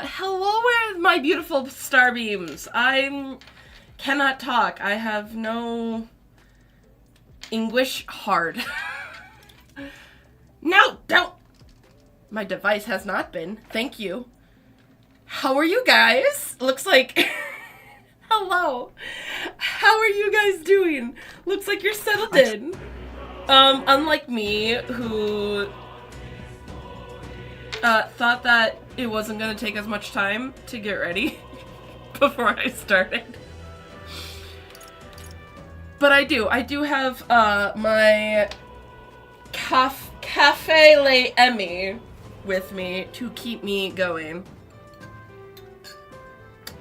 Hello, my beautiful starbeams. I cannot talk. I have no English hard. No, don't. My device has not been. Thank you. How are you guys? Looks like... Hello. How are you guys doing? Looks like you're settled in. Unlike me, who thought that it wasn't gonna take as much time to get ready before I started. But I do have my Cafe Le Emmy with me to keep me going.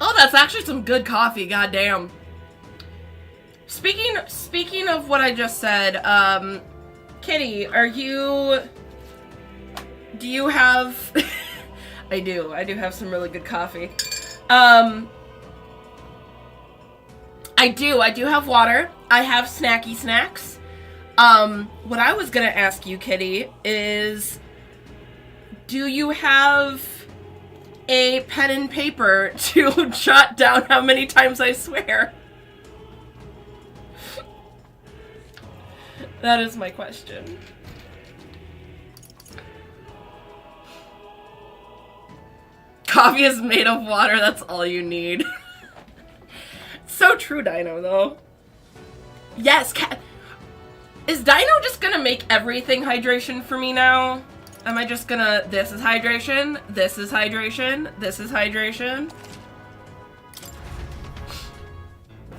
Oh, that's actually some good coffee, goddamn. Speaking of what I just said, Kitty, do you have... I do have some really good coffee. I do have water. I have snacky snacks. What I was gonna ask you, Kitty, is do you have a pen and paper to jot down how many times I swear? That is my question. Coffee is made of water, that's all you need. So true, Dino, though. Yes, is Dino just gonna make everything hydration for me now? Am I just gonna, this is hydration, this is hydration, this is hydration?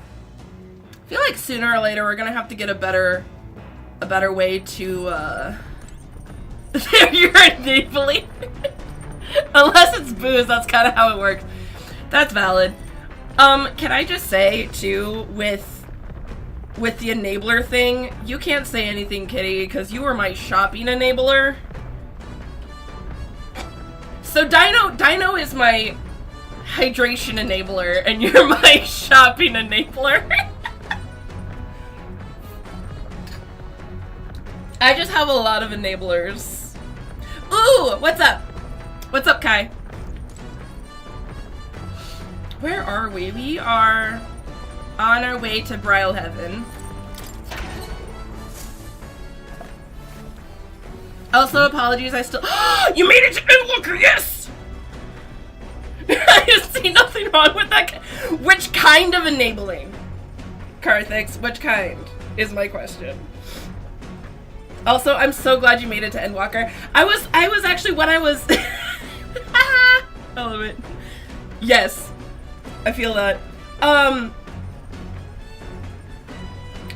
I feel like sooner or later we're gonna have to get a better way to, you're enabling. Unless it's booze, that's kind of how it works. That's valid. Can I just say, too, with the enabler thing, you can't say anything, Kitty, because you were my shopping enabler. So Dino is my hydration enabler, and you're my shopping enabler. I just have a lot of enablers. Ooh, what's up? What's up, Kai? Where are we? We are on our way to Brilehaven. Also, apologies, I still- You made it to Endwalker, yes! I just see nothing wrong with that. Which kind of enabling? Karthix, which kind? Is my question. Also, I'm so glad you made it to Endwalker. I was actually, when I was... I love it. Yes. I feel that.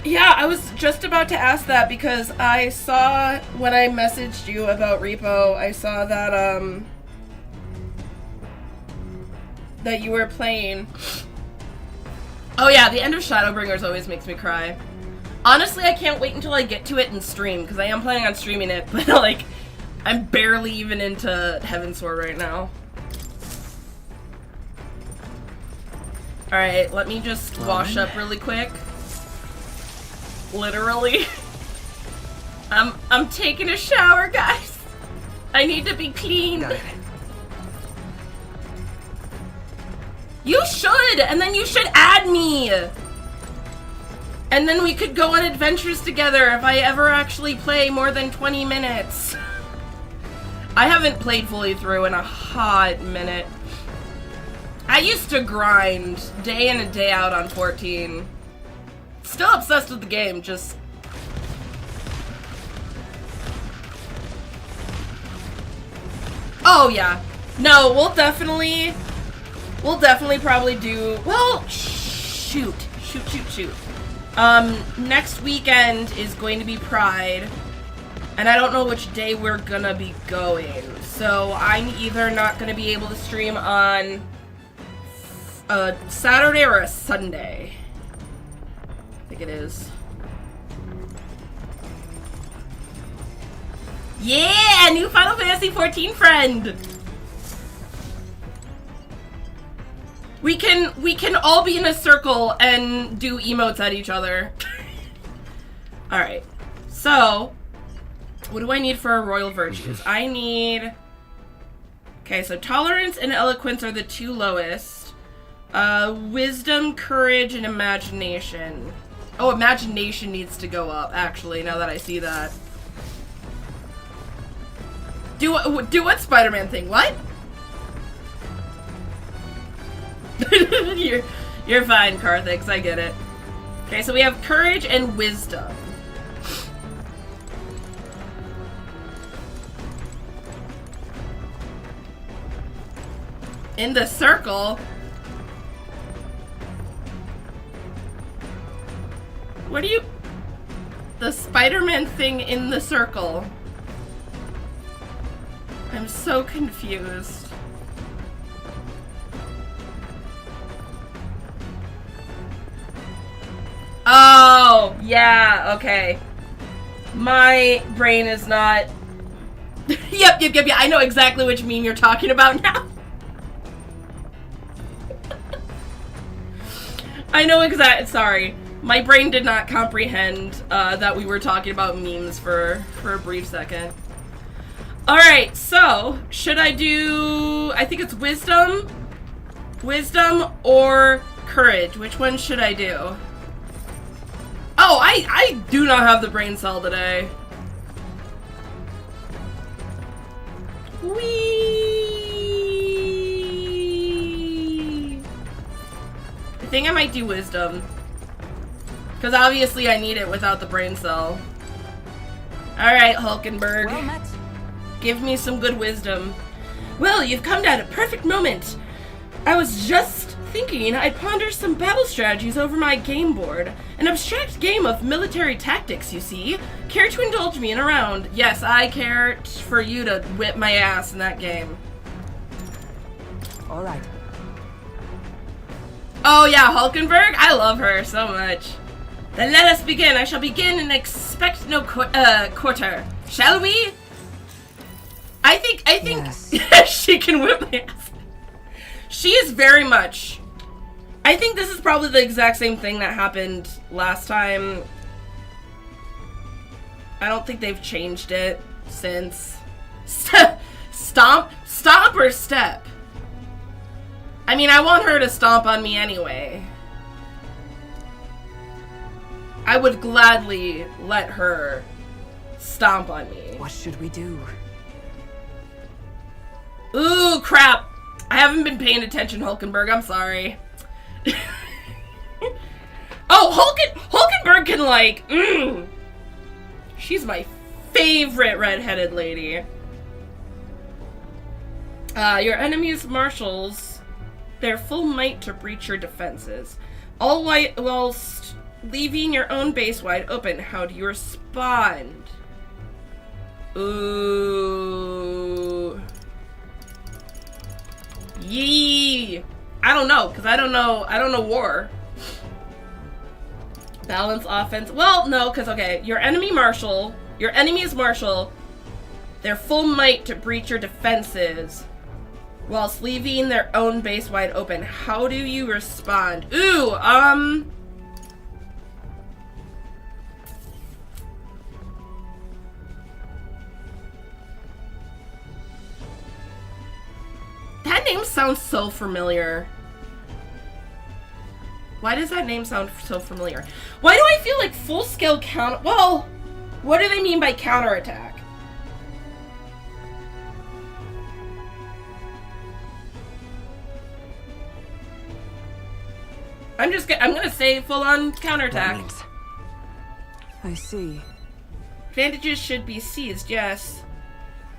Yeah, I was just about to ask that because I saw when I messaged you about Repo, I saw that, that you were playing. Oh yeah, the end of Shadowbringers always makes me cry. Honestly, I can't wait until I get to it and stream, because I am planning on streaming it, but like, I'm barely even into Heavensward right now. Alright, let me just wash up really quick. Literally. I'm taking a shower, guys. I need to be clean. You should! And then you should add me! And then we could go on adventures together if I ever actually play more than 20 minutes. I haven't played fully through in a hot minute. I used to grind day in and day out on 14. Still obsessed with the game, just... Oh yeah. No, we'll definitely probably do... Well, shoot. Next weekend is going to be Pride, and I don't know which day we're gonna be going, so I'm either not gonna be able to stream on a Saturday or a Sunday. I think it is. Yeah! New Final Fantasy XIV friend! We can all be in a circle and do emotes at each other. Alright. So, what do I need for Royal Virtues? I need Okay, so tolerance and eloquence are the two lowest. Wisdom, courage, and imagination. Oh, imagination needs to go up, actually, now that I see that. Do what Spider-Man thing? What? You're fine, Karthix, I get it. Okay, so we have courage and wisdom. In the circle? What are you... The Spider-Man thing in the circle. I'm so confused. Oh, yeah, okay. My brain is not... Yep, I know exactly which meme you're talking about now. I know exactly. Sorry. My brain did not comprehend that we were talking about memes for a brief second. Alright, so, should I do... I think it's wisdom? Wisdom or courage? Which one should I do? Oh, I do not have the brain cell today. Whee! I think I might do wisdom. Because obviously I need it without the brain cell. Alright, Hulkenberg. Well met. Give me some good wisdom. Well, you've come at a perfect moment. I was just thinking I'd ponder some battle strategies over my game board. An abstract game of military tactics, you see. Care to indulge me in a round? Yes, I care for you to whip my ass in that game. All right. Oh yeah, Hulkenberg? I love her so much. Then let us begin. I shall begin and expect no quarter. Shall we? I think yes. She can whip my ass. She is very much. I think this is probably the exact same thing that happened last time. I don't think they've changed it since. Stomp or step? I mean, I want her to stomp on me anyway. I would gladly let her stomp on me. What should we do? Ooh, crap. I haven't been paying attention, Hulkenberg. I'm sorry. Oh, Hulkenberg can, like, she's my favorite redheaded lady. Your enemy's marshals, their full might to breach your defenses. All white whilst leaving your own base wide open. How do you respond? Ooh. Yee. I don't know, because I don't know war. Balance offense. Well, no, because, okay, your enemy's marshal, their full might to breach your defenses whilst leaving their own base wide open. How do you respond? Ooh, that name sounds so familiar. Why does that name sound so familiar? Why do I feel like full-scale counter... Well, what do they mean by counterattack? I'm gonna say full-on counterattack. I see. Advantages should be seized, yes.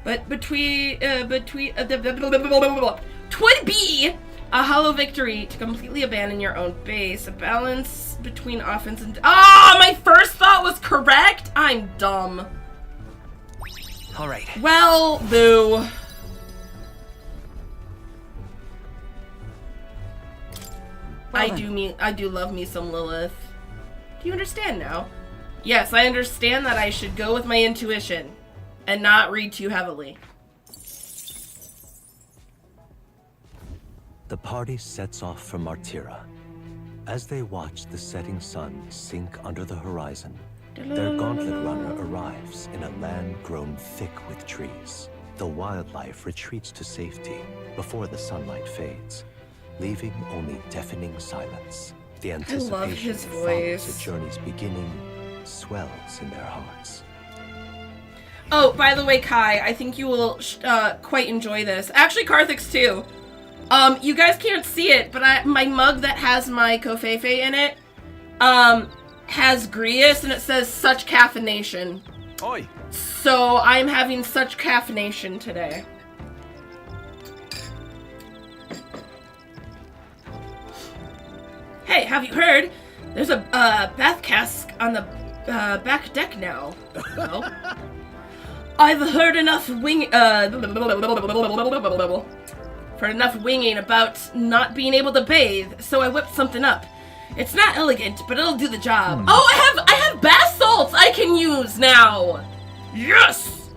But twould be a hollow victory to completely abandon your own base. A balance between offense and... Ah, my first thought was correct? I'm dumb. All right. Well, boo. I do love me some Lilith. Do you understand now? Yes, I understand that I should go with my intuition and not read too heavily. The party sets off from Martira. As they watch the setting sun sink under the horizon, their gauntlet runner arrives in a land grown thick with trees. the wildlife retreats to safety before the sunlight fades, leaving only deafening silence. The anticipation his that follows voice. a journey's beginning swells in their hearts. Oh, by the way, Kai, I think you will quite enjoy this. Actually, Karthix too. You guys can't see it, but my mug that has my Kofefe in it, has Grius, and it says such caffeination. Oi! So I'm having such caffeination today. Hey, have you heard? There's a bath cask on the back deck now. No. I've heard enough winging about not being able to bathe, so I whipped something up. It's not elegant, but it'll do the job. Oh, I have bath salts I can use now. Yes.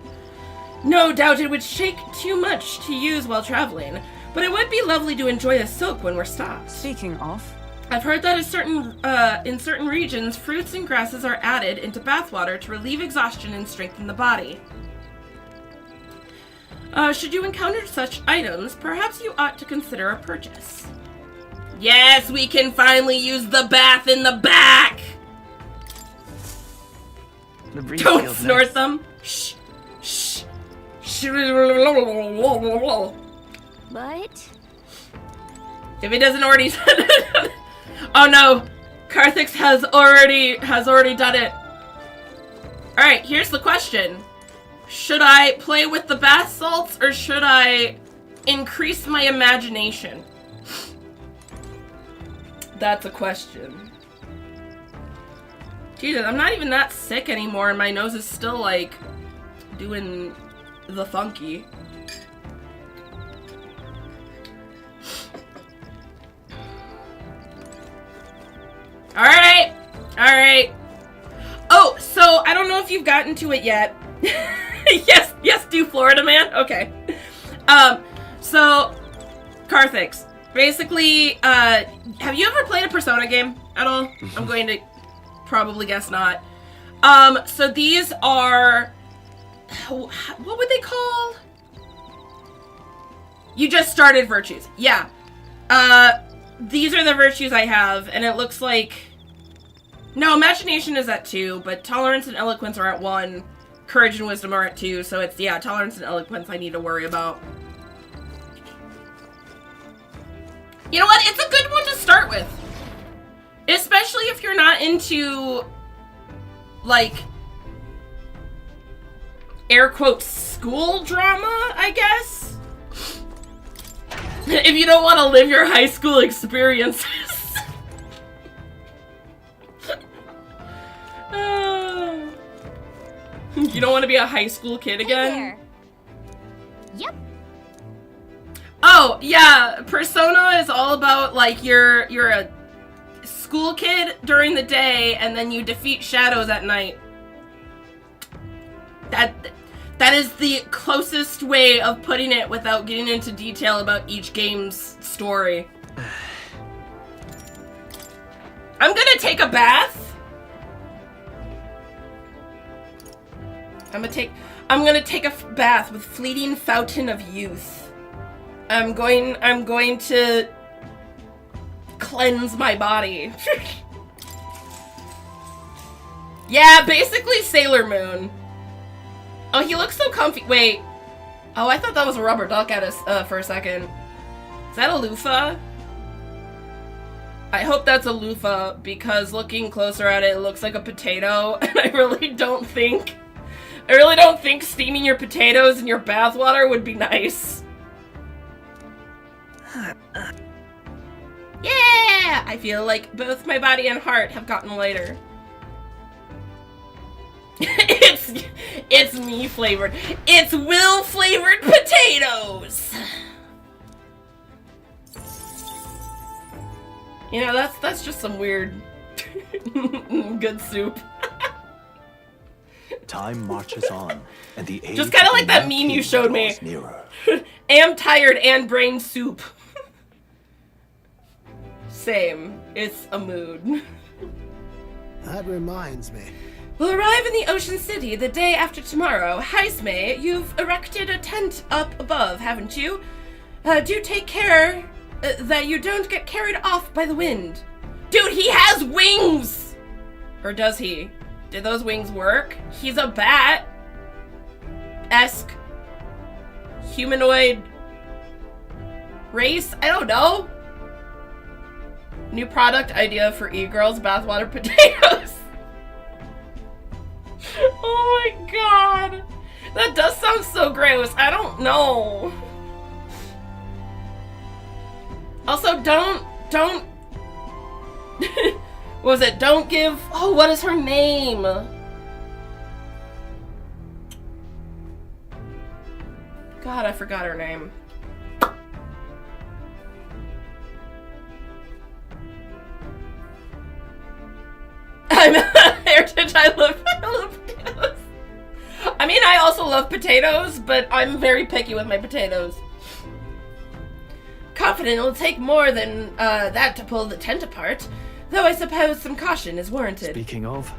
No doubt it would shake too much to use while traveling, but it would be lovely to enjoy a soak when we're stopped. Speaking of, I've heard that in certain regions, fruits and grasses are added into bathwater to relieve exhaustion and strengthen the body. Should you encounter such items, perhaps you ought to consider a purchase. Yes, we can finally use the bath in the back! The breeze Don't feels snort nice. them! Shh! Shh! Shh! But If he doesn't already Oh no! Karthix has already done it. Alright, here's the question. Should I play with the bath salts or should I increase my imagination? That's a question. Jesus, I'm not even that sick anymore and my nose is still like doing the funky. Alright! Alright. Oh, so I don't know if you've gotten to it yet. yes, do Florida man? Okay. So, Karthix. Basically, have you ever played a Persona game at all? I'm going to probably guess not. So these are... What would they call? You just started virtues. Yeah. These are the virtues I have, and it looks like... No, imagination is at 2, but tolerance and eloquence are at 1. Courage and wisdom are at 2, so it's, yeah, tolerance and eloquence I need to worry about. You know what? It's a good one to start with. Especially if you're not into, like, air quotes, school drama, I guess? If you don't want to live your high school experiences. You don't want to be a high school kid again? Hey there. Yep. Oh, yeah, Persona is all about, like, you're a school kid during the day, and then you defeat shadows at night. That is the closest way of putting it without getting into detail about each game's story. I'm gonna take a bath. I'm gonna take a bath with fleeting fountain of youth. I'm going to cleanse my body. Yeah, basically Sailor Moon. Oh, he looks so comfy. Wait. Oh, I thought that was a rubber duck at us for a second. Is that a loofah? I hope that's a loofah because looking closer at it, it looks like a potato, and I really don't think steaming your potatoes in your bathwater would be nice. Yeah! I feel like both my body and heart have gotten lighter. It's me flavored. It's Will flavored potatoes! You know, that's just some weird good soup. Time marches on, and the age Just kind of of like that the meme you showed me. draws nearer. Am tired and brain soup. Same. It's a mood. That reminds me. We'll arrive in the Ocean City the day after tomorrow. Heisme, you've erected a tent up above, haven't you? Do take care that you don't get carried off by the wind. Dude, he has wings! Or does he? Did those wings work? He's a bat-esque humanoid race? I don't know. New product idea for e-girls, bathwater potatoes. Oh my god. That does sound so gross. I don't know. Also, don't what was it? Don't give, oh, what is her name? God, I forgot her name. I'm Heritage, I love potatoes. I mean, I also love potatoes, but I'm very picky with my potatoes. Confident it'll take more than that to pull the tent apart, though I suppose some caution is warranted. Speaking of,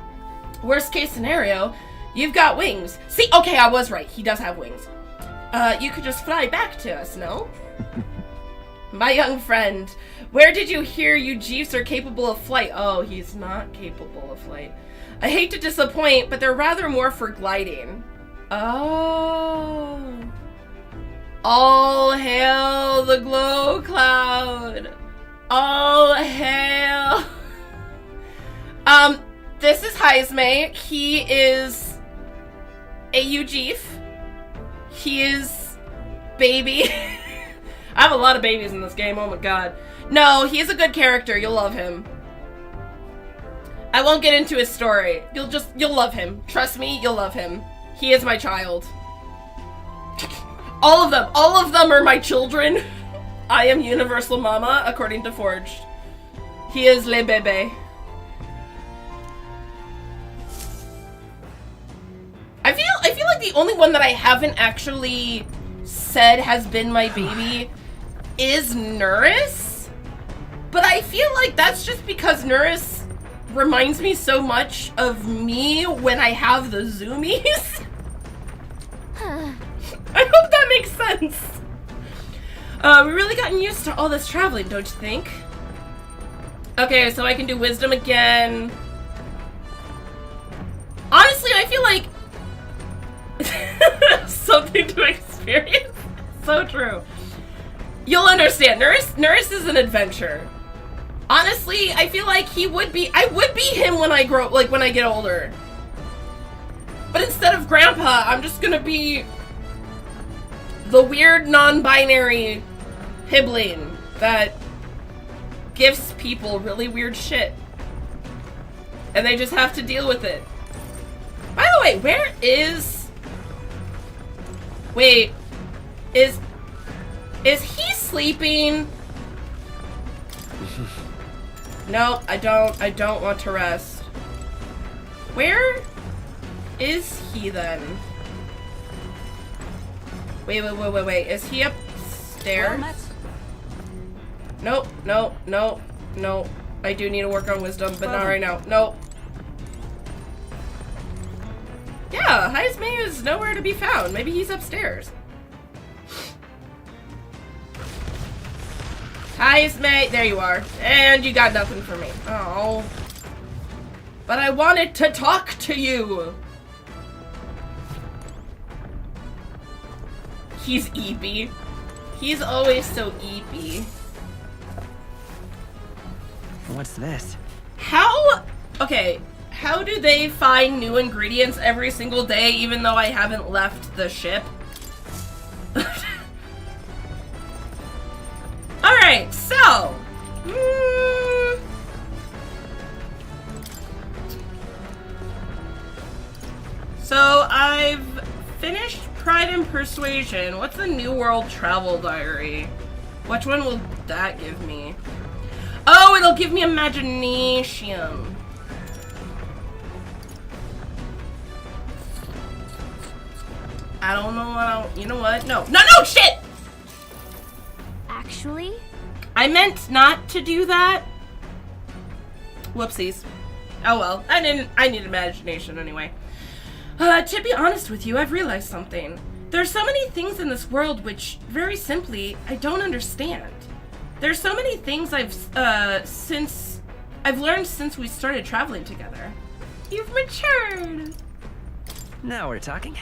Worst case scenario, you've got wings. See, okay, I was right. He does have wings. You could just fly back to us, no? My young friend, where did you hear you Jeeves are capable of flight? Oh, he's not capable of flight. I hate to disappoint, but they're rather more for gliding. Oh. All hail the glow cloud. All hail. This is Heisme. He is a Ujeef. He is baby. I have a lot of babies in this game, oh my god. No, he is a good character, you'll love him. I won't get into his story. You'll love him. Trust me, you'll love him. He is my child. All of them are my children. I am Universal Mama, according to Forged. He is le bébé. I feel like the only one that I haven't actually said has been my baby is Nuris. But I feel like that's just because Nuris reminds me so much of me when I have the zoomies. I hope that makes sense. We've really gotten used to all this traveling, don't you think? Okay, so I can do wisdom again. Honestly, I feel like something to experience. So true. You'll understand. Nuris is an adventure. Honestly, I feel like I would be him when I grow, like when I get older. But instead of Grandpa, I'm just gonna be the weird non-binary hibbling that gives people really weird shit. And they just have to deal with it. By the way, where is... Wait, is he sleeping? No, I don't want to rest. Where is he then? Wait, is he upstairs? Nope, no. I do need to work on wisdom, but not right now. Nope. Yeah, Heisme is nowhere to be found. Maybe he's upstairs. Heisme, there you are. And you got nothing for me. Oh. But I wanted to talk to you. He's eepy. He's always so eepy. What's this? Okay, how do they find new ingredients every single day even though I haven't left the ship? Alright, so... So, I've finished Pride and Persuasion. What's the New World Travel Diary? Which one will that give me? Oh, it'll give me Imagination. I don't know what you know what? No, shit! Actually? I meant not to do that. Whoopsies. Oh well, I need imagination anyway. To be honest with you, I've realized something. There's so many things in this world which, very simply, I don't understand. There's so many things I've learned since we started traveling together. You've matured. Now we're talking.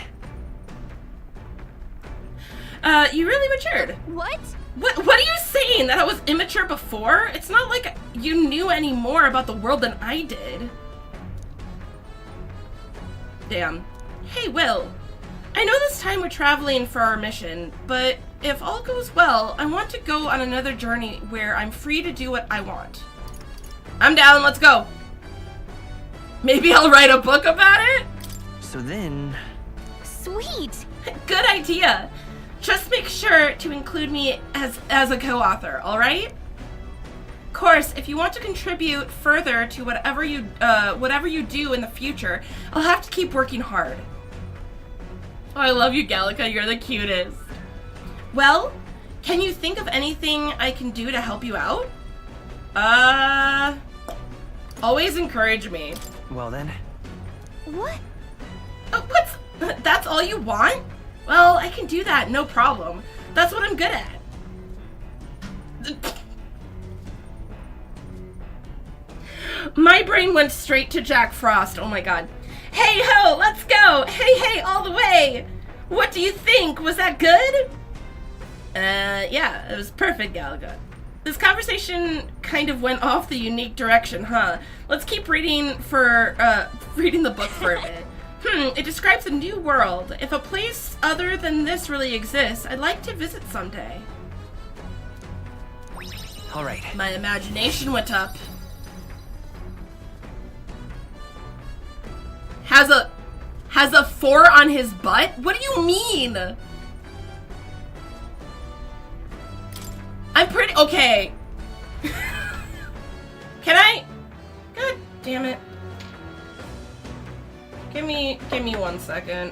You really matured. What? What are you saying? That I was immature before? It's not like you knew any more about the world than I did. Damn. Hey, Will. I know this time we're traveling for our mission, but if all goes well, I want to go on another journey where I'm free to do what I want. I'm down, let's go. Maybe I'll write a book about it? So then... Sweet. Good idea. Just make sure to include me as a co-author, alright? Of course, if you want to contribute further to whatever you do in the future, I'll have to keep working hard. Oh, I love you, Gallica. You're the cutest. Well, can you think of anything I can do to help you out? Always encourage me. Well then. What? That's all you want? Well, I can do that, no problem. That's what I'm good at. My brain went straight to Jack Frost, oh my god. Hey ho, let's go! Hey, all the way! What do you think? Was that good? Yeah, it was perfect, Galaga. This conversation kind of went off the unique direction, huh? Let's keep reading the book for a bit. It describes a new world. If a place other than this really exists, I'd like to visit someday. All right. My imagination went up. Has a 4 on his butt? What do you mean? I'm pretty okay. Can I? God damn it. Give me 1 second.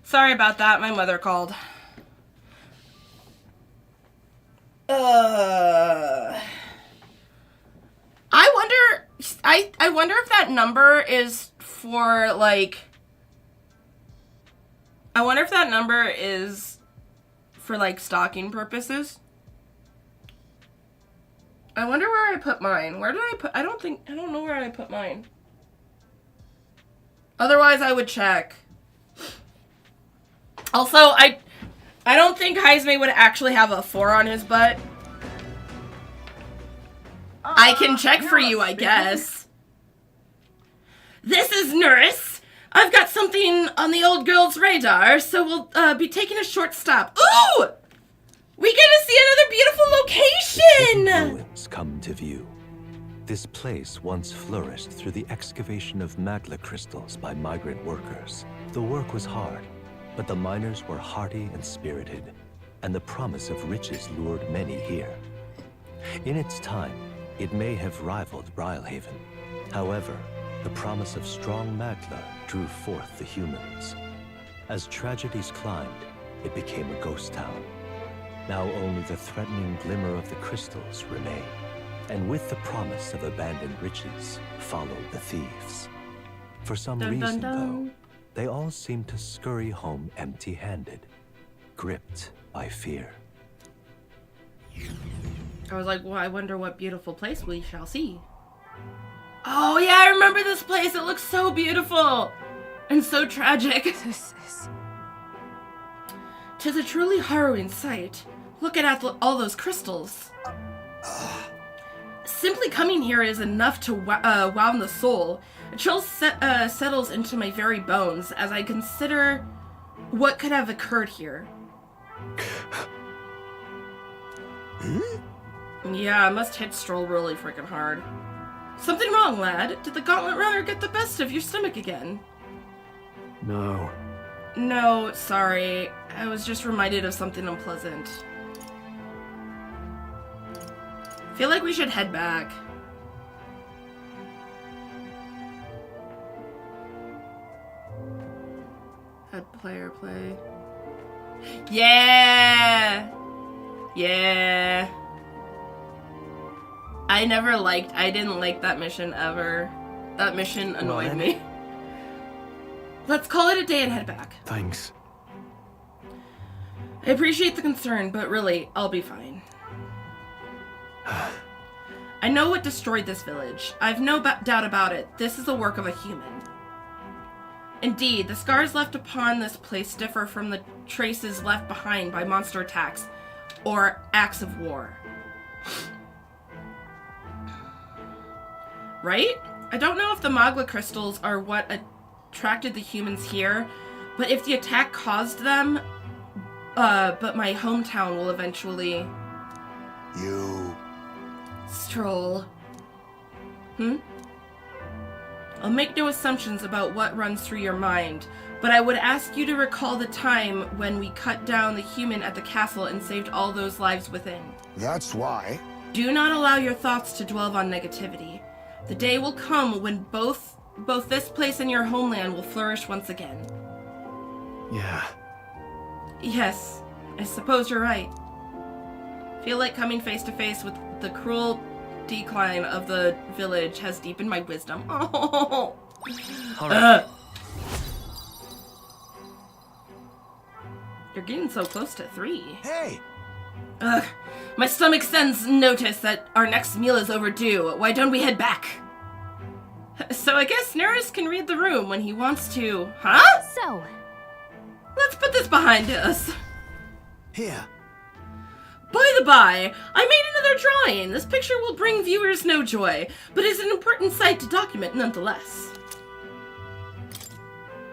Sorry about that, my mother called. I wonder if that number is for like stalking purposes. I wonder where I put mine. Where did I put? I don't know where I put mine. Otherwise, I would check. Also, I don't think Heisme would actually have a 4 on his butt. I can check for you, I guess. This is Nurse. I've got something on the old girl's radar, so we'll be taking a short stop. Ooh! We get to see another beautiful location! Hidden ruins come to view. This place once flourished through the excavation of magma crystals by migrant workers. The work was hard, but the miners were hardy and spirited, and the promise of riches lured many here. In its time, it may have rivaled Brilehaven. However, the promise of strong magma drew forth the humans. As tragedies climbed, it became a ghost town. Now only the threatening glimmer of the crystals remain. And with the promise of abandoned riches, followed the thieves. For some reason, though, they all seem to scurry home empty-handed. gripped by fear. I was like, well, I wonder what beautiful place we shall see. Oh yeah, I remember this place. It looks so beautiful and so tragic. This is... 'Tis a truly harrowing sight. Look at all those crystals. Simply coming here is enough to wow the soul. A chill settles into my very bones as I consider what could have occurred here. Yeah, I must hit Stroll really freaking hard. Something wrong, lad? Did the Gauntlet Runner get the best of your stomach again? No. No, sorry. I was just reminded of something unpleasant. Feel like we should head back. Head player play. Yeah! Yeah. I didn't like that mission ever. That mission annoyed me. Let's call it a day and head back. Thanks. I appreciate the concern, but really, I'll be fine. I know what destroyed this village. I've no doubt about it. This is the work of a human. Indeed, the scars left upon this place differ from the traces left behind by monster attacks or acts of war. Right? I don't know if the magma crystals are what attracted the humans here, but if the attack caused them, but my hometown will eventually... You... Stroll. I'll make no assumptions about what runs through your mind, but I would ask you to recall the time when we cut down the human at the castle and saved all those lives within. That's why. Do not allow your thoughts to dwell on negativity. The day will come when both this place and your homeland will flourish once again. Yeah. Yes, I suppose you're right. Feel like coming face to face with the cruel decline of the village has deepened my wisdom. Oh. All right. You're getting so close to 3. Hey! Ugh. My stomach sends notice that our next meal is overdue. Why don't we head back? So I guess Neris can read the room when he wants to, huh? So... Let's put this behind us. Here. By the by, I made another drawing. This picture will bring viewers no joy, but is an important sight to document nonetheless.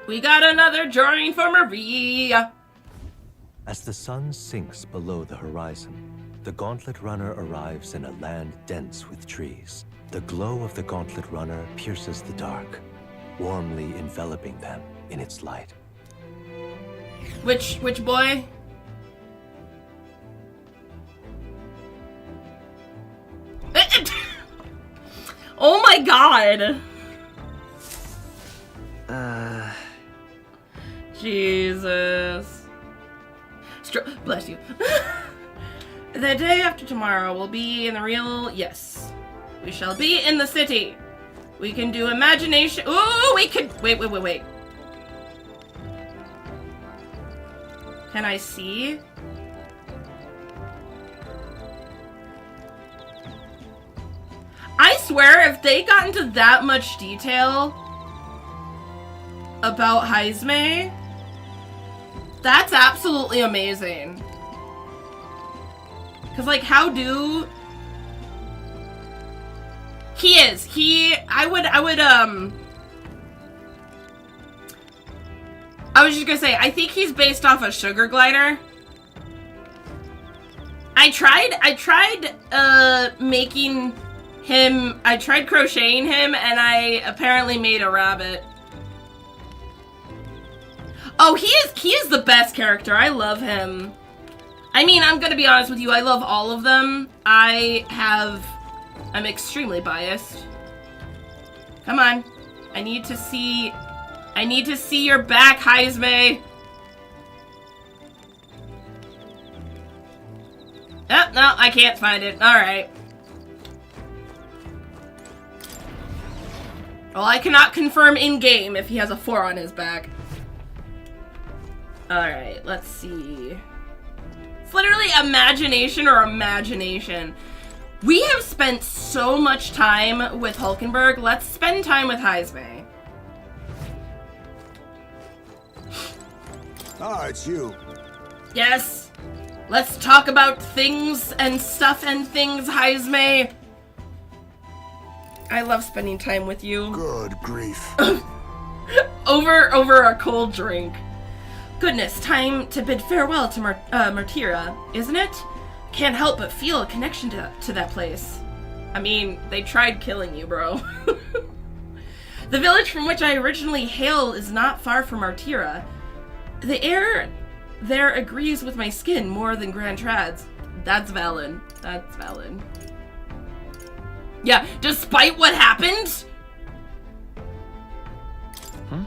We got another drawing for Maria. As the sun sinks below the horizon, the Gauntlet Runner arrives in a land dense with trees. The glow of the Gauntlet Runner pierces the dark, warmly enveloping them in its light. Which boy? Oh my god! Jesus. Bless you. The day after tomorrow will be in the real... Yes. We shall be in the city. We can do imagination... Ooh, we could... Wait. Can I see? I swear, if they got into that much detail about Heisme, that's absolutely amazing. Cause like, how do... I was just gonna say, I think he's based off a sugar glider. I tried making him, I tried crocheting him, and I apparently made a rabbit. Oh, he is the best character. I love him. I mean, I'm gonna be honest with you, I love all of them. I'm extremely biased. Come on. I need to see your back, Heisme. Oh, no, I can't find it. Alright. Well, I cannot confirm in-game if he has a 4 on his back. Alright, let's see. It's literally imagination or imagination. We have spent so much time with Hulkenberg. Let's spend time with Heisme. Ah, it's you. Yes. Let's talk about things and stuff and things, Heisme. I love spending time with you. Good grief. over a cold drink. Goodness, time to bid farewell to Martira, isn't it? Can't help but feel a connection to that place. I mean, they tried killing you, bro. The village from which I originally hail is not far from Martira. The air there agrees with my skin more than Grand Trad's. That's valid. That's valid. Yeah, despite what happened? Huh?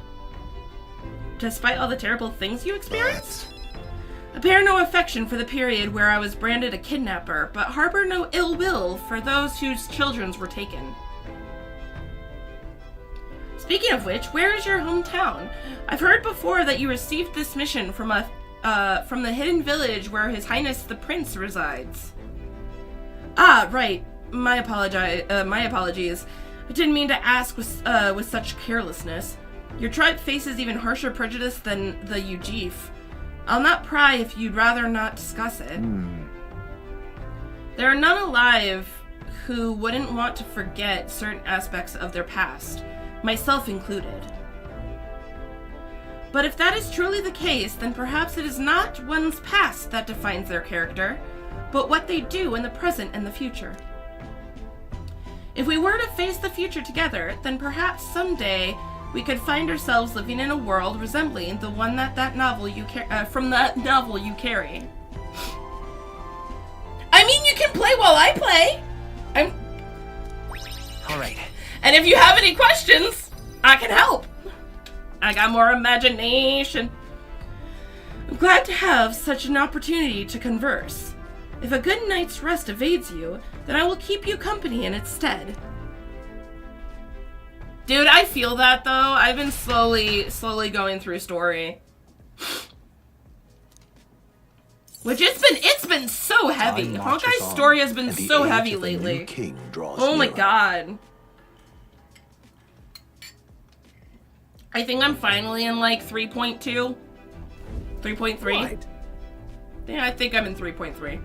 Despite all the terrible things you experienced? I bear no affection for the period where I was branded a kidnapper, but harbor no ill will for those whose children were taken. Speaking of which, where is your hometown? I've heard before that you received this mission from the hidden village where His Highness the Prince resides. Ah, right. My apologies. I didn't mean to ask with such carelessness. Your tribe faces even harsher prejudice than the Ujif. I'll not pry if you'd rather not discuss it. There are none alive who wouldn't want to forget certain aspects of their past, myself included. But if that is truly the case, then perhaps it is not one's past that defines their character, but what they do in the present and the future. If we were to face the future together, then perhaps someday we could find ourselves living in a world resembling the one from that novel you carry. I mean, you can play while I play. All right. And if you have any questions, I can help. I got more imagination. I'm glad to have such an opportunity to converse. If a good night's rest evades you, then I will keep you company in its stead. Dude, I feel that though. I've been slowly going through story. Which it's been so heavy. Hawkeye's story has been so heavy lately. Oh my god. I think I'm finally in like 3.2. 3.3. Yeah, I think I'm in 3.3.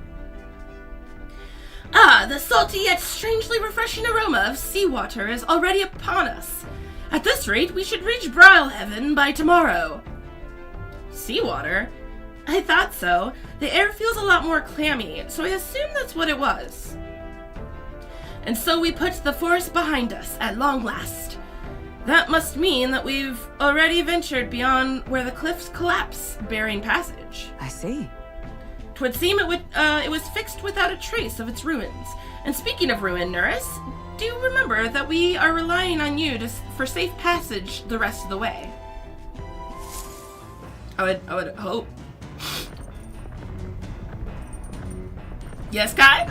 Ah, the salty yet strangely refreshing aroma of seawater is already upon us. At this rate, we should reach Brilehaven by tomorrow. Seawater? I thought so. The air feels a lot more clammy, so I assume that's what it was. And so we put the forest behind us, at long last. That must mean that we've already ventured beyond where the cliffs collapse, bearing passage. I see. 'Twould seem it was fixed without a trace of its ruins. And speaking of ruin, Nurse, do remember that we are relying on you for safe passage the rest of the way. I would hope. Yes, Kai?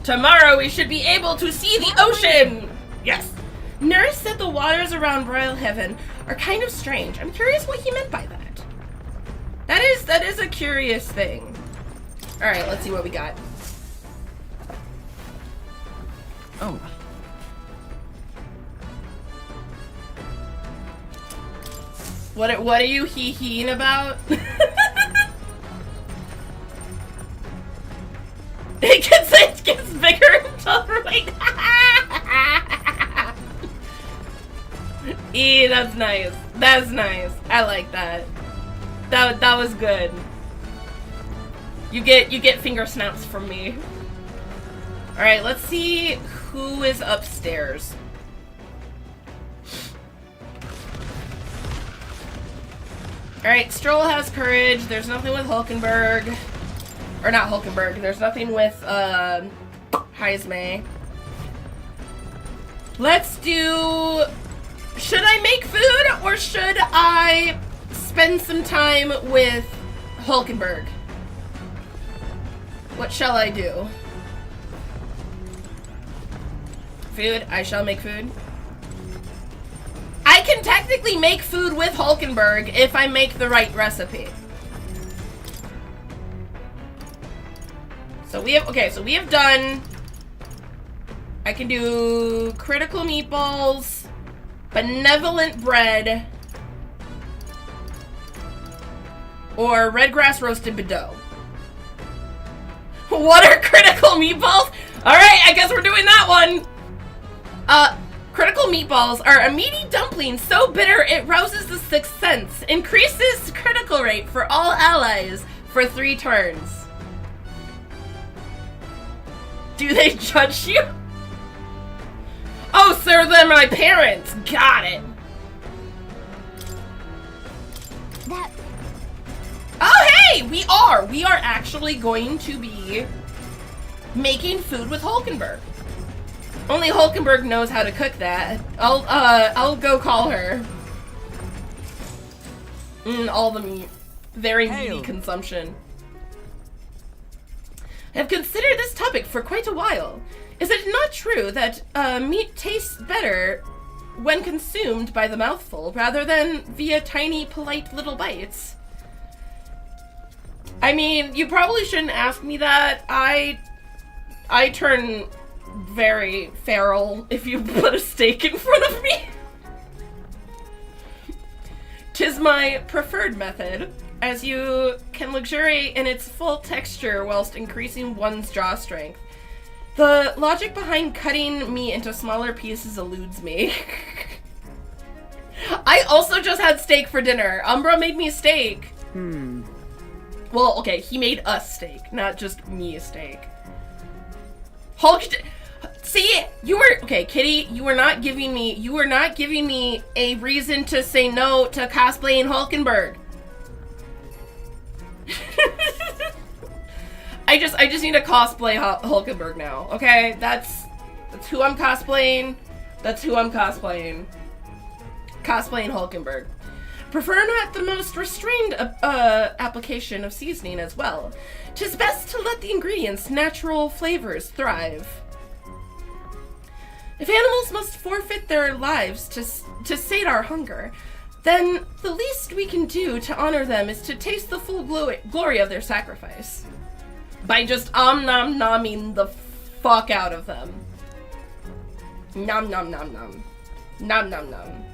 Tomorrow we should be able to see the ocean! Yes. Nurse said the waters around Brilehaven are kind of strange. I'm curious what he meant by that. That is a curious thing. Alright, let's see what we got. Oh. What are you hee-heeing about? It gets bigger until right. That's nice. That's nice. I like that. That was good. You get finger snaps from me. All right, let's see who is upstairs. All right, Stroll has courage. There's nothing with Hulkenberg. Or not Hulkenberg. There's nothing with Heisme. Let's do... Should I make food or should I spend some time with Hulkenberg? What shall I do? Food? I shall make food. I can technically make food with Hulkenberg if I make the right recipe. So we have done... I can do critical meatballs, benevolent bread, or red grass roasted bedeau. What are critical meatballs? Alright, I guess we're doing that one! Critical meatballs are a meaty dumpling so bitter it rouses the sixth sense. Increases critical rate for all allies for 3 turns. Do they judge you? Oh, sir, they're my parents. Got it. That... Oh, hey! We are actually going to be making food with Hulkenberg. Only Hulkenberg knows how to cook that. I'll go call her. All the meat. Very meaty consumption. I have considered this topic for quite a while. Is it not true that meat tastes better when consumed by the mouthful rather than via tiny, polite little bites? I mean, you probably shouldn't ask me that. I turn very feral if you put a steak in front of me. 'Tis my preferred method, as you can luxuriate in its full texture whilst increasing one's jaw strength. The logic behind cutting meat into smaller pieces eludes me. I also just had steak for dinner. Umbra made me steak. Well, okay, he made us steak, not just me a steak. Hulk, see, you were, okay, Kitty, you were not giving me a reason to say no to cosplaying Hulkenberg. I just need to cosplay Hulkenberg now, okay? That's who I'm cosplaying. That's who I'm cosplaying. Cosplaying Hulkenberg. Prefer not the most restrained application of seasoning as well. 'Tis best to let the ingredients' natural flavors thrive. If animals must forfeit their lives to sate our hunger, then the least we can do to honor them is to taste the full glory of their sacrifice. By just nom-nomming the fuck out of them. Nom-nom-nom-nom. Nom-nom-nom.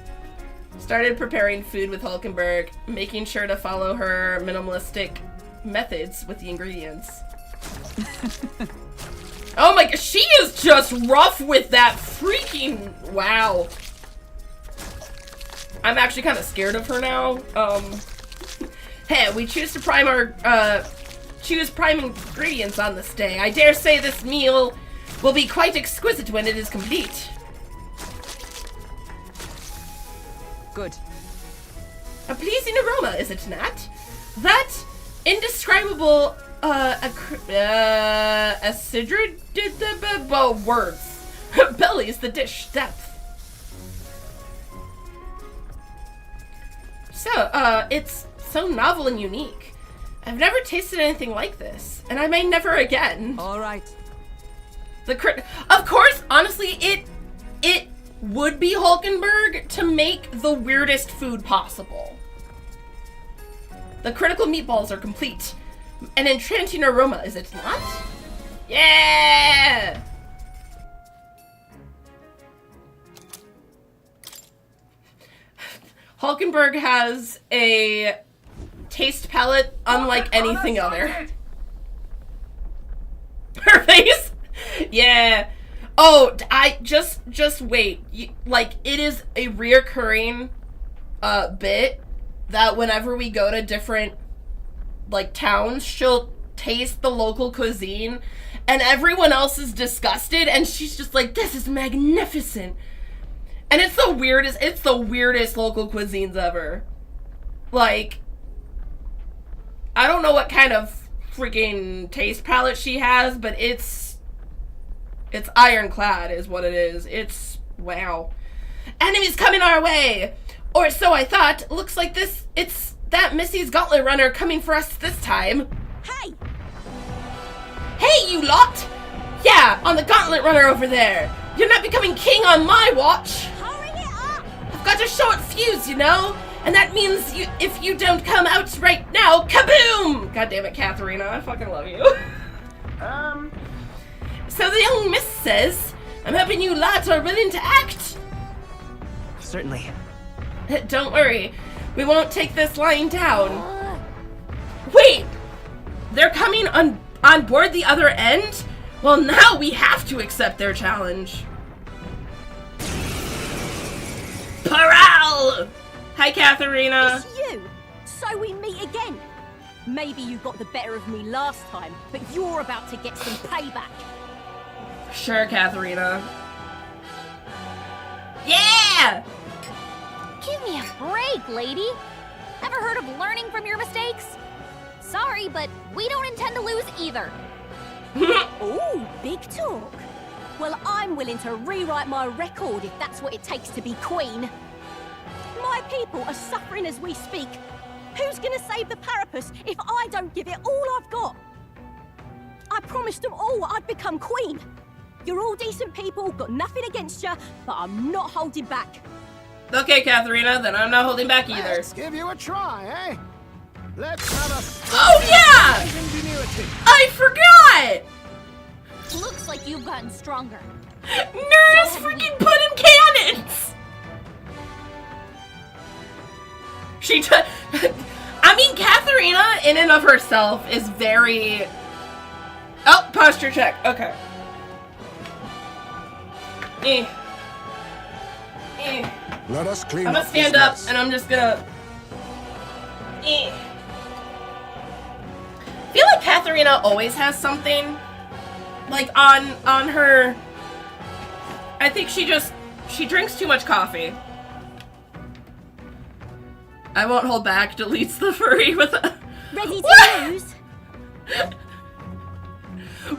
Started preparing food with Hulkenberg, making sure to follow her minimalistic methods with the ingredients. Oh my god, she is just rough with that freaking... Wow. I'm actually kind of scared of her now. Hey, we choose to prime our, choose prime ingredients on this day. I dare say this meal will be quite exquisite when it is complete. Good. A pleasing aroma, is it not? That indescribable, acidity, words. Bellies the dish depth. So, it's so novel and unique. I've never tasted anything like this, and I may never again. All right. Of course, honestly, it would be Hulkenberg to make the weirdest food possible. The critical meatballs are complete. An enchanting aroma, is it not? Yeah! Hulkenberg has a taste palette unlike anything other. Her face? Yeah. Oh, I just wait. Like, it is a reoccurring bit that whenever we go to different like towns, she'll taste the local cuisine and everyone else is disgusted and she's just like, this is magnificent. And it's the weirdest local cuisines ever. Like, I don't know what kind of freaking taste palette she has, but it's ironclad is what it is. It's, wow. Enemies coming our way! Or so I thought. Looks like it's that Missy's Gauntlet Runner coming for us this time. Hey! Hey, you lot! Yeah, on the Gauntlet Runner over there. You're not becoming king on my watch. Hurry it up! I've got a short fuse, you know? And that means if you don't come out right now, kaboom! God damn it, Katharina, I fucking love you. So the young miss says, I'm hoping you lads are willing to act. Certainly. Don't worry, we won't take this lying down. Wait, they're coming on board the other end? Well, now we have to accept their challenge. Paral! Hi, Katharina. It's you! So we meet again! Maybe you got the better of me last time, but you're about to get some payback. Sure, Katharina. Yeah! Give me a break, lady. Ever heard of learning from your mistakes? Sorry, but we don't intend to lose either. Ooh, big talk. Well, I'm willing to rewrite my record if that's what it takes to be queen. My people are suffering as we speak. Who's gonna save the Parapus if I don't give it all I've got? I promised them all I'd become queen. You're all decent people, got nothing against you, but I'm not holding back. Okay, Katharina, then I'm not holding back either. Let's give you a try, eh? Let's have a Oh, yeah! ingenuity. I forgot! Looks like you've gotten stronger. Nurse freaking put in cannons! I mean, Katharina, in and of herself, is very... Oh, posture check. Okay. Let us clean I'm up gonna stand this up, mess. and I'm just gonna... I feel like Katharina always has something, like, on her... I think she drinks too much coffee. I won't hold back, deletes the furry with a... Ready to lose?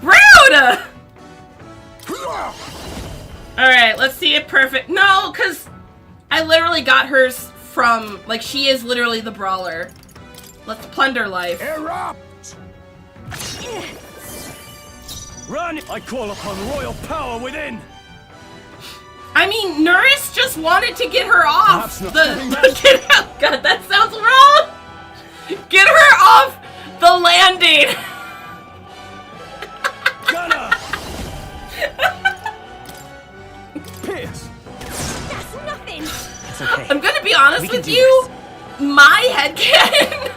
Rude! Alright, let's see it perfect. No, because I literally got hers from, like, she is literally the brawler. Let's plunder life. Erupt! Run! I call upon royal power within! I mean, Nuris just wanted to get her off Perhaps not the get out. God, that sounds wrong! Get her off the landing! Gunner! Pierce! That's nothing! It's okay. I'm gonna be honest We can with do you. My headcanon...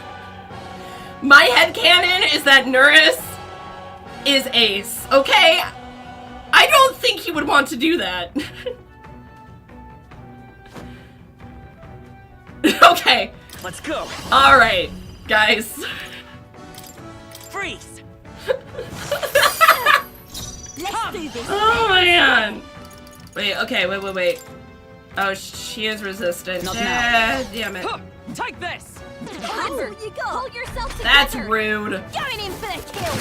My headcanon is that Nuris is ace, okay? I don't think he would want to do that. Okay. Let's go. Alright, guys. Freeze! Let's do this! Oh man. Wait, okay, wait. Oh, she is resistant. Not now. Damn it. Huh, take this! Oh, you got! Pull yourself together. That's rude. Going in for the kill!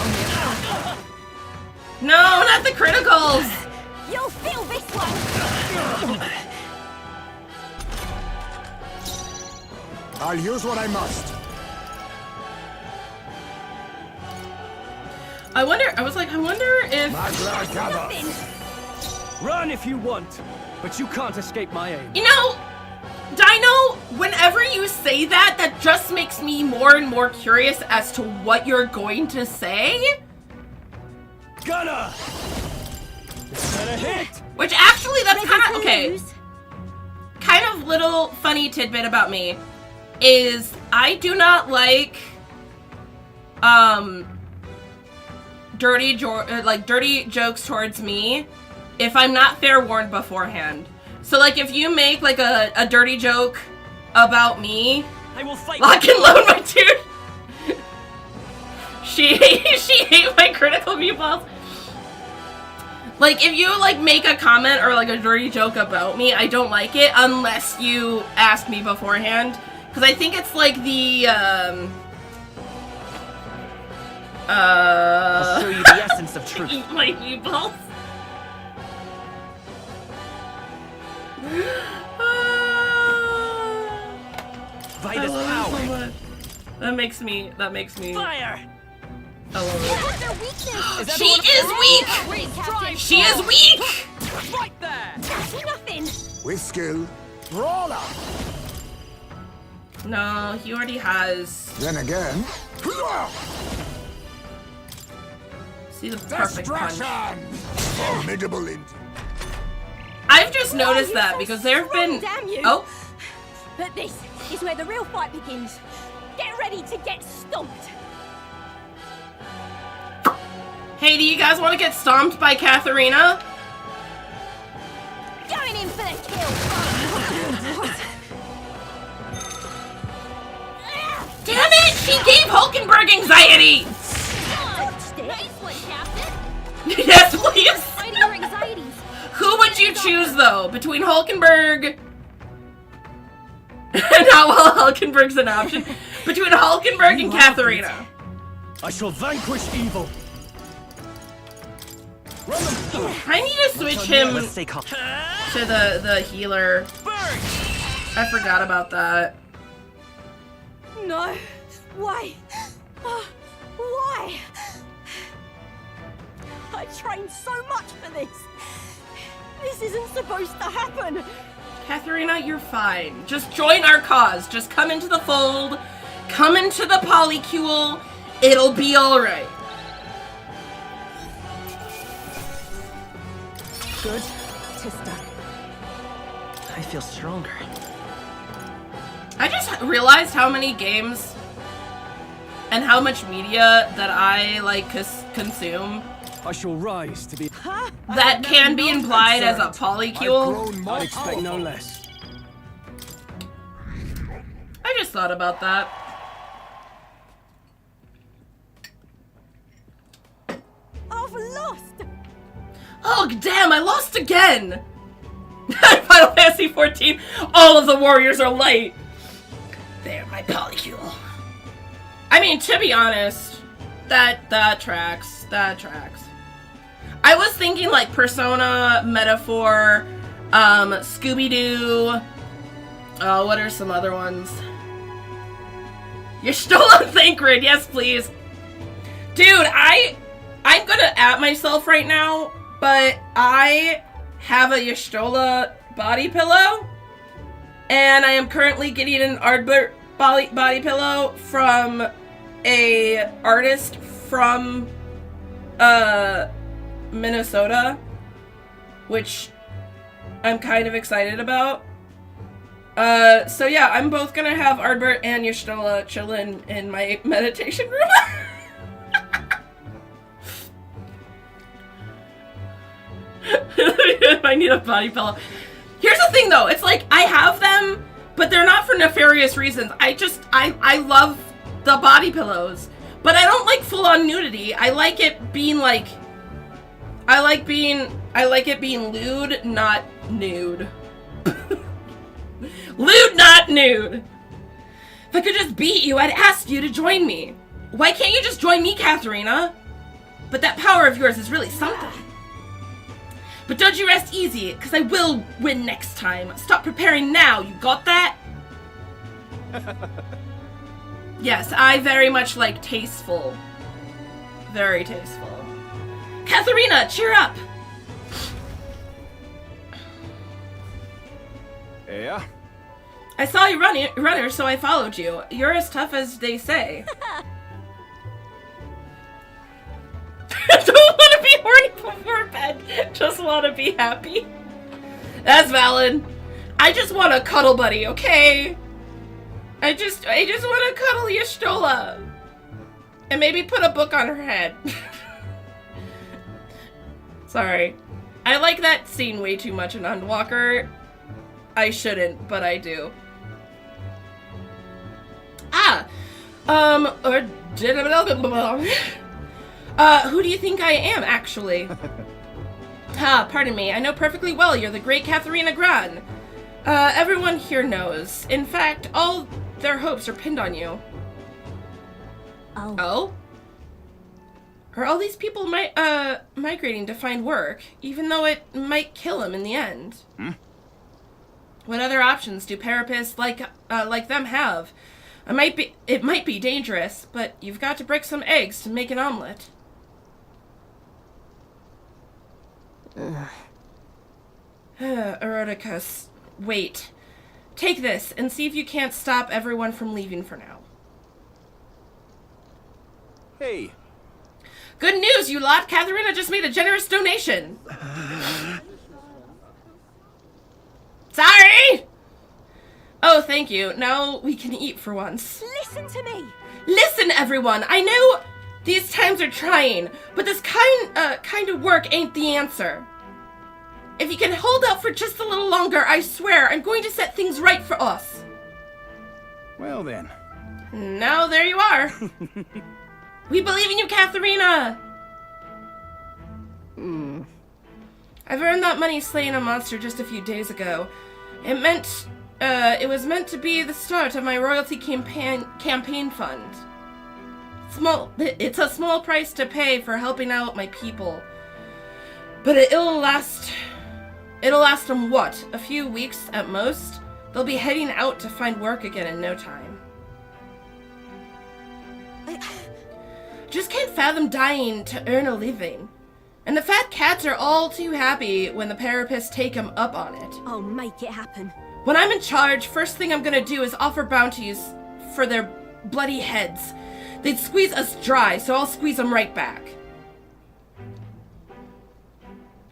No, not the criticals. You'll feel this one! I'll use what I must. I wonder if... Magla gather. Run if you want, but you can't escape my aim. You know, Dino, whenever you say that, that just makes me more and more curious as to what you're going to say. Gunner! This better hit! Which actually, that's Ready kind to of... Okay. lose? Kind of little funny tidbit about me is I do not like dirty jokes towards me if I'm not fair warned beforehand. So like if you make like a dirty joke about me, I will fight. lock and load my dude. She ate my critical meatballs. Like, if you, like, make a comment or, like, a dirty joke about me, I don't like it unless you ask me beforehand. Because I think it's, like, the, I'll show you the essence of truth. eat my meatballs. I Vitus love it power. so much. That makes me... Fire! I love it. What's their weakness? She is weak! Captain. She is weak! Right there! That's nothing! With skill, brawler. No, he already has... Then again, See the perfect punch. Destruction! Formidable indeed. I've just noticed that because there have been. Damn you! Oh, But this is where the real fight begins. Get ready to get stomped. hey, do you guys want to get stomped by Katharina? Going in for the kill. Damn it! She gave Hulkenberg anxiety! Nice one, Captain. Yes, please! Fighting your anxieties. Who would you choose, though? Between Hulkenberg... Not while Hulkenberg's an option. Between Hulkenberg and Katharina. I shall vanquish evil. I need to switch him to the healer. I forgot about that. No. Why? Why? I trained so much for this. This isn't supposed to happen. Katharina, you're fine. Just join our cause. Just come into the fold. Come into the polycule. It'll be alright. Good. Tista. I feel stronger. I just realized how many games and how much media that I like consume I shall rise to be. that can be implied as a polycule. Grown more I'd expect no powerful. less. I just thought about that. I've lost. Oh damn! I lost again. Final Fantasy 14. All of the warriors are light. They're my polycule. I mean, to be honest, that tracks. That tracks. I was thinking like Persona, Metaphor, Scooby-Doo. What are some other ones? Y'shtola Thancred, yes please. Dude, I'm gonna at myself right now, but I have a Y'shtola body pillow, and I am currently getting an Ardbert body pillow from a artist from Minnesota, which I'm kind of excited about. So yeah, I'm both gonna have Ardbert and Y'shtola chilling in my meditation room. I need a body pillow. Here's the thing though, it's like I have them, but they're not for nefarious reasons. I love the body pillows, but I don't like full on nudity. I like it being like, I like it being lewd, not nude. Lewd, not nude. If I could just beat you, I'd ask you to join me. Why can't you just join me, Katharina? But that power of yours is really something. But don't you rest easy, because I will win next time. Stop preparing now, you got that? Yes, I very much like tasteful. Very tasteful. Katharina, cheer up! Yeah? I saw you runner, so I followed you. You're as tough as they say. Don't want to be horny before bed. Just want to be happy. That's valid. I just want a cuddle buddy, okay? I just want to cuddle Y'shtola. And maybe put a book on her head. Sorry. I like that scene way too much in Endwalker. I shouldn't, but I do. Who do you think I am, actually? Pardon me, I know perfectly well you're the great Katharina Gran. Everyone here knows. In fact, all their hopes are pinned on you. Oh. Oh? Are all these people migrating to find work, even though it might kill them in the end? What other options do Parapists like them have? It might be dangerous, but you've got to break some eggs to make an omelet. Eroticus, wait. Take this and see if you can't stop everyone from leaving for now. Hey. Good news, you lot! Katharina just made a generous donation. Sorry! Oh, thank you. Now we can eat for once. Listen to me. Listen, everyone! I know these times are trying, but this kind of work ain't the answer. If you can hold out for just a little longer, I swear I'm going to set things right for us. Well then. Now there you are. We believe in you, Katharina! I've earned that money slaying a monster just a few days ago. It was meant to be the start of my royalty campaign fund. It's a small price to pay for helping out my people. But it'll last them what? A few weeks at most? They'll be heading out to find work again in no time. Just can't fathom dying to earn a living. And the fat cats are all too happy when the Parapists take them up on it. I'll make it happen. When I'm in charge, first thing I'm gonna do is offer bounties for their bloody heads. They'd squeeze us dry, so I'll squeeze them right back.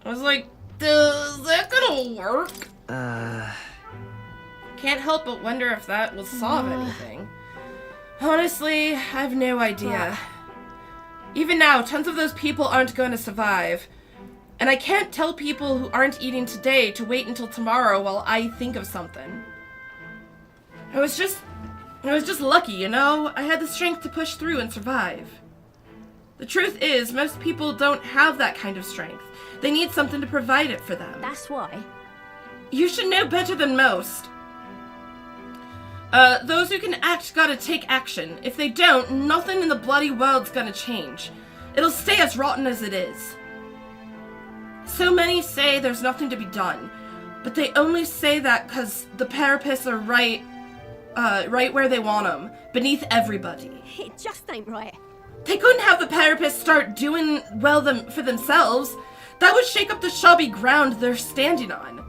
I was like, is that gonna work? Can't help but wonder if that will solve anything. Honestly, I've no idea. Even now, tons of those people aren't going to survive. And I can't tell people who aren't eating today to wait until tomorrow while I think of something. I was just lucky, you know? I had the strength to push through and survive. The truth is, most people don't have that kind of strength. They need something to provide it for them. That's why. You should know better than most. Those who can act gotta take action. If they don't, nothing in the bloody world's gonna change. It'll stay as rotten as it is. So many say there's nothing to be done, but they only say that because the Parapists are right where they want them, beneath everybody. It just ain't right. They couldn't have the Parapists start doing well for themselves. That would shake up the shabby ground they're standing on.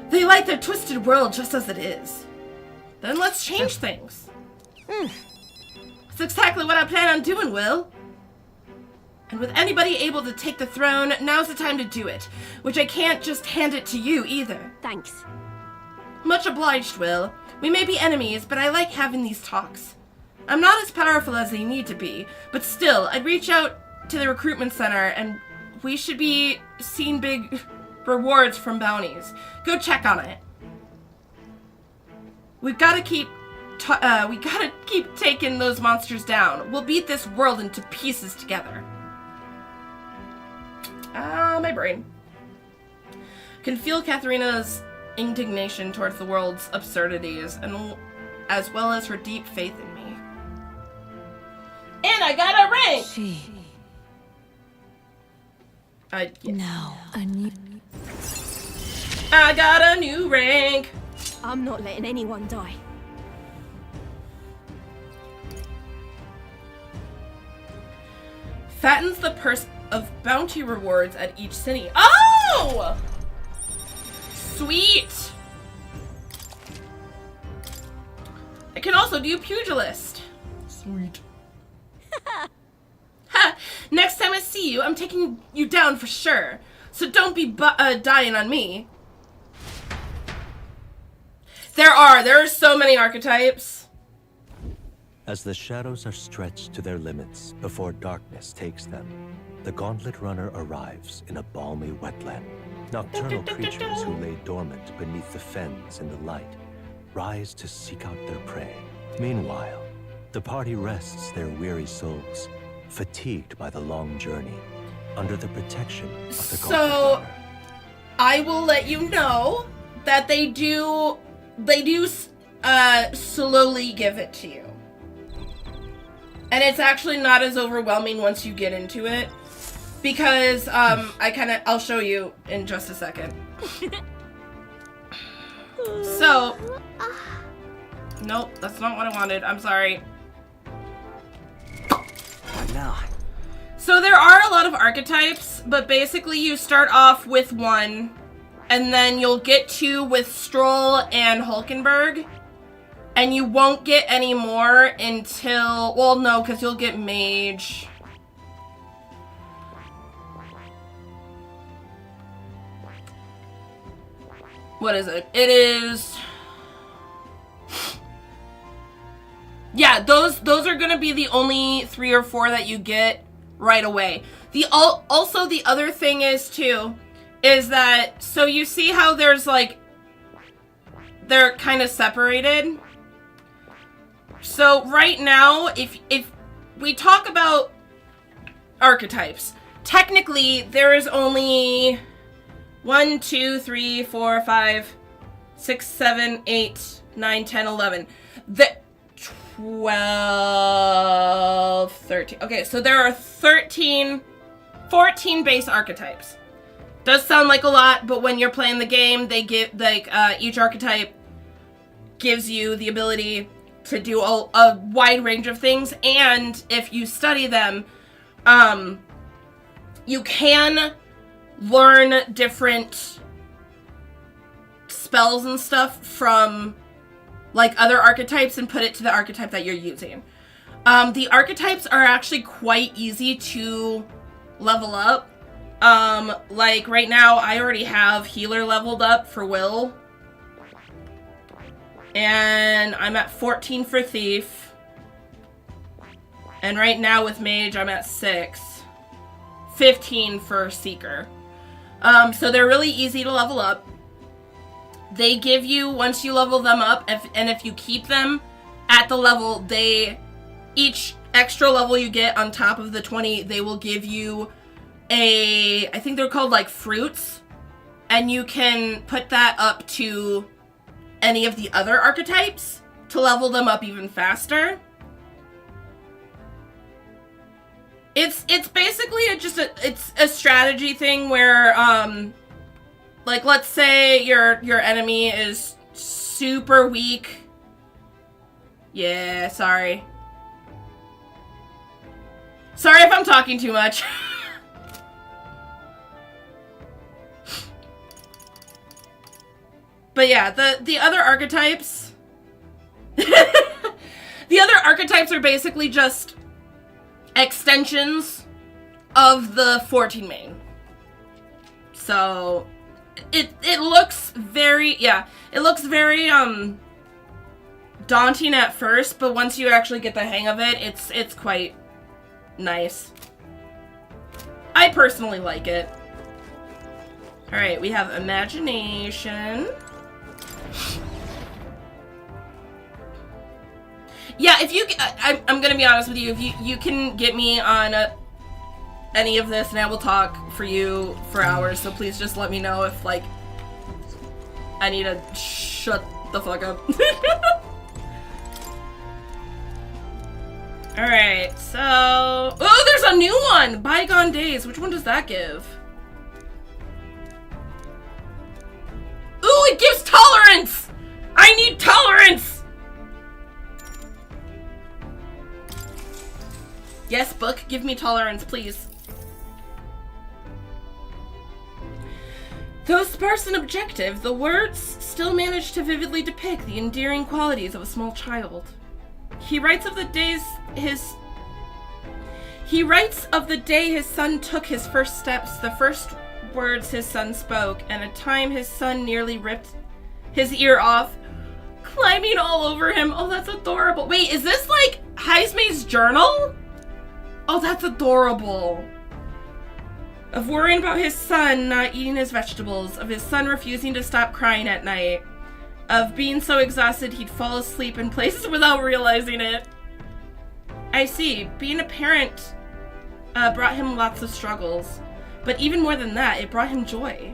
They like their twisted world just as it is. Then let's change things. That's exactly what I plan on doing, Will. And with anybody able to take the throne, now's the time to do it. Which I can't just hand it to you either. Thanks. Much obliged, Will. We may be enemies, but I like having these talks. I'm not as powerful as they need to be, but still, I'd reach out to the recruitment center and we should be seeing big rewards from bounties. Go check on it. We gotta keep taking those monsters down. We'll beat this world into pieces together. My brain. Can feel Katharina's indignation towards the world's absurdities, and as well as her deep faith in me. And I got a rank! I got a new rank! I'm not letting anyone die. Fattens the purse of bounty rewards at each city. Oh! Sweet! I can also do pugilist. Sweet. Ha! Next time I see you, I'm taking you down for sure. So don't be dying on me. There are so many archetypes. As the shadows are stretched to their limits before darkness takes them, the Gauntlet Runner arrives in a balmy wetland. Nocturnal creatures who lay dormant beneath the fens in the light rise to seek out their prey. Meanwhile, the party rests their weary souls, fatigued by the long journey, under the protection of the Gauntlet Runner. I will let you know that they do slowly give it to you. And it's actually not as overwhelming once you get into it. Because, I'll show you in just a second. So, nope, that's not what I wanted. I'm sorry. What now? So there are a lot of archetypes, but basically you start off with one, and then you'll get two with Stroll and Hulkenberg. And you won't get any more until, well, no, because you'll get mage. What is it? It is... Yeah, those are gonna be the only 3 or 4 that you get right away. Also, the other thing is, too, is that, so you see how there's, like, they're kind of separated? So right now, if we talk about archetypes, technically there is only 1, 2, 3, 4, 5, 6, 7, 8, 9, 10, 11. 12, 13. Okay, so there are 14 base archetypes. Does sound like a lot, but when you're playing the game, they give, like, each archetype gives you the ability to do a wide range of things, and if you study them, you can learn different spells and stuff from, like, other archetypes and put it to the archetype that you're using. The archetypes are actually quite easy to level up. Like, right now, I already have healer leveled up for Will. And I'm at 14 for Thief. And right now with Mage, I'm at 6. 15 for Seeker. So they're really easy to level up. They give you, once you level them up, if you keep them at the level, each extra level you get on top of the 20, they will give you I think they're called, like, fruits. And you can put that up to any of the other archetypes to level them up even faster. It's basically it's a strategy thing where, like, let's say your enemy is super weak. Yeah, sorry. Sorry if I'm talking too much. But yeah, the other archetypes... the other archetypes are basically just extensions of the 14 main. So, it looks very, it looks very, daunting at first, but once you actually get the hang of it, it's quite nice. I personally like it. Alright, we have Imagination. Yeah, if you... I'm gonna be honest with you. If you can get me on any of this, and I will talk for you for hours, so please just let me know if, like, I need to shut the fuck up. Alright, so... Oh, there's a new one! Bygone Days. Which one does that give? Ooh, it gives tolerance! I need tolerance! Yes, book, give me tolerance, please. Though sparse and objective, the words still manage to vividly depict the endearing qualities of a small child. He writes of the day his son took his first steps, the first words his son spoke, and a time his son nearly ripped his ear off, climbing all over him. Oh, that's adorable. Wait, is this like Heismay's journal? Oh, that's adorable. Of worrying about his son not eating his vegetables, of his son refusing to stop crying at night, of being so exhausted he'd fall asleep in places without realizing it. I see. Being a parent brought him lots of struggles. But even more than that, it brought him joy.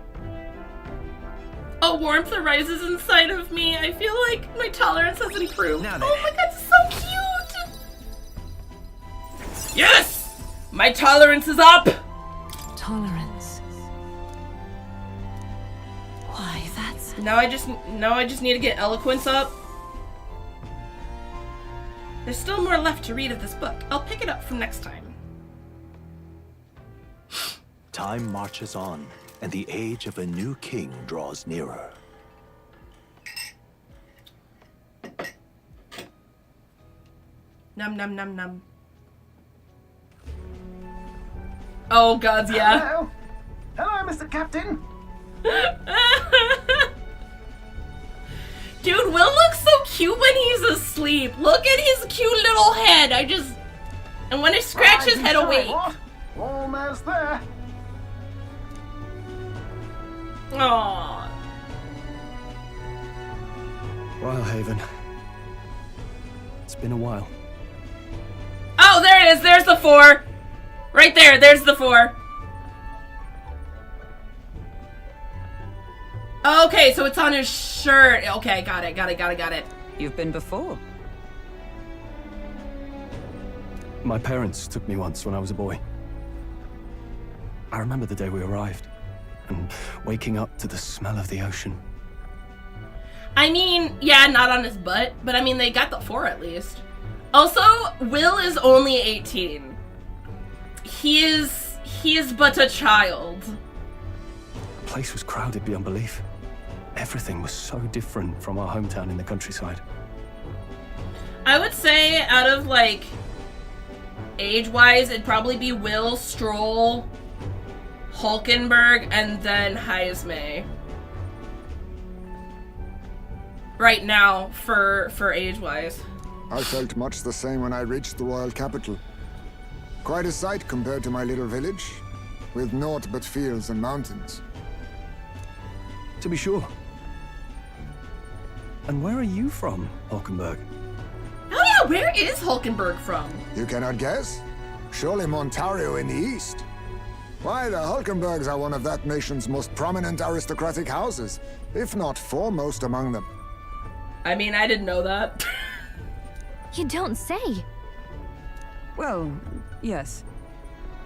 A warmth arises inside of me. I feel like my tolerance has improved. Oh my god, it's so cute! Yes! My tolerance is up! Tolerance. Why, that's... Now I just need to get eloquence up. There's still more left to read of this book. I'll pick it up from next time. Time marches on, and the age of a new king draws nearer. Num num num num. Oh gods, yeah. Hello? Hello, Mr. Captain. Dude, Will looks so cute when he's asleep. Look at his cute little head. And when I scratch his head awake. What? Almost there. Aww. Brilehaven. It's been a while. Oh, there it is. There's the 4. Right there. There's the 4. Okay, so it's on his shirt. Okay, got it. You've been before. My parents took me once when I was a boy. I remember the day we arrived, and waking up to the smell of the ocean. I mean, yeah, not on his butt, but I mean, they got the 4 at least. Also, Will is only 18. He is but a child. The place was crowded beyond belief. Everything was so different from our hometown in the countryside. I would say out of, like, age-wise, it'd probably be Will, Stroll, Hulkenberg, and then Heismay. Right now, for age-wise. I felt much the same when I reached the royal capital. Quite a sight compared to my little village, with naught but fields and mountains. To be sure. And where are you from, Hulkenberg? Oh yeah, where is Hulkenberg from? You cannot guess? Surely Montario in the east. Why, the Hulkenbergs are one of that nation's most prominent aristocratic houses, if not foremost among them. I mean, I didn't know that. You don't say. Well, yes.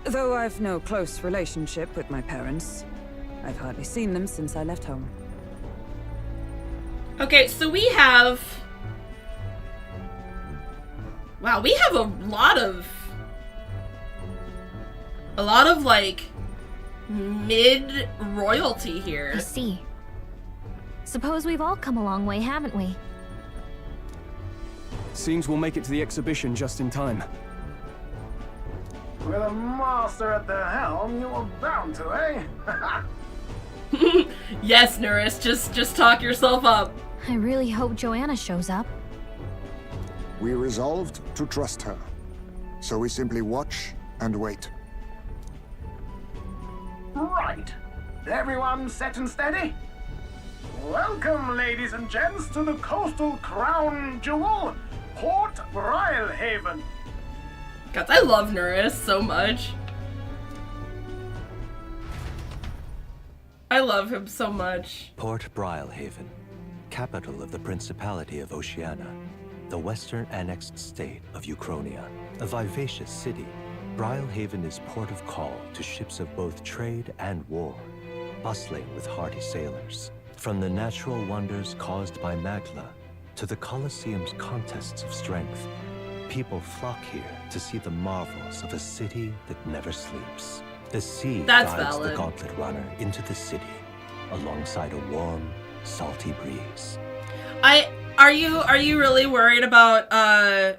Though I've no close relationship with my parents. I've hardly seen them since I left home. Okay, so we have... Wow, we have a lot of, like, mid-royalty here. I see. Suppose we've all come a long way, haven't we? Seems we'll make it to the exhibition just in time. With a master at the helm, you were bound to, eh? Yes, Nuris, just talk yourself up. I really hope Joanna shows up. We resolved to trust her, so we simply watch and wait. Right. Everyone set and steady? Welcome, ladies and gents, to the coastal crown jewel, Port Brilehaven. God, I love Nuris so much. I love him so much. Port Brilehaven, capital of the Principality of Oceania, the western annexed state of Uchronia. A vivacious city, Brilehaven is port of call to ships of both trade and war, bustling with hardy sailors. From the natural wonders caused by Magla to the Colosseum's contests of strength, people flock here to see the marvels of a city that never sleeps. The sea That's guides valid. the gauntlet runner into the city, alongside a warm, salty breeze. Are you really worried about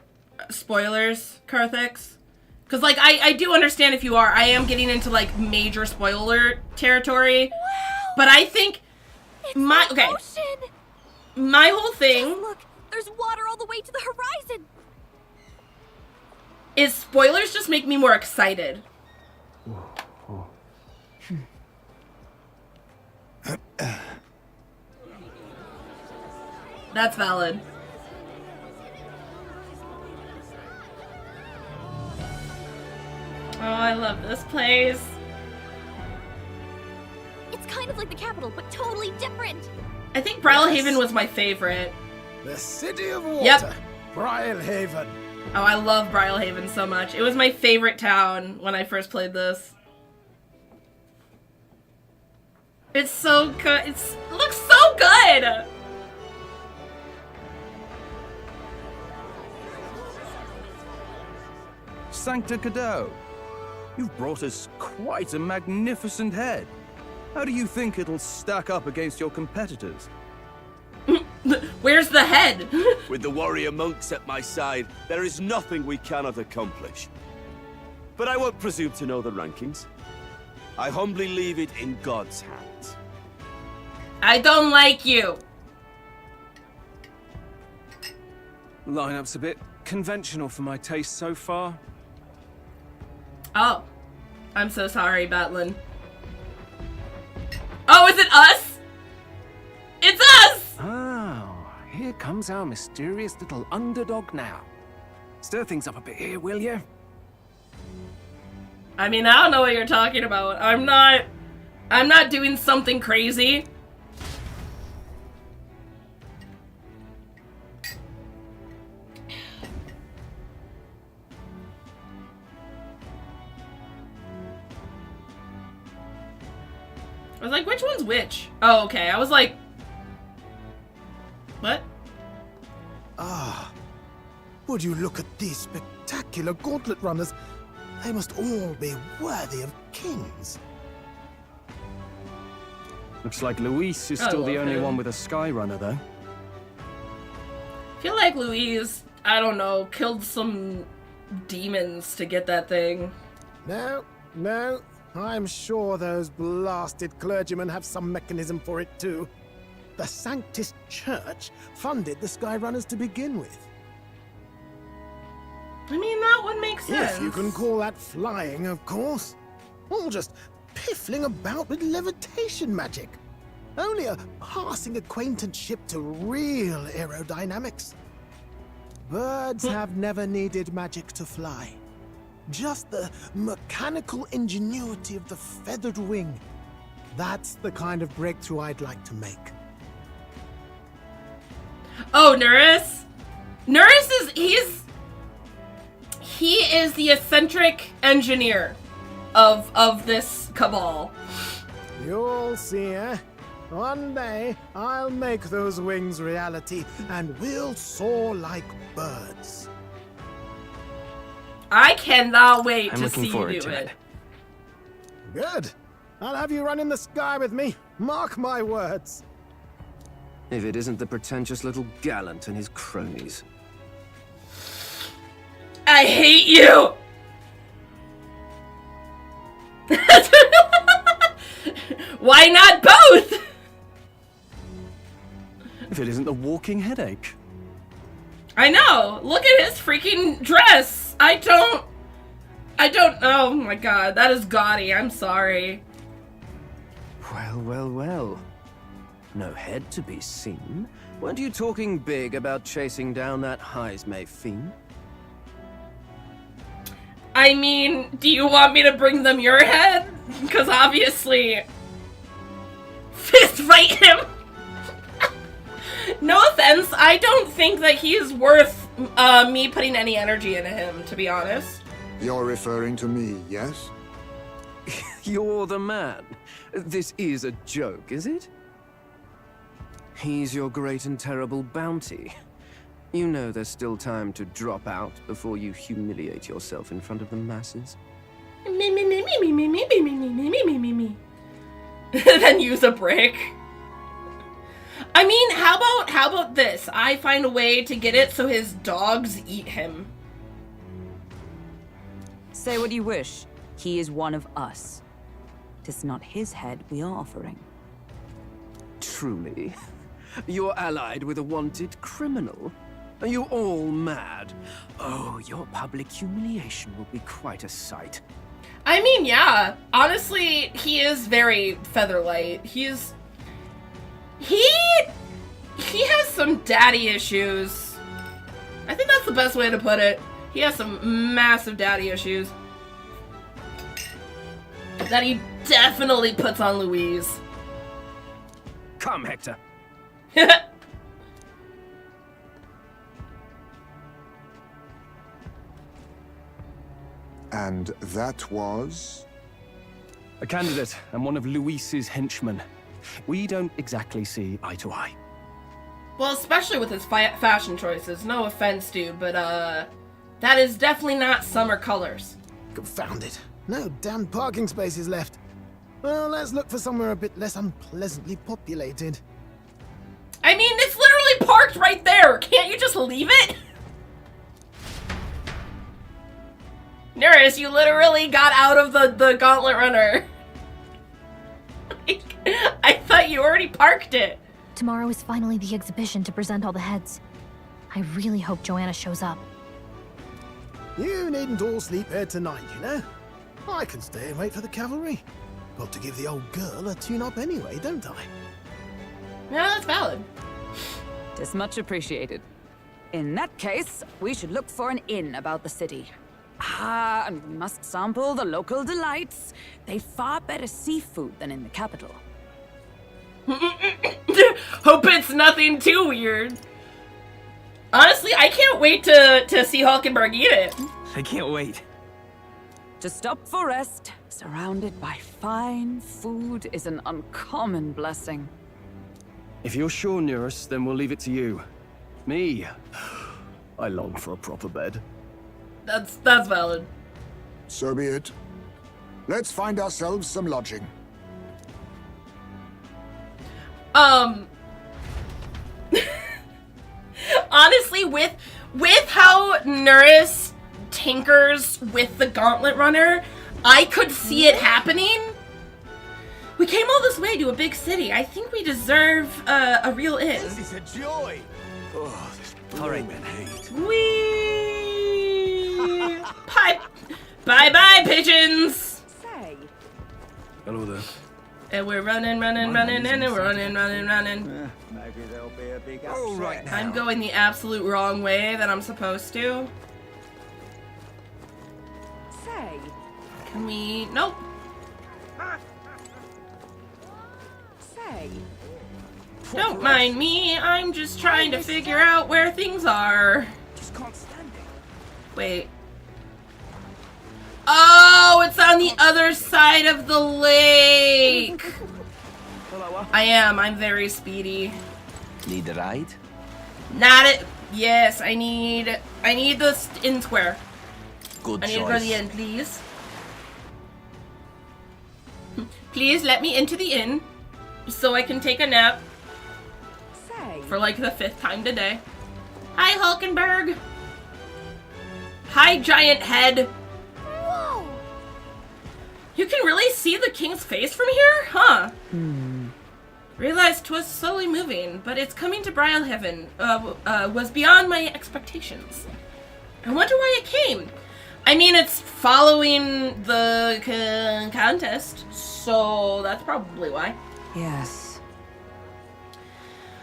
spoilers, Karthix? Because like I do understand if you are. I am getting into like major spoiler territory. Wow! But I think It's my the okay. ocean! My whole thing Look, there's water all the way to the horizon. is spoilers just make me more excited. That's valid. Oh, I love this place. It's kind of like the capital, but totally different. I think Brilehaven was my favorite. The city of water, Yep. Brilehaven. Oh, I love Brilehaven so much. It was my favorite town when I first played this. It's so good. It looks so good. Sancta Cadeau, you've brought us quite a magnificent head. How do you think it'll stack up against your competitors? Wait, Where's the head? With the warrior monks at my side, there is nothing we cannot accomplish. But I won't presume to know the rankings. I humbly leave it in God's hands. I don't like you. Lineup's a bit conventional for my taste so far. Oh. I'm so sorry, Batlin. Oh, is it us? It's us! Oh, here comes our mysterious little underdog now. Stir things up a bit here, will you? I mean, I don't know what you're talking about. I'm not doing something crazy. I was like, which one's which? Oh, okay. I was like, what? Ah, would you look at these spectacular gauntlet runners? They must all be worthy of kings. Looks like Luis is I still the love only him. one with a Sky Runner, though. I feel like Louise, I don't know, killed some demons to get that thing. No, no, I'm sure those blasted clergymen have some mechanism for it too. The Sanctus Church funded the Skyrunners to begin with. I mean, that would make sense. If you can call that flying, of course. All just piffling about with levitation magic. Only a passing acquaintanceship to real aerodynamics. Birds have never needed magic to fly. Just the mechanical ingenuity of the feathered wing. That's the kind of breakthrough I'd like to make. Oh, Nuris? Nuris is, he is the eccentric engineer of this cabal. You'll see, eh? One day, I'll make those wings reality, and we'll soar like birds. I cannot wait I'm to looking see you forward do to it. it. Good. I'll have you run in the sky with me. Mark my words. If it isn't the pretentious little gallant and his cronies. I hate you! Why not both? If it isn't the walking headache. I know. Look at his freaking dress. I don't. Oh my god, that is gaudy. I'm sorry. Well, well, well. No head to be seen. Weren't you talking big about chasing down that Heismay fiend? I mean, do you want me to bring them your head? Because obviously, fist fight him. No offense, I don't think that he is worth me putting any energy into him, to be honest. You're referring to me, yes? You're the man. This is a joke, is it? He's your great and terrible bounty. You know there's still time to drop out before you humiliate yourself in front of the masses. Me. Then use a brick. I mean, how about this? I find a way to get it so his dogs eat him. Say what you wish. He is one of us. 'Tis not his head we are offering. Truly? You're allied with a wanted criminal? Are you all mad? Oh, your public humiliation will be quite a sight. I mean, yeah. Honestly, he is very Featherlight. He has some daddy issues. I think that's the best way to put it. He has some massive daddy issues that he definitely puts on Louise. Come, Hector. And that was? A candidate and one of Luis's henchmen. We don't exactly see eye to eye. Well, especially with his fashion choices. No offense, dude, but that is definitely not summer colors. Confound it. No damn parking spaces left. Well, let's look for somewhere a bit less unpleasantly populated. I mean, it's literally parked leave it? Nurse, you literally got out of the gauntlet runner. Like, I thought you already parked it. Tomorrow is finally the exhibition to present all the heads. I really hope Joanna shows up. You needn't all sleep here tonight, you know? I can stay and wait for the cavalry. Got to give the old girl a tune-up anyway, don't I? Yeah, that's valid. Tis much appreciated. In that case, we should look for an inn about the city. Ah, and we must sample the local delights. They've far better seafood than in the capital. Hope it's nothing too weird. Honestly, I can't wait to see Hulkenberg eat it. I can't wait. To stop for rest, surrounded by fine food, is an uncommon blessing. If you're sure, Nurse, then we'll leave it to you. Me, I long for a proper bed. That's valid. So be it. Let's find ourselves some lodging. Honestly, with how Nurse tinkers with the gauntlet runner, I could see it happening. We came all this way to a big city. I think we deserve a real inn. This is a joy. Oh, this blooming heat. Whee! Bye-bye, pigeons! Say, Hello there. And we're running, and we're running. Maybe there'll be a big All right now. I'm going the absolute wrong way that I'm supposed to. say, Can we... Nope. say. Don't mind me. I'm just trying to figure out where things are. Just can't stand it. Wait. Oh, it's on the other side of the lake. I'm very speedy. Need a ride? Not it. Yes, I need the inn square. Good I need to go to choice. the inn, please. Please let me into the inn so I can take a nap Say. for like the 5th time today. Hi, Hulkenberg. Hi, giant head. Whoa! You can really see the king's face from here? Huh. Realized 'twas slowly moving, but its coming to Brilehaven was beyond my expectations. I wonder why it came. I mean, it's following the contest, so that's probably why. Yes.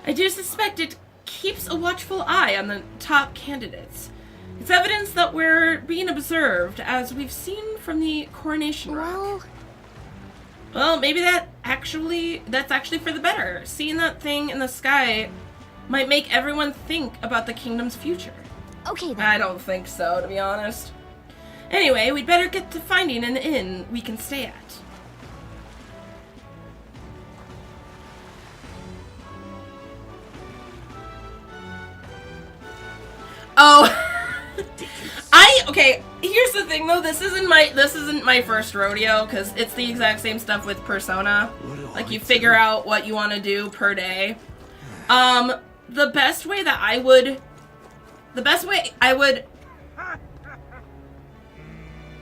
I do suspect it keeps a watchful eye on the top candidates. It's evidence that we're being observed, as we've seen from the coronation rock. Well, maybe that's actually for the better. Seeing that thing in the sky might make everyone think about the kingdom's future. Okay then. I don't think so, to be honest. Anyway, we'd better get to finding an inn we can stay at. Oh, okay, here's the thing though, this isn't my first rodeo, because it's the exact same stuff with Persona. Like, you figure out what you want to do per day. The best way I would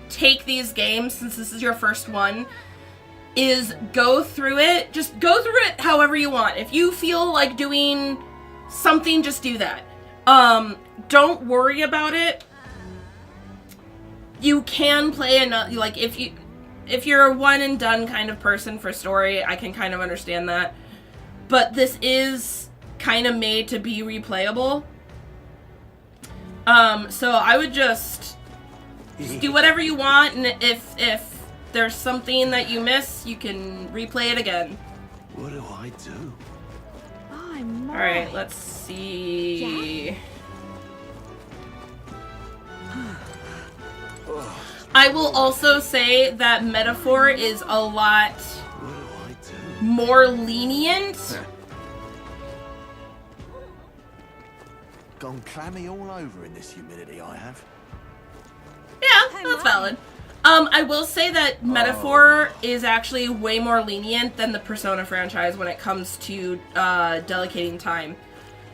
take these games, since this is your first one, is go through it. Just go through it however you want. If you feel like doing something, just do that. Don't worry about it. You can play another, like, if you're a one and done kind of person for story, I can kind of understand that. But this is kind of made to be replayable. So I would just do whatever you want, and if there's something that you miss, you can replay it again. What do I do? I'm not. Alright, let's see. I will also say that Metaphor is a lot What do I do? more lenient. Gone clammy all over in this humidity I have. Yeah, that's valid. I will say that Metaphor is actually way more lenient than the Persona franchise when it comes to delegating time.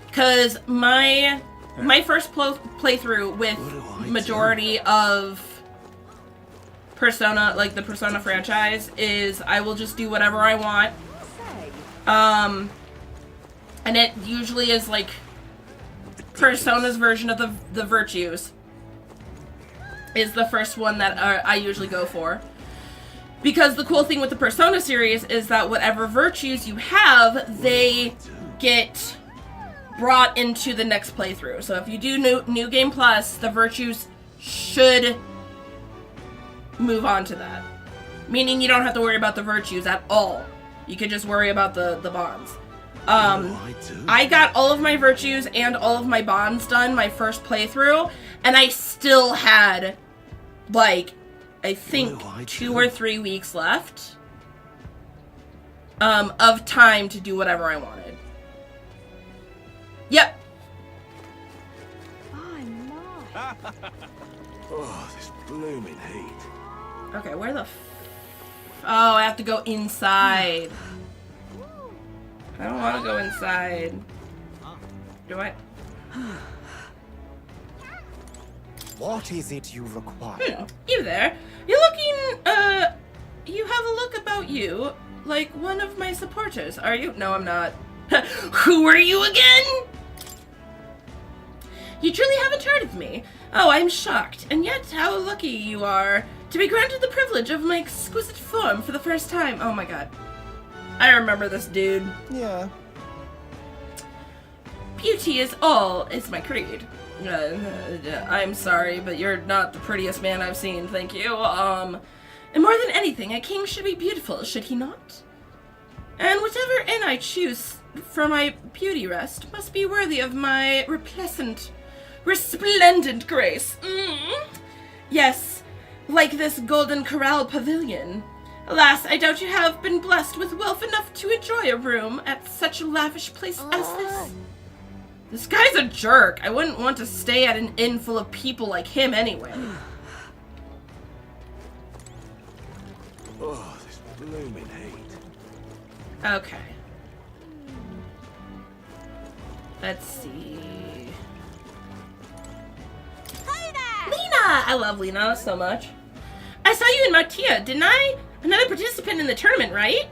Because my my first playthrough with majority of Persona, like the Persona franchise, is I will just do whatever I want. And it usually is like Persona's version of the virtues is the first one that I usually go for. Because the cool thing with the Persona series is that whatever virtues you have, they get brought into the next playthrough. So if you do New Game Plus, the virtues should move on to that. Meaning you don't have to worry about the virtues at all. You could just worry about the bonds. I got all of my virtues and all of my bonds done my first playthrough, and I still had, like, I think 2 or 3 weeks left of time to do whatever I wanted. Yep. I'm not. Oh, this blooming heat. Okay, where the oh, I have to go inside. I don't want to go inside. Do I? What is it you require? You there. You're looking, you have a look about you like one of my supporters, are you? No, I'm not. Who are you again? You truly haven't heard of me. Oh, I'm shocked. And yet, how lucky you are to be granted the privilege of my exquisite form for the first time. Oh my god. I remember this dude. Yeah. Beauty is my creed. I'm sorry, but you're not the prettiest man I've seen, thank you. And more than anything, a king should be beautiful, should he not? And whatever inn I choose for my beauty rest must be worthy of my resplendent grace. Yes, like this Golden Corral Pavilion. Alas, I doubt you have been blessed with wealth enough to enjoy a room at such a lavish place as this. This guy's a jerk. I wouldn't want to stay at an inn full of people like him anyway. Oh, this blooming heat. Okay. Let's see. Hey there! Lena! I love Lena so much. I saw you in Martia, didn't I? Another participant in the tournament, right?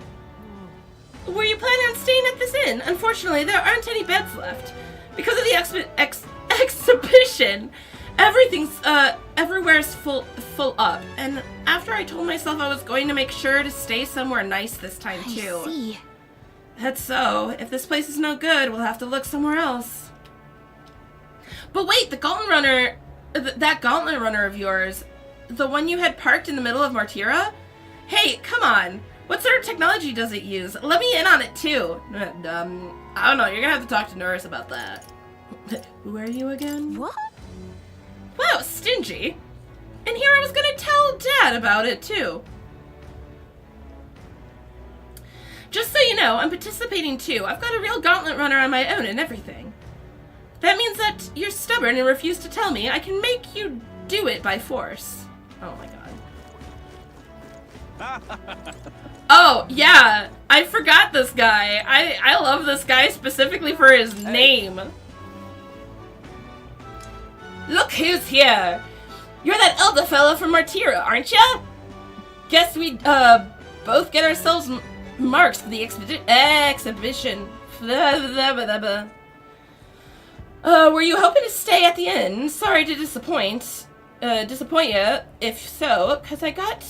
Were you planning on staying at this inn? Unfortunately, there aren't any beds left. Because of the exhibition, everywhere's full up. And after I told myself I was going to make sure to stay somewhere nice this time too. I see. That's so. If this place is no good, we'll have to look somewhere else. But wait, the Gauntlet Runner, that Gauntlet Runner of yours, the one you had parked in the middle of Martira? Hey, come on. What sort of technology does it use? Let me in on it too. I don't know, you're gonna have to talk to Norris about that. Who are you again? What? Wow, stingy. And here I was gonna tell Dad about it too. Just so you know, I'm participating too. I've got a real Gauntlet Runner on my own and everything. That means that you're stubborn and refuse to tell me. I can make you do it by force. Oh my god. Oh, yeah. I forgot this guy. I love this guy specifically for his name. Look who's here. You're that elder fella from Martira, aren't ya? Guess we both get ourselves marks for the exhibition. Were you hoping to stay at the inn? Sorry to disappoint you, if so, cause I got...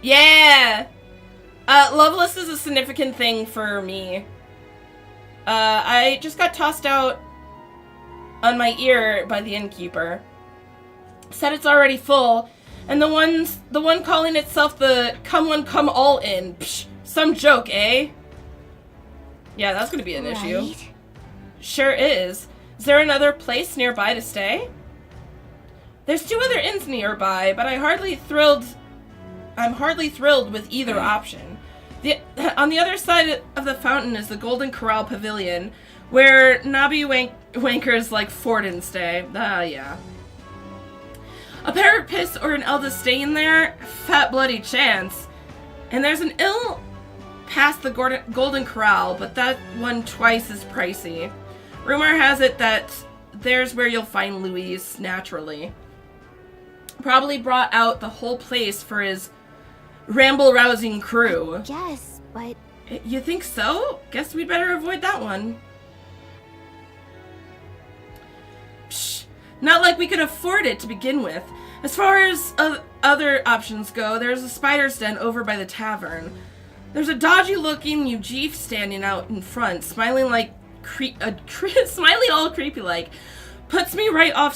Yeah! Loveless is a significant thing for me. I just got tossed out on my ear by the innkeeper. Said it's already full, and the one calling itself the Come One Come All Inn. Psh, some joke, eh? Yeah, that's gonna be an issue. Sure is. Is there another place nearby to stay? There's 2 other inns nearby, but I'm hardly thrilled with either option. On the other side of the fountain is the Golden Corral Pavilion, where Nobby Wankers like Forden stay. Yeah. A Parapis or an Elda staying there? Fat bloody chance. And there's an ill past the Golden Corral, but that one twice as pricey. Rumor has it that there's where you'll find Luis, naturally. Probably brought out the whole place for his ramble-rousing crew. Yes, but... You think so? Guess we'd better avoid that one. Psh, not like we could afford it to begin with. As far as other options go, there's a spider's den over by the tavern. There's a dodgy-looking Eugene standing out in front, smiling like smiling all creepy-like. Puts me right off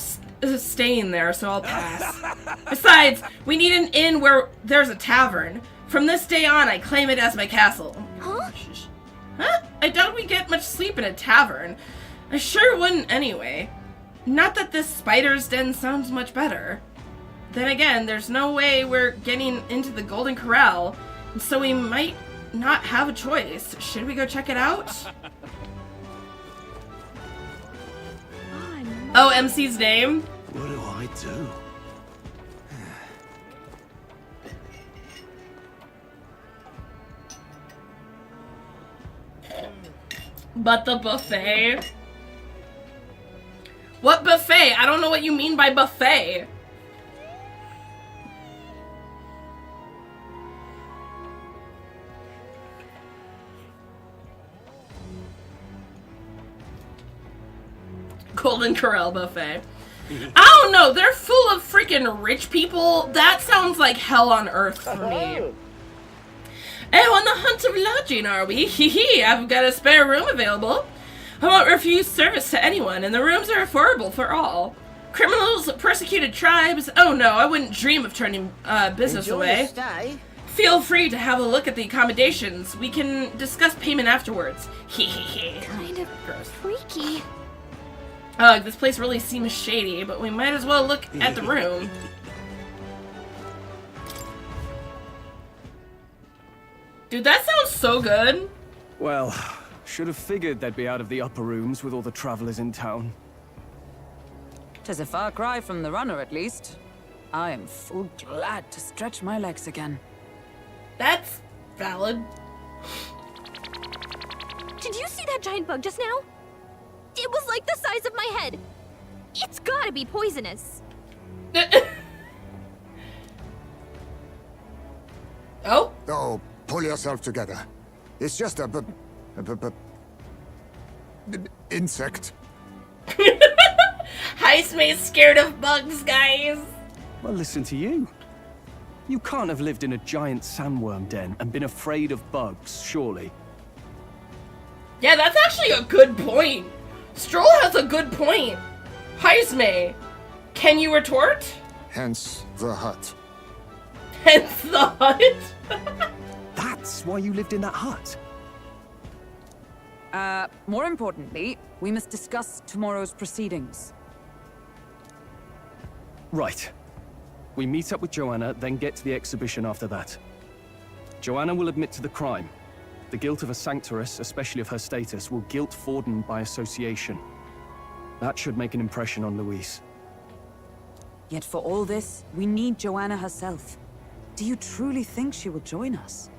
staying there, so I'll pass. Besides, we need an inn where there's a tavern. From this day on, I claim it as my castle. Huh? Huh? I doubt we get much sleep in a tavern. I sure wouldn't anyway. Not that this spider's den sounds much better. Then again, there's no way we're getting into the Golden Corral, and so we might not have a choice. Should we go check it out? Oh, MC's name? What do I do? But the buffet? What buffet? I don't know what you mean by buffet. Golden Corral buffet. I don't know, they're full of freaking rich people. That sounds like hell on earth for me. Oh, on the hunt of lodging, are we? Hee, I've got a spare room available. I won't refuse service to anyone, and the rooms are affordable for all. Criminals, persecuted tribes. Oh no, I wouldn't dream of turning business away. Feel free to have a look at the accommodations. We can discuss payment afterwards. Hee. Kind of gross. Freaky. This place really seems shady, but we might as well look at the room. Dude, that sounds so good. Well, should have figured they'd be out of the upper rooms with all the travelers in town. 'Tis a far cry from the runner, at least. I am full glad to stretch my legs again. That's valid. Did you see that giant bug just now? It was like the size of my head. It's gotta be poisonous. Oh? Oh, pull yourself together. It's just a insect. Heismay's scared of bugs, guys. Well, listen to you. You can't have lived in a giant sandworm den and been afraid of bugs, surely. Yeah, that's actually a good point. Stroll has a good point. Heismay, can you retort? Hence the hut. Hence the hut? That's why you lived in that hut. More importantly, we must discuss tomorrow's proceedings. Right. We meet up with Joanna, then get to the exhibition after that. Joanna will admit to the crime. The guilt of a sanctoress, especially of her status, will guilt Forden by association. That should make an impression on Luis. Yet for all this, we need Joanna herself. Do you truly think she will join us?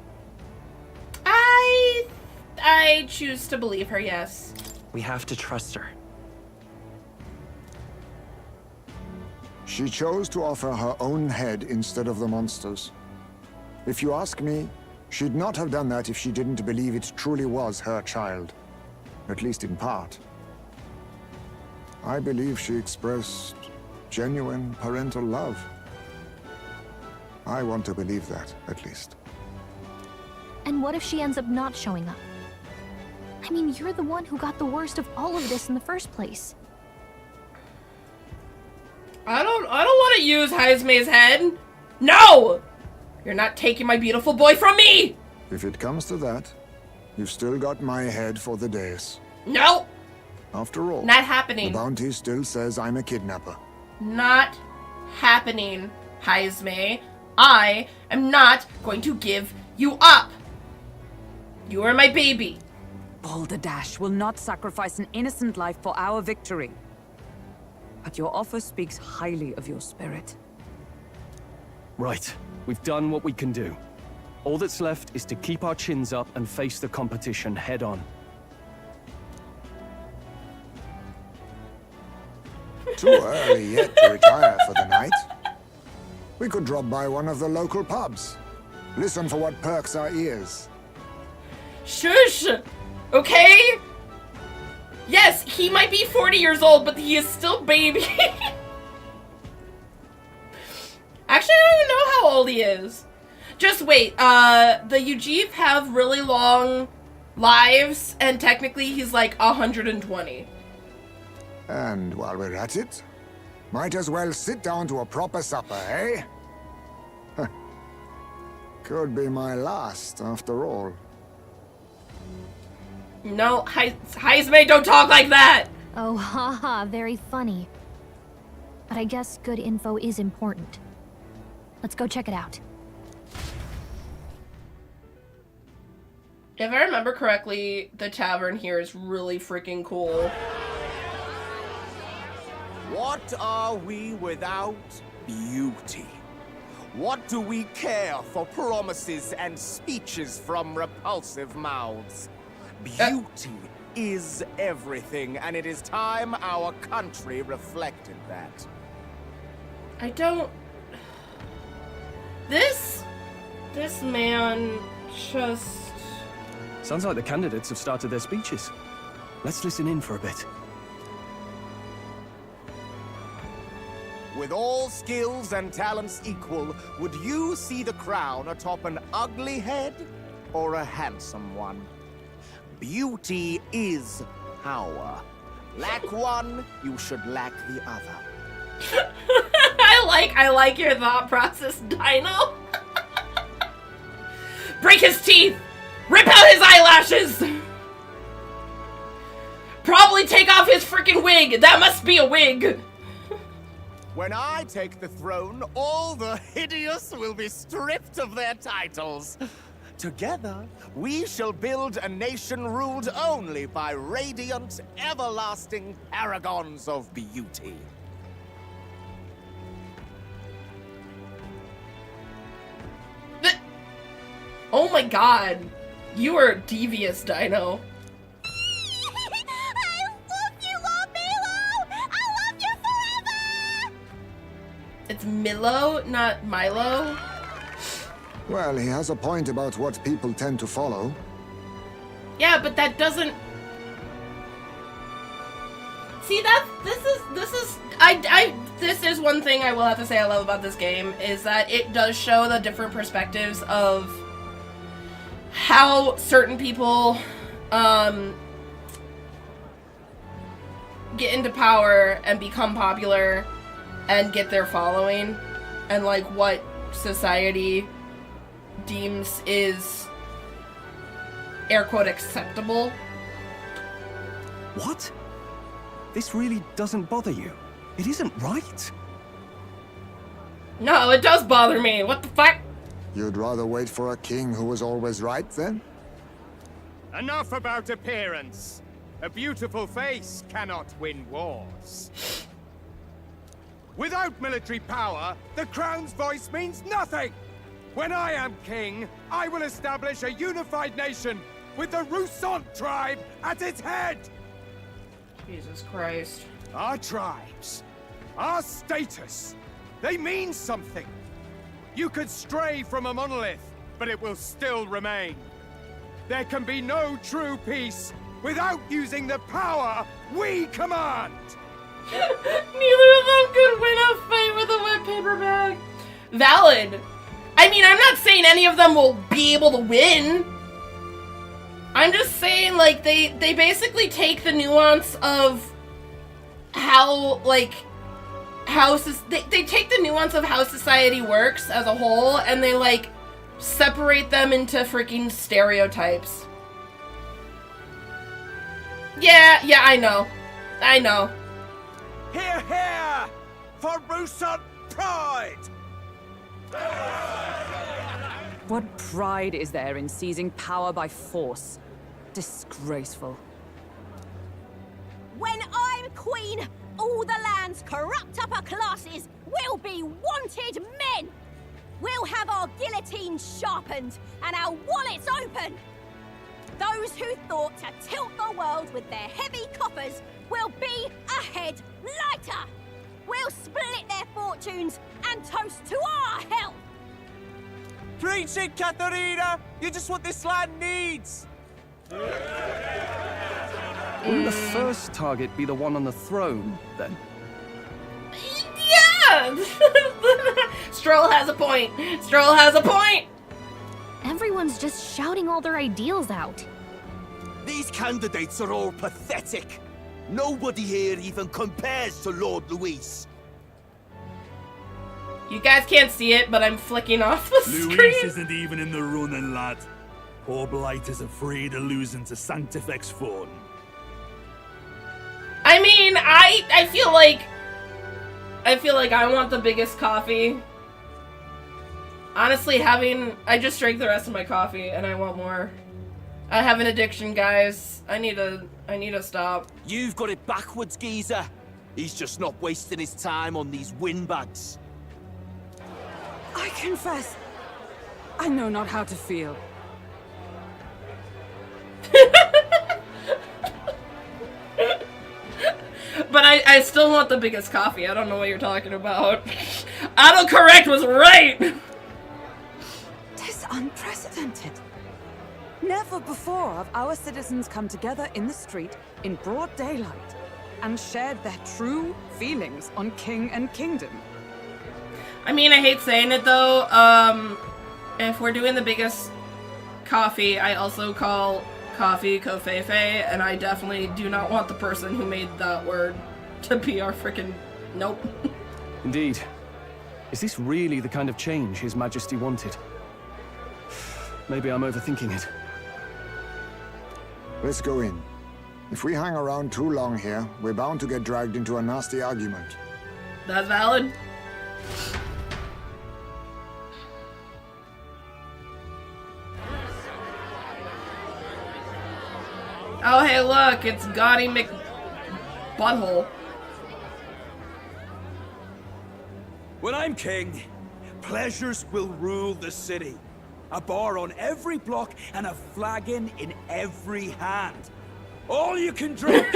I choose to believe her, yes. We have to trust her. She chose to offer her own head instead of the monster's. If you ask me, she'd not have done that if she didn't believe it truly was her child. At least in part. I believe she expressed genuine parental love. I want to believe that, at least. And what if she ends up not showing up? I mean, you're the one who got the worst of all of this in the first place. I don't want to use Heismay's head. No! You're not taking my beautiful boy from me! If it comes to that, you've still got my head for the days. No! After all, Not happening. the bounty still says I'm a kidnapper. Not happening, Heismay. I am not going to give you up. You are my baby. Balderdash will not sacrifice an innocent life for our victory. But your offer speaks highly of your spirit. Right. We've done what we can do. All that's left is to keep our chins up and face the competition head on. Too early yet to retire for the night. We could drop by one of the local pubs. Listen for what perks our ears. Shush! Okay? Yes, he might be 40 years old, but he is still baby. Actually, I don't even know how old he is. Just wait, the Ujeep have really long lives, and technically he's like 120. And while we're at it, might as well sit down to a proper supper, eh? Could be my last, after all. No, Heisme, don't talk like that! Oh, haha, very funny. But I guess good info is important. Let's go check it out. If I remember correctly, the tavern here is really freaking cool. What are we without beauty? What do we care for promises and speeches from repulsive mouths? Beauty is everything, and it is time our country reflected that. I don't... This man just... Sounds like the candidates have started their speeches. Let's listen in for a bit. With all skills and talents equal, would you see the crown atop an ugly head or a handsome one? Beauty is power. Lack one, you should lack the other. I like your thought process, Dino. Break his teeth! Rip out his eyelashes! Probably take off his freaking wig! That must be a wig! When I take the throne, all the hideous will be stripped of their titles. Together, we shall build a nation ruled only by radiant, everlasting paragons of beauty. Oh my god. You are devious, Dino. I love you, Lord Milo! I love you forever! It's Milo, not Milo. Well, he has a point about what people tend to follow. Yeah, but that doesn't... See, this is one thing I will have to say I love about this game, is that it does show the different perspectives of how certain people, get into power and become popular and get their following, and like what society deems is air quote acceptable. What? This really doesn't bother you? It isn't right? No, it does bother me. What the fuck? You'd rather wait for a king who was always right, then? Enough about appearance. A beautiful face cannot win wars. Without military power, the crown's voice means nothing! When I am king, I will establish a unified nation with the Roussant tribe at its head! Jesus Christ. Our tribes, our status, they mean something. You could stray from a monolith, but it will still remain. There can be no true peace without using the power we command! Neither of them could win a fight with a wet paper bag. Valid. I mean, I'm not saying any of them will be able to win. I'm just saying, like, they basically take the nuance of how, like, they take the nuance of how society works as a whole, and they, like, separate them into freaking stereotypes. Yeah, I know. Hear, hear! For Roussant pride! What pride is there in seizing power by force? Disgraceful. When I'm queen, all the land's corrupt upper classes will be wanted men! We'll have our guillotines sharpened and our wallets open! Those who thought to tilt the world with their heavy coffers will be ahead like better! We'll split their fortunes and toast to our health! Preach it, Katharina! You're just what this land needs! Wouldn't the first target be the one on the throne, then? Yeah! Stroll has a point. Stroll has a point. Everyone's just shouting all their ideals out. These candidates are all pathetic. Nobody here even compares to Lord Luis. You guys can't see it, but I'm flicking off the Luis screen. isn't even in the running, lad. Poor Blight is afraid of losing to Sanctifex Fawn. I mean, I feel like I want the biggest coffee. Honestly, I just drank the rest of my coffee and I want more. I have an addiction, guys. I need to stop. You've got it backwards, geezer. He's just not wasting his time on these windbags. I confess, I know not how to feel. But I still want the biggest coffee. I don't know what you're talking about. Autocorrect was right! Tis unprecedented. Never before have our citizens come together in the street in broad daylight and shared their true feelings on king and kingdom. I mean, I hate saying it though, if we're doing the biggest coffee, I also call coffee kofefe, and I definitely do not want the person who made that word to be our frickin' nope. Indeed. Is this really the kind of change His Majesty wanted? Maybe I'm overthinking it. Let's go in. If we hang around too long here, we're bound to get dragged into a nasty argument. That's valid. Oh, hey, look, it's Gaudy McButthole. When I'm king, pleasures will rule the city. A bar on every block and a flagon in every hand. All you can drink,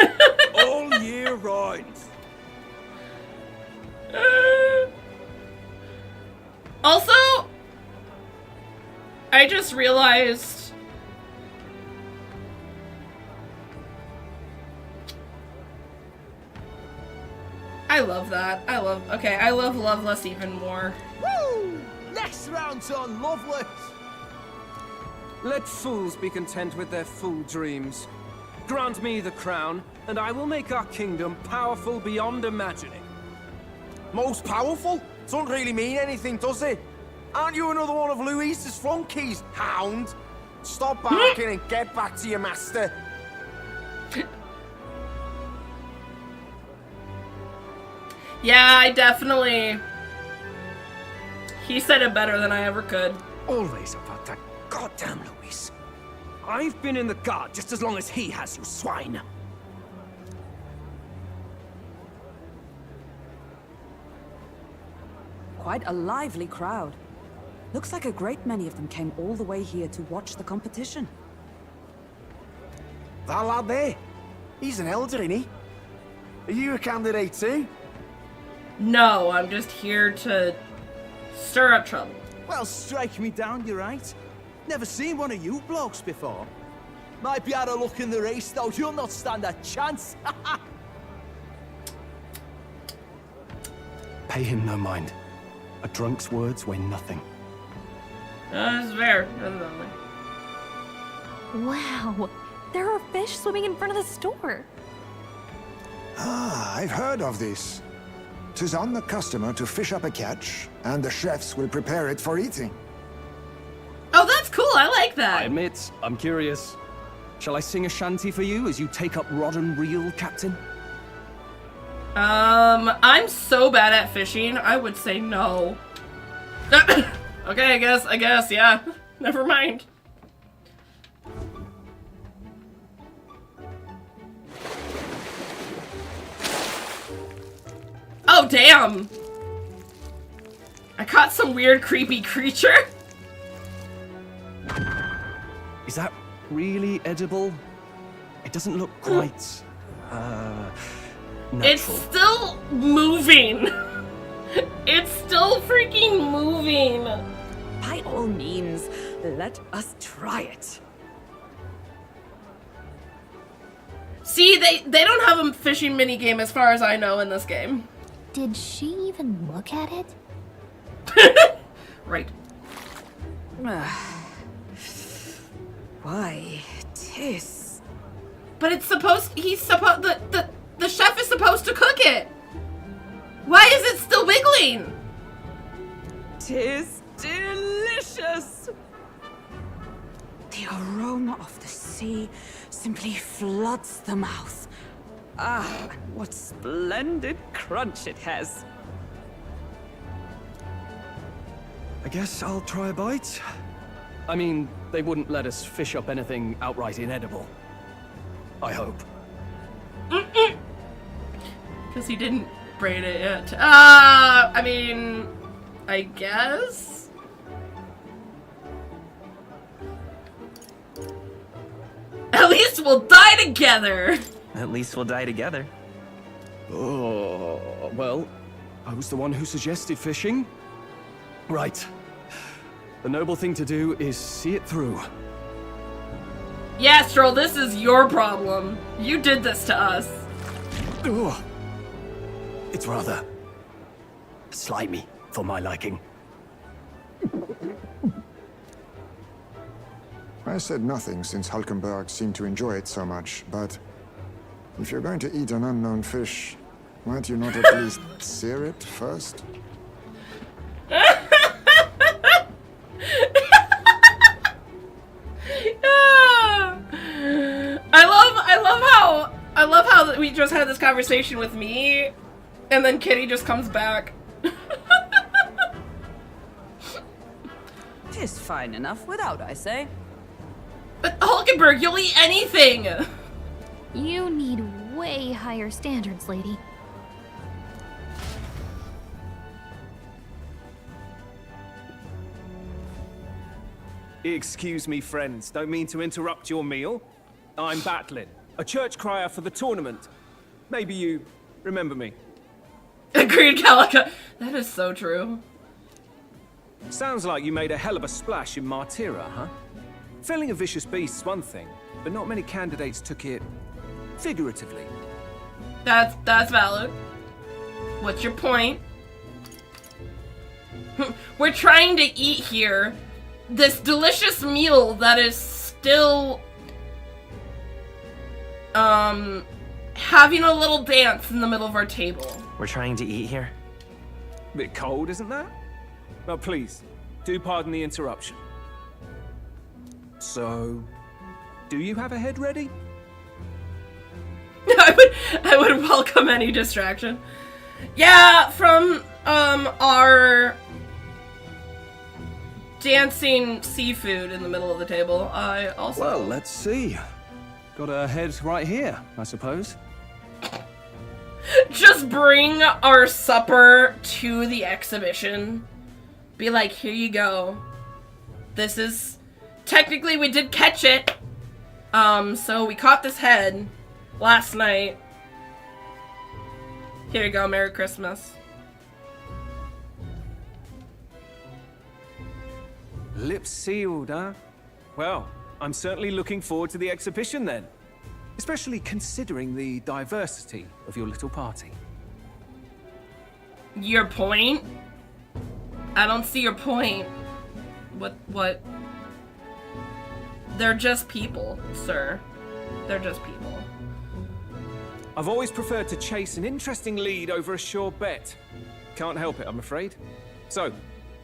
all year round. Also, I just realized I love that. I love Loveless even more. Woo! Next round's on Loveless! Let fools be content with their fool dreams. Grant me the crown, and I will make our kingdom powerful beyond imagining. Most powerful? Doesn't really mean anything, does it? Aren't you another one of Luis's flunkies, hound? Stop barking and get back to your master. Yeah, I definitely... He said it better than I ever could. Always about that goddamn Luis. I've been in the guard just as long as he has, you swine. Quite a lively crowd. Looks like a great many of them came all the way here to watch the competition. That lad there, he's an elder, isn't he? Are you a candidate too? No, I'm just here to stir up trouble. Well, strike me down, you're right. Never seen one of you blokes before. Might be out of luck in the race, though. You'll not stand a chance. Pay him no mind. A drunk's words weigh nothing. That's fair. That's valid. Wow, there are fish swimming in front of the store. Ah, I've heard of this. 'Tis on the customer to fish up a catch, and the chefs will prepare it for eating. Oh, that's cool. I like I that. admit, I'm curious. Shall I sing a shanty for you as you take up rod and reel, Captain? I'm so bad at fishing, I would say no. Okay, I guess, yeah. Never mind. Oh, damn! I caught some weird, creepy creature. Is that really edible? It doesn't look quite, natural. It's still moving. It's still freaking moving. By all means, let us try it. See, they don't have a fishing minigame as far as I know in this game. Did she even look at it? Right. Why, tis. But it's supposed, the chef is supposed to cook it. Why is it still wiggling? Tis delicious. The aroma of the sea simply floods the mouth. Ah, what splendid crunch it has. I guess I'll try a bite. I mean, they wouldn't let us fish up anything outright inedible. I hope. Because he didn't braid it yet. I mean, I guess? At least we'll die together! At least we'll die together. Oh, well, I was the one who suggested fishing. Right. The noble thing to do is see it through. Yeah, Stroll, this is your problem. You did this to us. Ugh. It's rather slimy for my liking. I said nothing since Hulkenberg seemed to enjoy it so much, but if you're going to eat an unknown fish, might you not at least sear it first? I love how we just had this conversation with me, and then Kitty just comes back. Tis fine enough without, I say. But Hulkenberg, you'll eat anything! You need way higher standards, lady. Excuse me, friends. Don't mean to interrupt your meal. I'm Batlin, a church crier for the tournament. Maybe you remember me. Agreed, Calica. That is so true. Sounds like you made a hell of a splash in Martira, huh? Felling a vicious beast's one thing, but not many candidates took it figuratively. That's valid. What's your point? We're trying to eat here this delicious meal that is still having a little dance in the middle of our table. We're trying to eat here? Bit cold, isn't that? Well, please, do pardon the interruption. So, do you have a head ready? I would welcome any distraction. Yeah, from our dancing seafood in the middle of the table. I also Well, let's see. Got a head right here, I suppose. just bring our supper to the exhibition. Be like, here you go. This is technically we did catch it. So we caught this head last night. Here you go, Merry Christmas. Lips sealed, huh? Well, I'm certainly looking forward to the exhibition then. Especially considering the diversity of your little party. Your point? I don't see your point. What? They're just people, sir. They're just people. I've always preferred to chase an interesting lead over a sure bet. Can't help it, I'm afraid. So,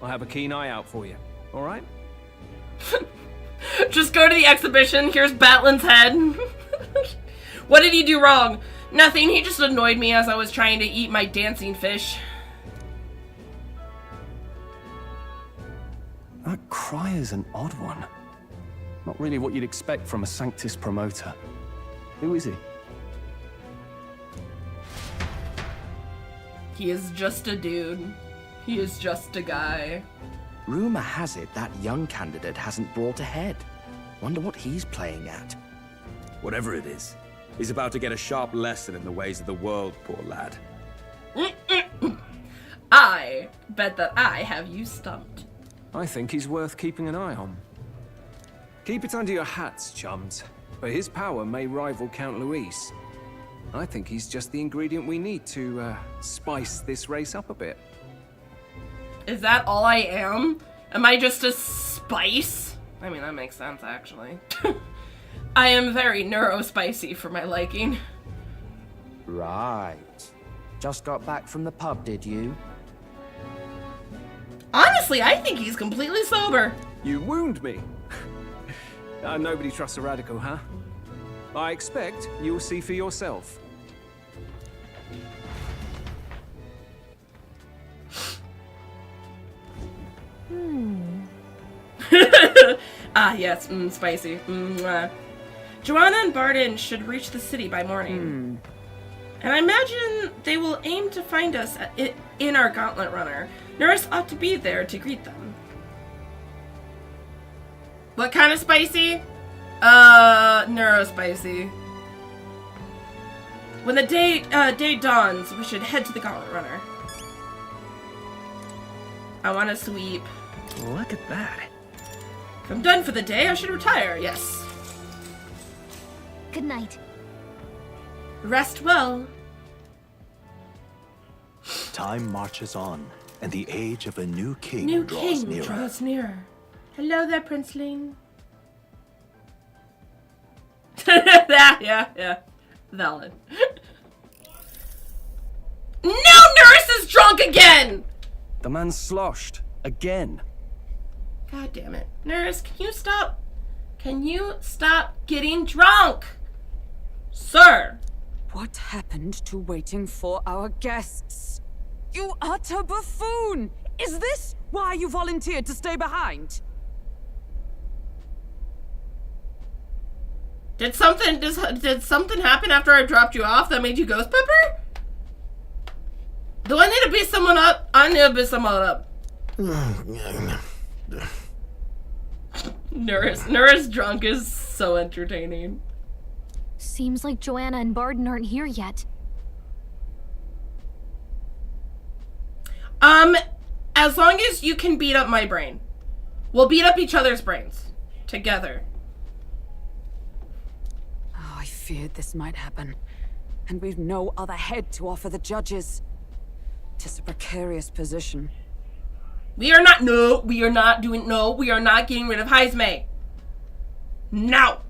I'll have a keen eye out for you. All right? Just go to the exhibition. Here's Batlin's head. What did he do wrong? Nothing. He just annoyed me as I was trying to eat my dancing fish. That cry is an odd one. Not really what you'd expect from a Sanctus promoter. Who is he? He is just a dude. He is just a guy. Rumor has it that young candidate hasn't brought a head. Wonder what he's playing at. Whatever it is, He's about to get a sharp lesson in the ways of the world, poor lad. I bet that I have you stumped. I think he's worth keeping an eye on. Keep it under your hats, chums, but his power may rival Count Luis. I think he's just the ingredient we need to, spice this race up a bit. Is that all I am? Am I just a spice? I mean, that makes sense, actually. I am very neurospicy for my liking. Right. Just got back from the pub, did you? Honestly, I think he's completely sober. You wound me. Nobody trusts a radical, huh? I expect you'll see for yourself. Ah, yes, spicy. Joanna and Barden should reach the city by morning. And I imagine they will aim to find us in our gauntlet runner. Nurse ought to be there to greet them. What kind of spicy? Neurospicy. When the day dawns, we should head to the gauntlet runner. I want to sweep. Look at that. If I'm done for the day, I should retire, yes. Good night. Rest well. Time marches on, and the age of a new king draws nearer. Draws nearer. Hello there, Princeling. yeah. Valid. No, Nurse is drunk again! The man's sloshed. Again. God damn it. Nurse, can you stop? Can you stop getting drunk? Sir! What happened to waiting for our guests? You utter buffoon! Is this why you volunteered to stay behind? Did something happen after I dropped you off that made you ghost pepper? Do I need to beat someone up? I need to beat someone up. Nurse drunk is so entertaining. Seems like Joanna and Barden aren't here yet. As long as you can beat up my brain. We'll beat up each other's brains. Together. Oh, I feared this might happen. And we've no other head to offer the judges. 'Tis a precarious position. We are not getting rid of Heisme. No!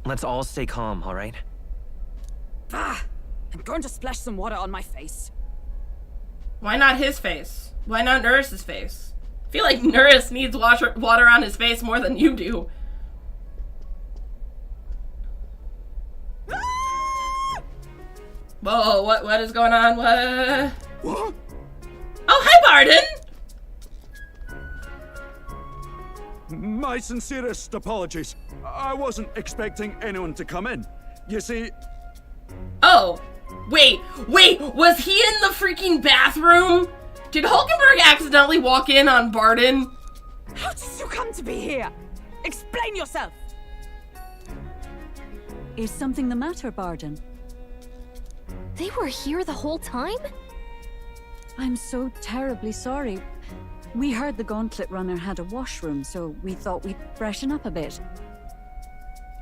Let's all stay calm, all right? Ah! I'm going to splash some water on my face. Why not his face? Why not Nurse's face? I feel like Nurse needs water on his face more than you do. Whoa, what is going on? What? Oh, hi, Barden! My sincerest apologies. I wasn't expecting anyone to come in. You see... Oh, wait, was he in the freaking bathroom? Did Hulkenberg accidentally walk in on Barden? How did you come to be here? Explain yourself! Is something the matter, Barden? They were here the whole time? I'm so terribly sorry. We heard the Gauntlet Runner had a washroom, so we thought we'd freshen up a bit.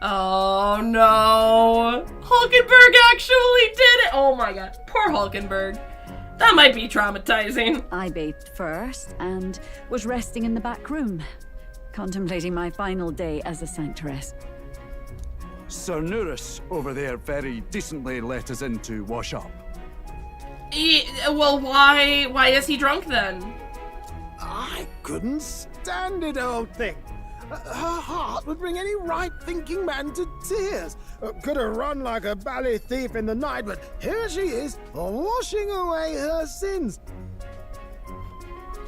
Oh no! Hulkenberg actually did it! Oh my god, poor Hulkenberg. That might be traumatizing. I bathed first and was resting in the back room, contemplating my final day as a sanctoress. Sir Nuris over there very decently let us in to wash up. Well, why is he drunk then? I couldn't stand it, old thing. Her heart would bring any right-thinking man to tears. Could have run like a bally thief in the night, but here she is, washing away her sins. And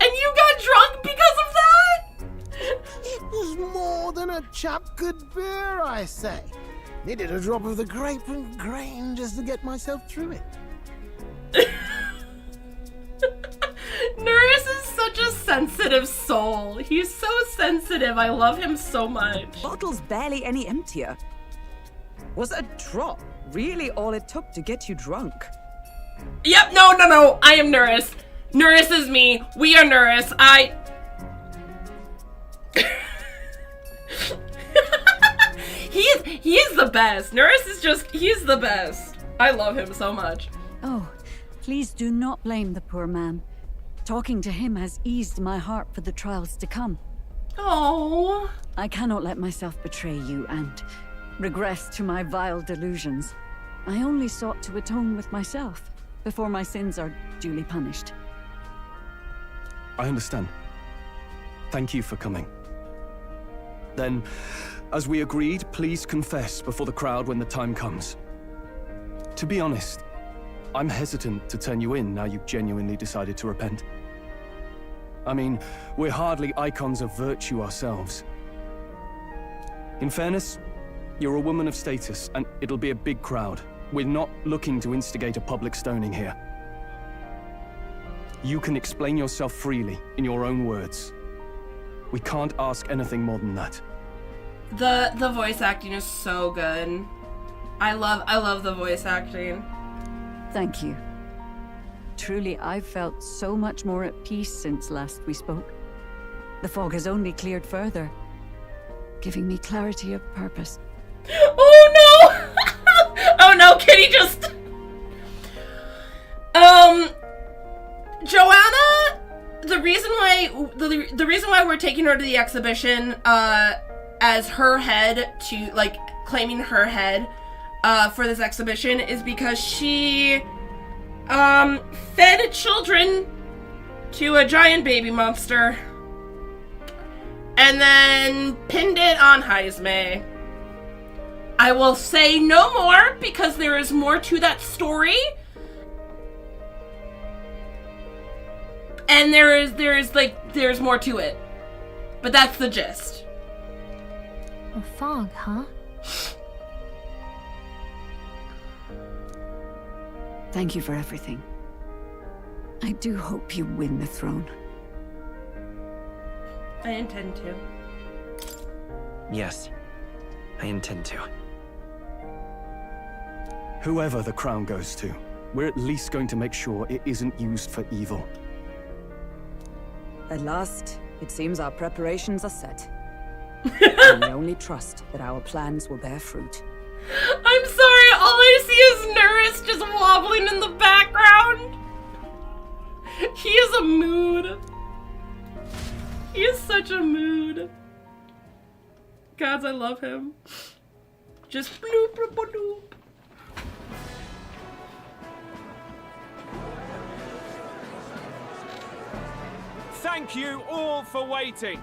you got drunk because of that? It was more than a chap could bear, I say. Needed a drop of the grape and grain just to get myself through it. Norris is such a sensitive soul. He's so sensitive. I love him so much. Bottle's barely any emptier. Was a drop really all it took to get you drunk? Yep, no. I am Nurse. Nurse is me. We are Nurse. He is the best. Nurse is just, he's the best. I love him so much. Oh, please do not blame the poor man. Talking to him has eased my heart for the trials to come. Oh. I cannot let myself betray you and regress to my vile delusions. I only sought to atone with myself before my sins are duly punished. I understand. Thank you for coming. Then, as we agreed, please confess before the crowd when the time comes. To be honest, I'm hesitant to turn you in now you've genuinely decided to repent. I mean, we're hardly icons of virtue ourselves. In fairness, you're a woman of status, and it'll be a big crowd. We're not looking to instigate a public stoning here. You can explain yourself freely, in your own words. We can't ask anything more than that. The voice acting is so good. I love the voice acting. Thank you. Truly, I've felt so much more at peace since last we spoke. The fog has only cleared further, giving me clarity of purpose. Oh no! Oh no, Kitty just... Joanna, the reason why we're taking her to the exhibition, as her head to, like, claiming her head, for this exhibition is because she, fed children to a giant baby monster and then pinned it on Heisme. I will say no more because there is more to that story. And there's more to it. But that's the gist. A fog, huh? Thank you for everything. I do hope you win the throne. I intend to. Yes, I intend to. Whoever the crown goes to, we're at least going to make sure it isn't used for evil. At last, it seems our preparations are set. And we only trust that our plans will bear fruit. I'm sorry, all I see is Nurse just wobbling in the background. He is a mood. He is such a mood. Gods, I love him. Just bloop, bloop, bloop. Thank you all for waiting.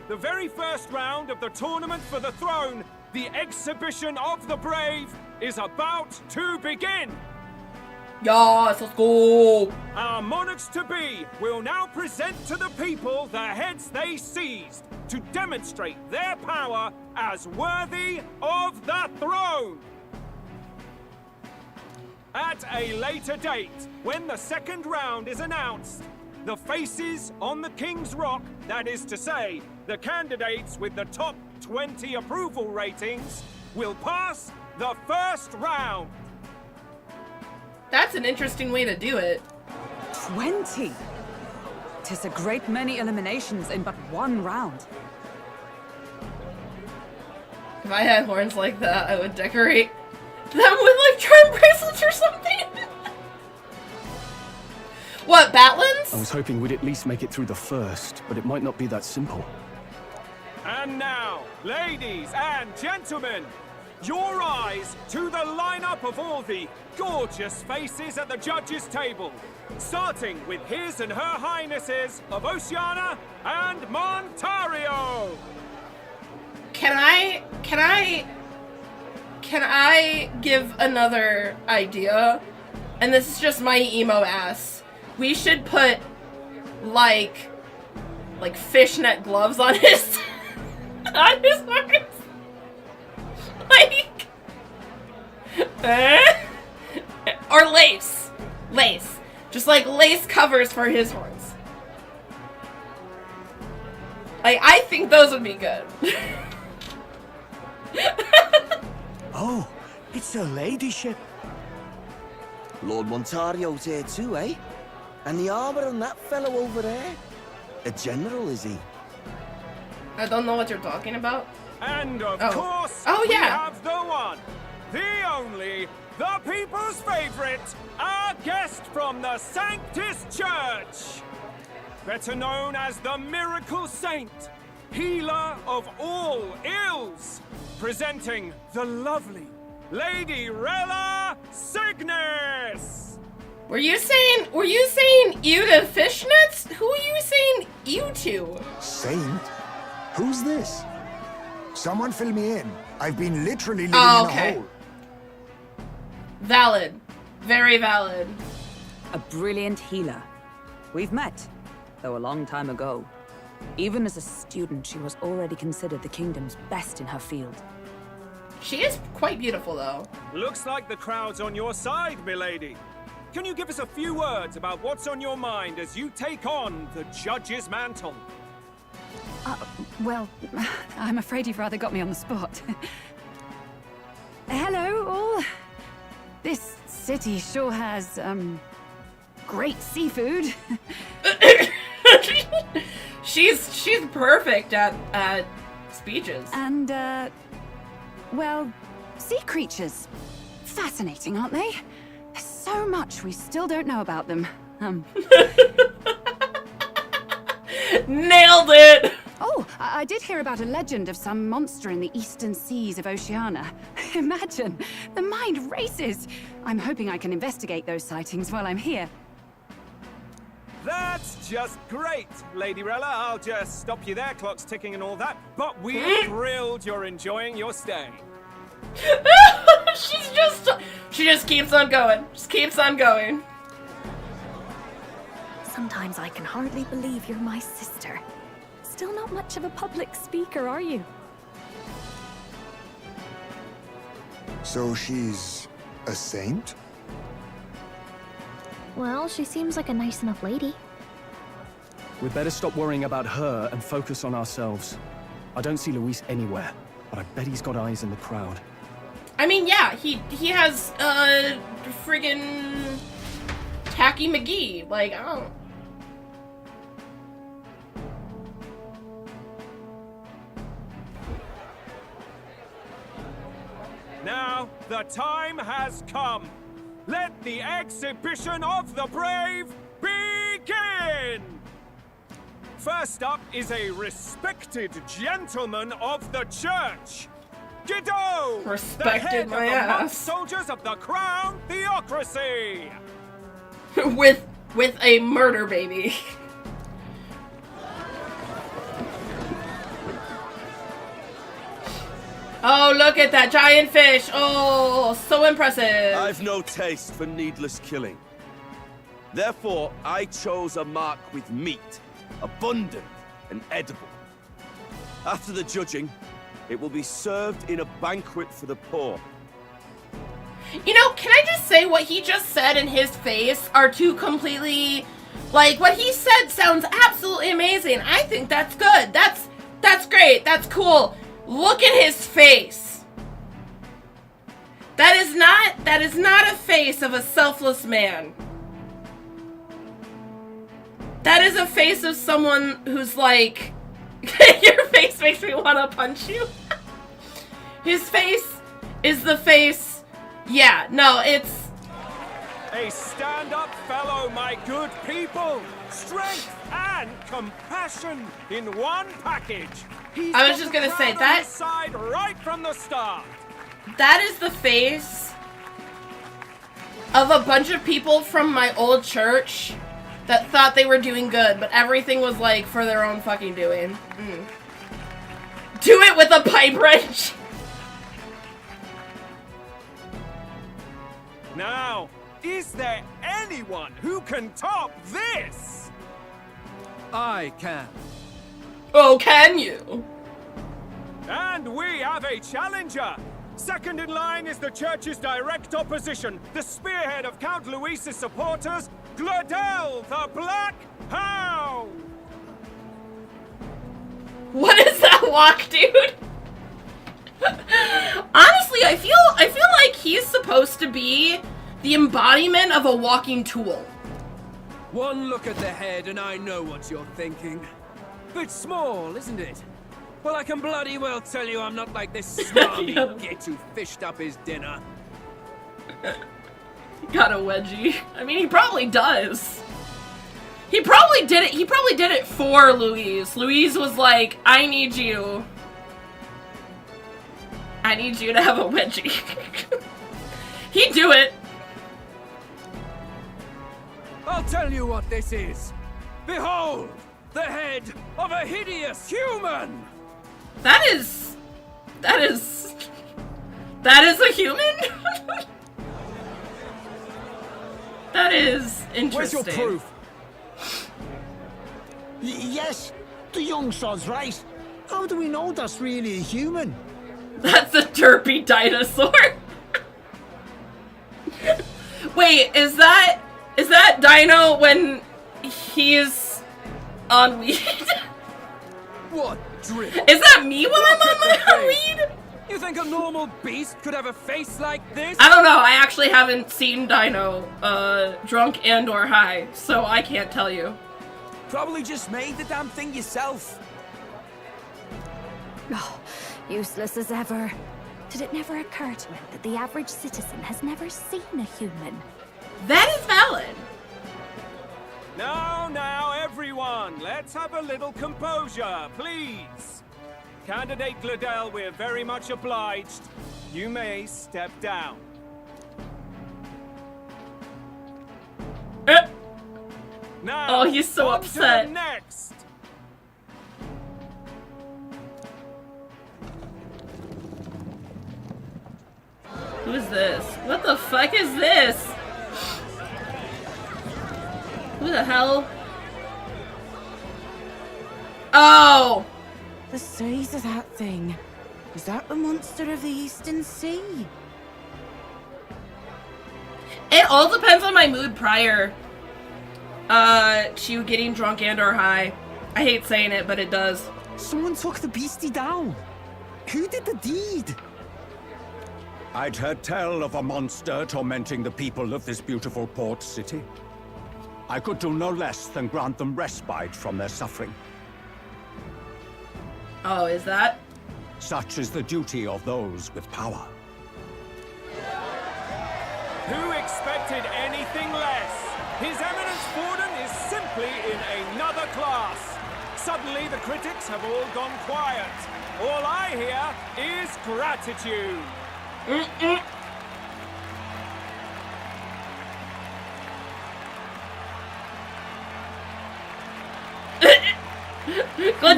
The very first round of the tournament for the throne, the exhibition of the brave, is about to begin. Yes, let's go. Our monarchs-to-be will now present to the people the heads they seized to demonstrate their power as worthy of the throne. At a later date, when the second round is announced, the faces on the King's Rock, that is to say, the candidates with the top 20 approval ratings, will pass the first round. That's an interesting way to do it. 20? 'Tis a great many eliminations in but one round. If I had horns like that, I would decorate them with, like, charm bracelets or something. What, Batlins? I was hoping we'd at least make it through the first, but it might not be that simple. And now, ladies and gentlemen, your eyes to the lineup of all the gorgeous faces at the judges' table, starting with His and Her Highnesses of Oceania and Montario. Can I give another idea? And this is just my emo ass. We should put like fishnet gloves on his on his horns. Like or lace. Just like lace covers for his horns. Like, I think those would be good. Oh, It's her ladyship. Lord Montario's here too, eh? And the armor on that fellow over there? A general, is he? I don't know what you're talking about. And of course, we have the one, the only, the people's favorite, our guest from the Sanctus Church. Better known as the Miracle Saint, healer of all ills, presenting the lovely Lady Rella Cygnus. Were you saying ew to fishnets? Who are you saying ew to? Saint? Who's this? Someone fill me in. I've been literally living Oh, in a okay. hole. Valid. Very valid. A brilliant healer. We've met, though a long time ago. Even as a student, she was already considered the kingdom's best in her field. She is quite beautiful, though. Looks like the crowd's on your side, milady. Can you give us a few words about what's on your mind as you take on the judge's mantle? Well, I'm afraid you've rather got me on the spot. Hello, all. This city sure has, great seafood. She's perfect at speeches. And, well, sea creatures. Fascinating, aren't they? There's so much we still don't know about them. Nailed it! Oh, I did hear about a legend of some monster in the eastern seas of Oceania. Imagine, the mind races. I'm hoping I can investigate those sightings while I'm here. That's just great, Lady Rella. I'll just stop you there, clock's ticking and all that. But we're thrilled you're enjoying your stay. She just keeps on going. Just keeps on going. Sometimes I can hardly believe you're my sister. Still not much of a public speaker, are you? So she's a saint? Well, she seems like a nice enough lady. We'd better stop worrying about her and focus on ourselves. I don't see Luis anywhere, but I bet he's got eyes in the crowd. I mean, yeah, he has friggin' Tacky McGee. Like, I don't. Now, the time has come. Let the exhibition of the brave begin! First up is a respected gentleman of the church. Godot! Respected the my head of the monk ass. soldiers of the Crown Theocracy! with a murder baby. Oh, look at that giant fish. Oh, so impressive. I've no taste for needless killing. Therefore, I chose a mark with meat, abundant and edible. After the judging, it will be served in a banquet for the poor. You know, can I just say what he just said and his face are two completely... Like, what he said sounds absolutely amazing. I think that's good. That's great. That's cool. Look at his face. That is not a face of a selfless man. That is a face of someone who's like... Your face makes me want to punch you. His face is the face... Yeah, no, it's... A stand-up fellow, my good people! Strength and compassion in one package! He's I was got just the gonna say, crowd on that- his side right from the start! That is the face of a bunch of people from my old church that thought they were doing good, but everything was like for their own fucking doing. Do it with a pipe wrench! Now, is there anyone who can top this? I can. Oh, can you? And we have a challenger! Second in line is the church's direct opposition, the spearhead of Count Luis's supporters, Gladel the Black Hound! What is that walk, dude? Honestly, honestly, I feel like he's supposed to be the embodiment of a walking tool. One look at the head and I know what you're thinking. Bit small, isn't it? Well, I can bloody well tell you I'm not like this smarmy git who fished up his dinner. Got a wedgie. I mean, he probably does. He probably did it. He probably did it for Louise. Louise was like, I need you to have a wedgie. He'd do it. I'll tell you what this is. Behold, the head of a hideous human. That is a human? That is interesting. Where's your proof? Yes, the young sod's right. How do we know that's really a human? That's a derpy dinosaur. Wait, is that Dino when he's on weed? What drip? Is that me when I'm on my weed? You think a normal beast could have a face like this? I don't know. I actually haven't seen Dino drunk and or high, so I can't tell you. Probably just made the damn thing yourself. Oh, useless as ever. Did it never occur to him that the average citizen has never seen a human? That is valid. Now, everyone, let's have a little composure, please. Candidate Gladell, we're very much obliged. You may step down. Now, oh, he's so on to upset. the next. Who is this? What the fuck is this? Who the hell? Oh! The size of that thing. Is that the monster of the Eastern Sea? It all depends on my mood prior to getting drunk and or high. I hate saying it, but it does. Someone took the beastie down. Who did the deed? I'd heard tell of a monster tormenting the people of this beautiful port city. I could do no less than grant them respite from their suffering. Oh, is that? Such is the duty of those with power. Who expected anything less? His Eminence Borden is simply in another class. Suddenly the critics have all gone quiet. All I hear is gratitude.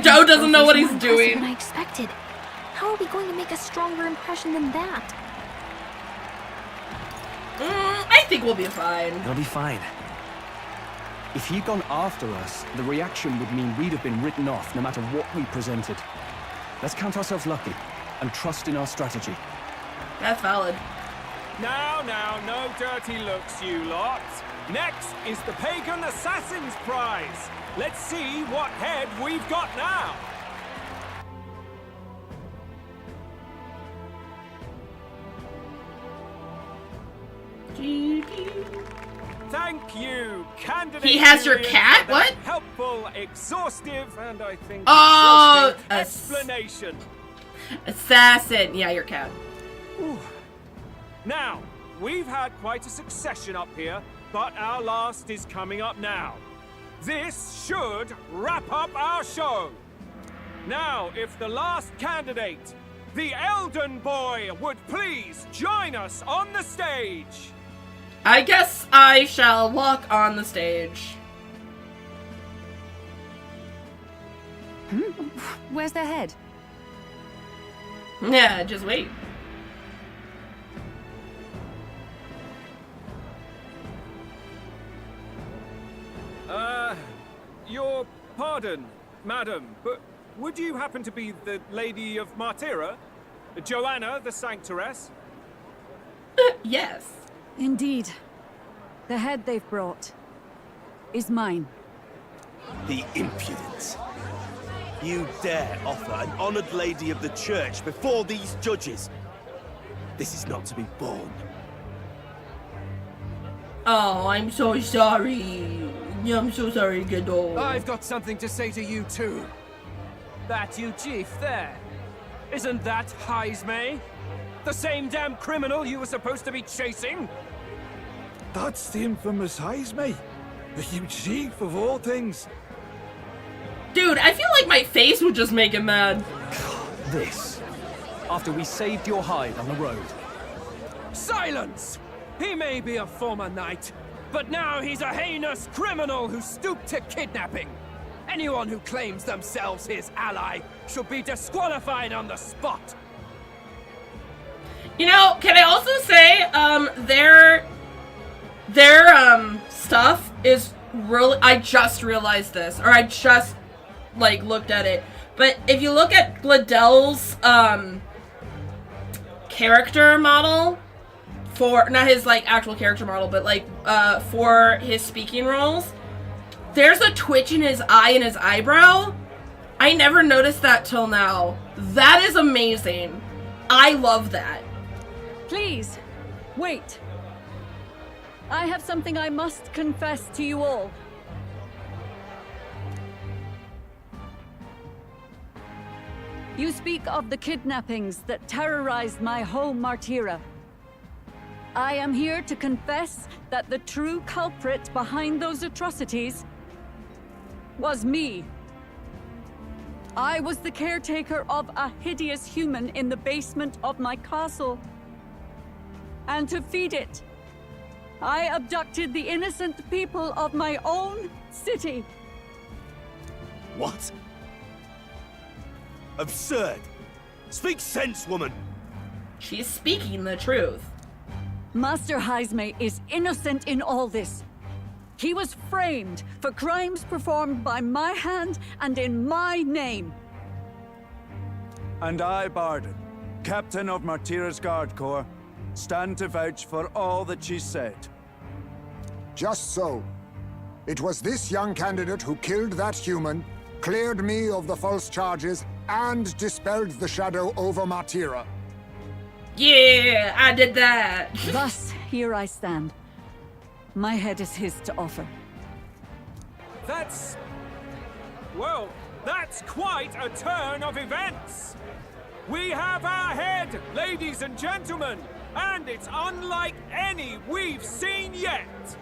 Joe doesn't know what he's doing. Than I expected. How are we going to make a stronger impression than that? I think we'll be fine. It'll be fine. If he'd gone after us, the reaction would mean we'd have been written off no matter what we presented. Let's count ourselves lucky and trust in our strategy. That's valid. Now, no dirty looks, you lot. Next is the Pagan Assassin's Prize. Let's see what head we've got now. Thank you, candidate. He has your Julian, cat? for that What? Helpful, exhaustive, and I think Oh, exhaustive explanation. Assassin. Yeah, your cat. Ooh. Now, we've had quite a succession up here, but our last is coming up now. This should wrap up our show. Now, if the last candidate, the Elden Boy, would please join us on the stage. I guess I shall walk on the stage. Where's their head? Yeah, just wait. Your pardon, madam, but would you happen to be the Lady of Martira? Joanna, the Sanctoress? Yes. Indeed. The head they've brought is mine. The impudence. You dare offer an honored lady of the church before these judges? This is not to be borne. Oh, I'm so sorry. I'm so sorry, Godot. I've got something to say to you too. That you chief there. Isn't that Heismay? The same damn criminal you were supposed to be chasing? That's the infamous Heismay. The huge chief of all things. Dude, I feel like my face would just make him mad. This. After we saved your hide on the road. Silence! He may be a former knight, but now he's a heinous criminal who stooped to kidnapping. Anyone who claims themselves his ally should be disqualified on the spot. You know, can I also say, their stuff is really, I just realized this, or I just, like, looked at it. But if you look at Gladel's, character model, for, not his, like, actual character model, but, like, for his speaking roles, there's a twitch in his eye and his eyebrow. I never noticed that till now. That is amazing. I love that. Please, wait. I have something I must confess to you all. You speak of the kidnappings that terrorized my home, Martira. I am here to confess that the true culprit behind those atrocities was me. I was the caretaker of a hideous human in the basement of my castle. And to feed it, I abducted the innocent people of my own city. What? Absurd. Speak sense, woman. She's speaking the truth. Master Heismay is innocent in all this. He was framed for crimes performed by my hand and in my name. And I, Barden, captain of Martira's Guard Corps, stand to vouch for all that she said. Just so. It was this young candidate who killed that human, cleared me of the false charges, and dispelled the shadow over Martira. Yeah, I did that. Thus, here I stand. My head is his to offer. That's... well, that's quite a turn of events. We have our head, ladies and gentlemen, and it's unlike any we've seen yet.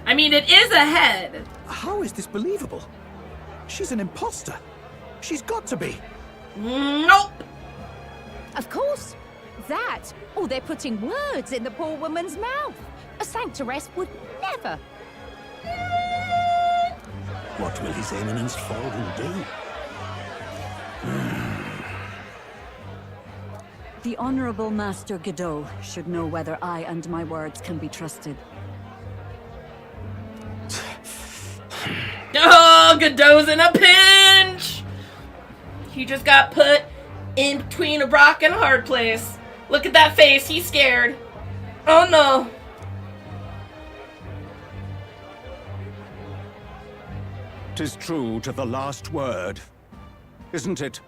I mean, it is a head. How is this believable? She's an imposter. She's got to be. Nope. Of course. That, or they're putting words in the poor woman's mouth. A sanctoress would never. What will His Eminence Fallen do? The Honorable Master Godot should know whether I and my words can be trusted. Oh, Godot's in a pinch! He just got put in between a rock and a hard place. Look at that face, he's scared. Oh no. "'Tis true to the last word, isn't it?"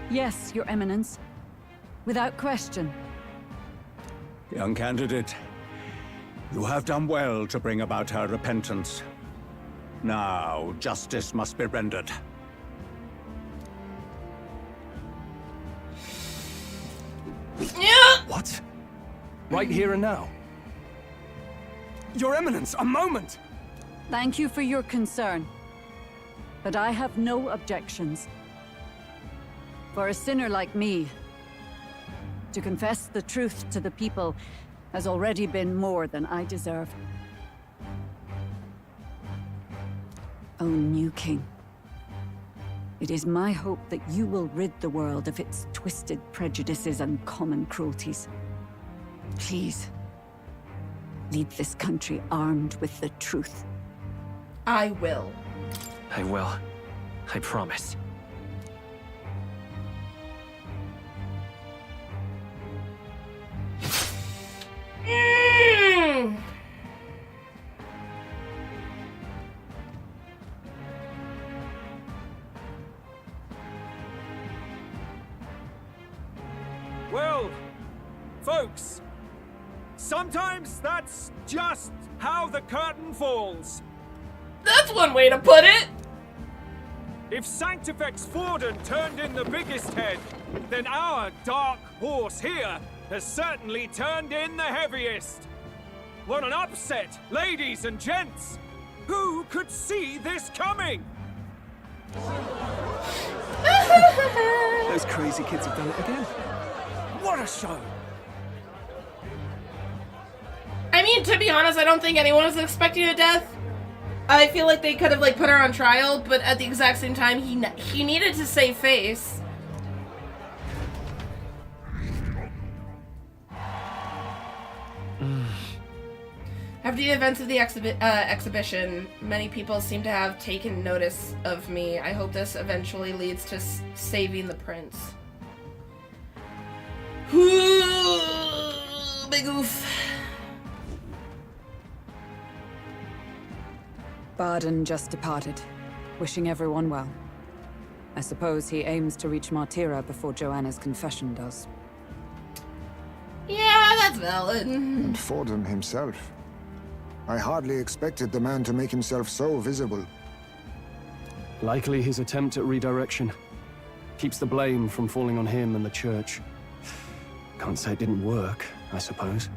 Yes, Your Eminence. Without question. Young candidate, you have done well to bring about her repentance. Now, justice must be rendered. Yeah. What? Right here and now? Your Eminence, a moment! Thank you for your concern. But I have no objections. For a sinner like me, to confess the truth to the people has already been more than I deserve. O new king, it is my hope that you will rid the world of its twisted prejudices and common cruelties. Please, lead this country armed with the truth. I will. I will. I promise. folks. Sometimes that's just how the curtain falls. That's one way to put it. If Sanctifex Forden turned in the biggest head, then our dark horse here has certainly turned in the heaviest. What an upset, ladies and gents! Who could see this coming? Those crazy kids have done it again. What a show! I mean, to be honest, I don't think anyone was expecting a death. I feel like they could have like put her on trial, but at the exact same time, he needed to save face. After the events of the exhibition, many people seem to have taken notice of me. I hope this eventually leads to saving the prince. Big oof. Barden just departed, wishing everyone well. I suppose he aims to reach Martira before Joanna's confession does. Yeah, that's valid. And Forden himself. I hardly expected the man to make himself so visible. Likely his attempt at redirection. Keeps the blame from falling on him and the church. Can't say it didn't work, I suppose.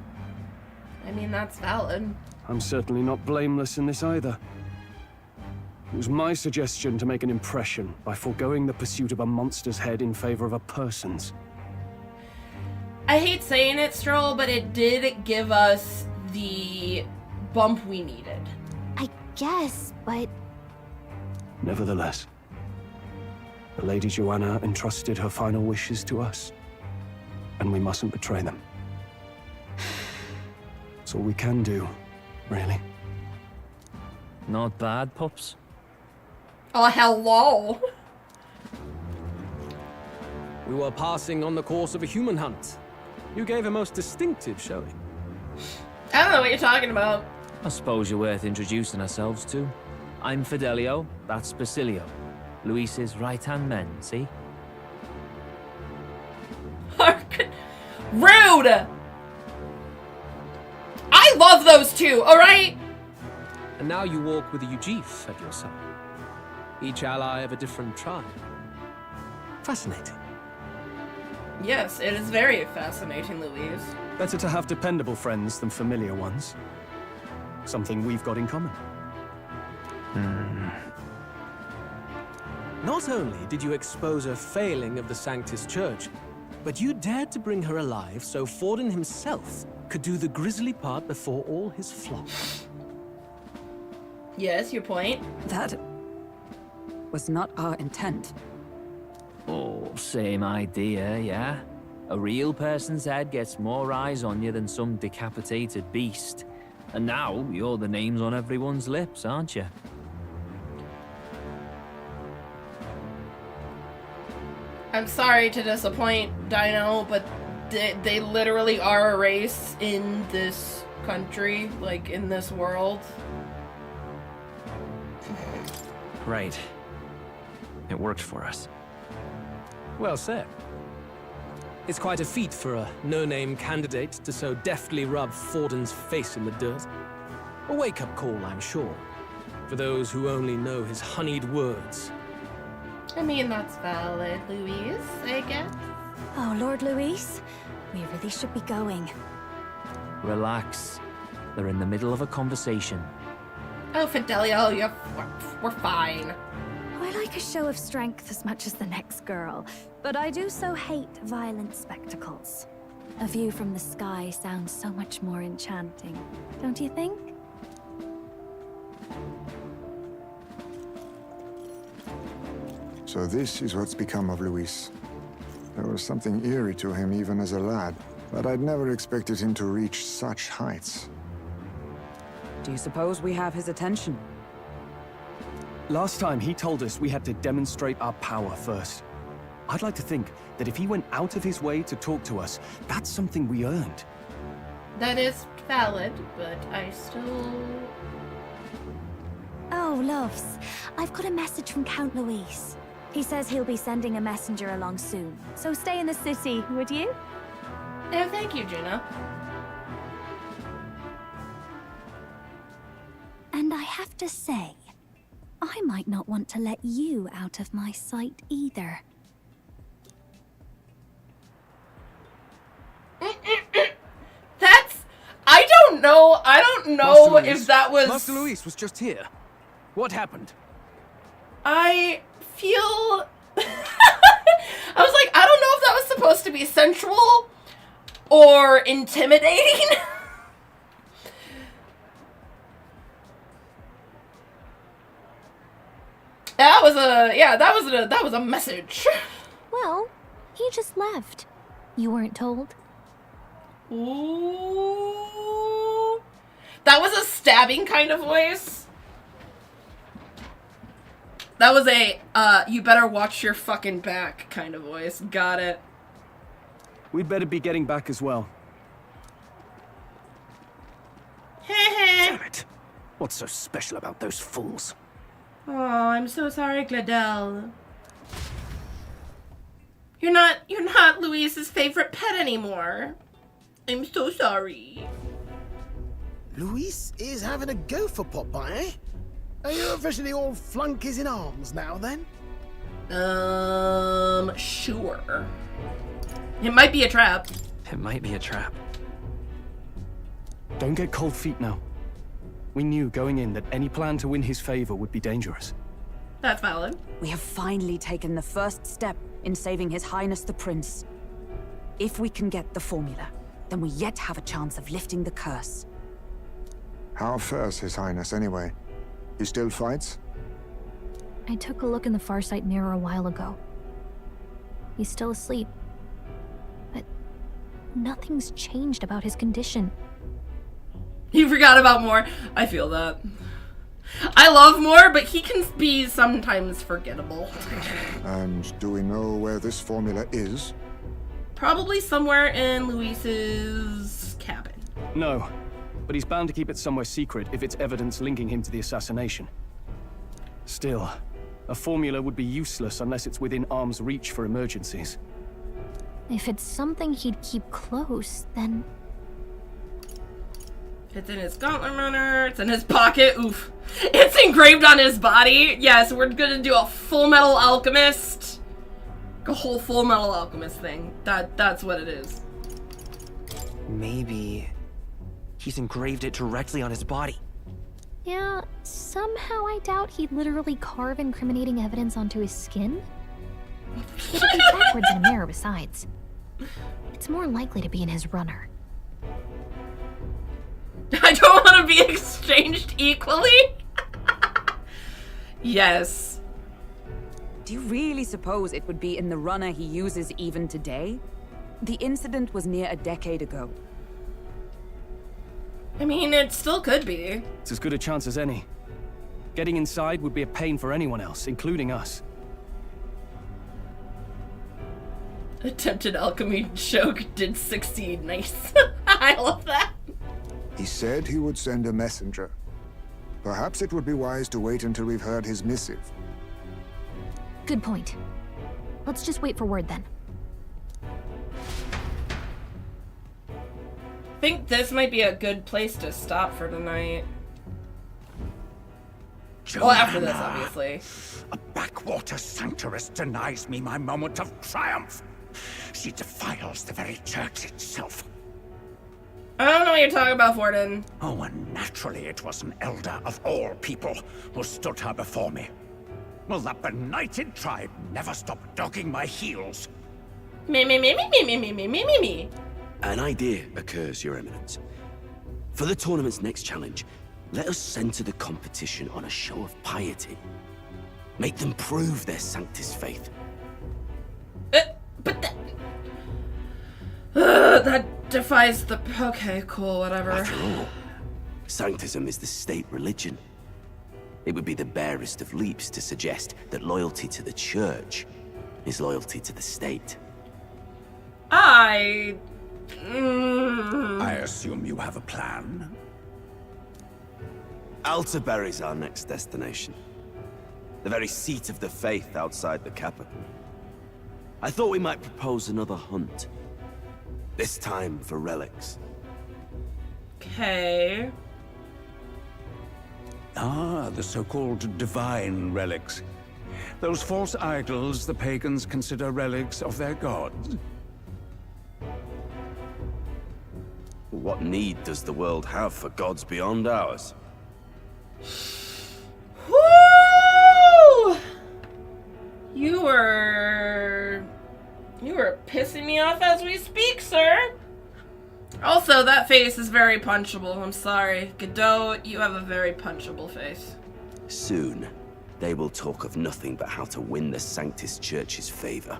I mean, that's valid. I'm certainly not blameless in this either. It was my suggestion to make an impression by foregoing the pursuit of a monster's head in favor of a person's. I hate saying it, Stroll, but it did give us the bump we needed. I guess, but... Nevertheless, the Lady Joanna entrusted her final wishes to us, and we mustn't betray them. It's all we can do, really. Not bad, pups. Oh, hello. We were passing on the course of a human hunt. You gave a most distinctive showing. I don't know what you're talking about. I suppose you're worth introducing ourselves to. I'm Fidelio, that's Basilio. Luis's right-hand men, see? Rude! I love those two, alright? And now you walk with a Ujif at your side. Each ally of a different tribe. Fascinating. Yes, it is very fascinating, Louise. Better to have dependable friends than familiar ones. Something we've got in common. Not only did you expose a failing of the Sanctus Church, but you dared to bring her alive so Forden himself could do the grisly part before all his flock. Yes, your point. That was not our intent. Oh, same idea, yeah? A real person's head gets more eyes on you than some decapitated beast. And now, you're the names on everyone's lips, aren't you? I'm sorry to disappoint, Dino, but they literally are a race in this country, like in this world. Right. It worked for us. Well said. It's quite a feat for a no-name candidate to so deftly rub Forden's face in the dirt. A wake-up call, I'm sure, for those who only know his honeyed words. I mean, that's valid, Louise, I guess. Oh, Lord Luis, we really should be going. Relax. They're in the middle of a conversation. Oh, Fidelio, we're fine. I like a show of strength as much as the next girl, but I do so hate violent spectacles. A view from the sky sounds so much more enchanting, don't you think? So this is what's become of Luis. There was something eerie to him even as a lad, but I'd never expected him to reach such heights. Do you suppose we have his attention? Last time he told us we had to demonstrate our power first. I'd like to think that if he went out of his way to talk to us, that's something we earned. That is valid, but I still... Oh, loves. I've got a message from Count Luis. He says he'll be sending a messenger along soon, so stay in the city, would you? Yeah, thank you, Gina. And I have to say, I might not want to let you out of my sight either. That's... I don't know if that was... Master Luis was just here. What happened? I feel... I was like, I don't know if that was supposed to be sensual or intimidating. That was a message. Well, he just left. You weren't told? Ooh. That was a stabbing kind of voice. That was a, you better watch your fucking back kind of voice. Got it. We'd better be getting back as well. Damn it. What's so special about those fools? Oh, I'm so sorry, Gladel. You're not Luis's favorite pet anymore. I'm so sorry. Luis is having a go for Popeye, eh? Are you officially all flunkies in arms now, then? Sure. It might be a trap. It might be a trap. Don't get cold feet now. We knew going in that any plan to win his favor would be dangerous. That's valid. We have finally taken the first step in saving His Highness the Prince. If we can get the formula, then we yet have a chance of lifting the curse. How fares His Highness, anyway? He still fights? I took a look in the Farsight mirror a while ago. He's still asleep. But nothing's changed about his condition. He forgot about Moore. I feel that. I love Moore, but he can be sometimes forgettable. And do we know where this formula is? Probably somewhere in Luis's cabin. No, but he's bound to keep it somewhere secret if it's evidence linking him to the assassination. Still, a formula would be useless unless it's within arm's reach for emergencies. If it's something he'd keep close, then... It's in his gauntlet runner. It's in his pocket. Oof. It's engraved on his body. Yes, we're gonna do a Full Metal Alchemist. A whole Full Metal Alchemist thing. That's what it is. Maybe he's engraved it directly on his body. Yeah, somehow I doubt he'd literally carve incriminating evidence onto his skin. It'd be backwards in a mirror besides. It's more likely to be in his runner. I don't want to be exchanged equally. Yes. Do you really suppose it would be in the runner he uses even today? The incident was near a decade ago. I mean, it still could be. It's as good a chance as any. Getting inside would be a pain for anyone else, including us. Attempted alchemy joke did succeed. Nice. I love that. He said he would send a messenger. Perhaps it would be wise to wait until we've heard his missive. Good point. Let's just wait for word then. I think this might be a good place to stop for tonight. Well, after this, obviously. A backwater sanctuarist denies me my moment of triumph. She defiles the very church itself. I don't know what you're talking about, Forden. Oh, and naturally it was an elder of all people who stood her before me. Will that benighted tribe never stop dogging my heels? Me. An idea occurs, Your Eminence. For the tournament's next challenge, let us center the competition on a show of piety. Make them prove their Sanctus faith. That defies the... Okay, cool, whatever. After all, Sanctism is the state religion. It would be the barest of leaps to suggest that loyalty to the church is loyalty to the state. I assume you have a plan? Altaberry's our next destination. The very seat of the faith outside the capital. I thought we might propose another hunt. This time for relics. Okay. Ah, the so-called divine relics. Those false idols the pagans consider relics of their gods. What need does the world have for gods beyond ours? Woo! You were pissing me off as we speak, sir. Also, that face is very punchable. I'm sorry. Godot, you have a very punchable face. Soon, they will talk of nothing but how to win the Sanctus Church's favor.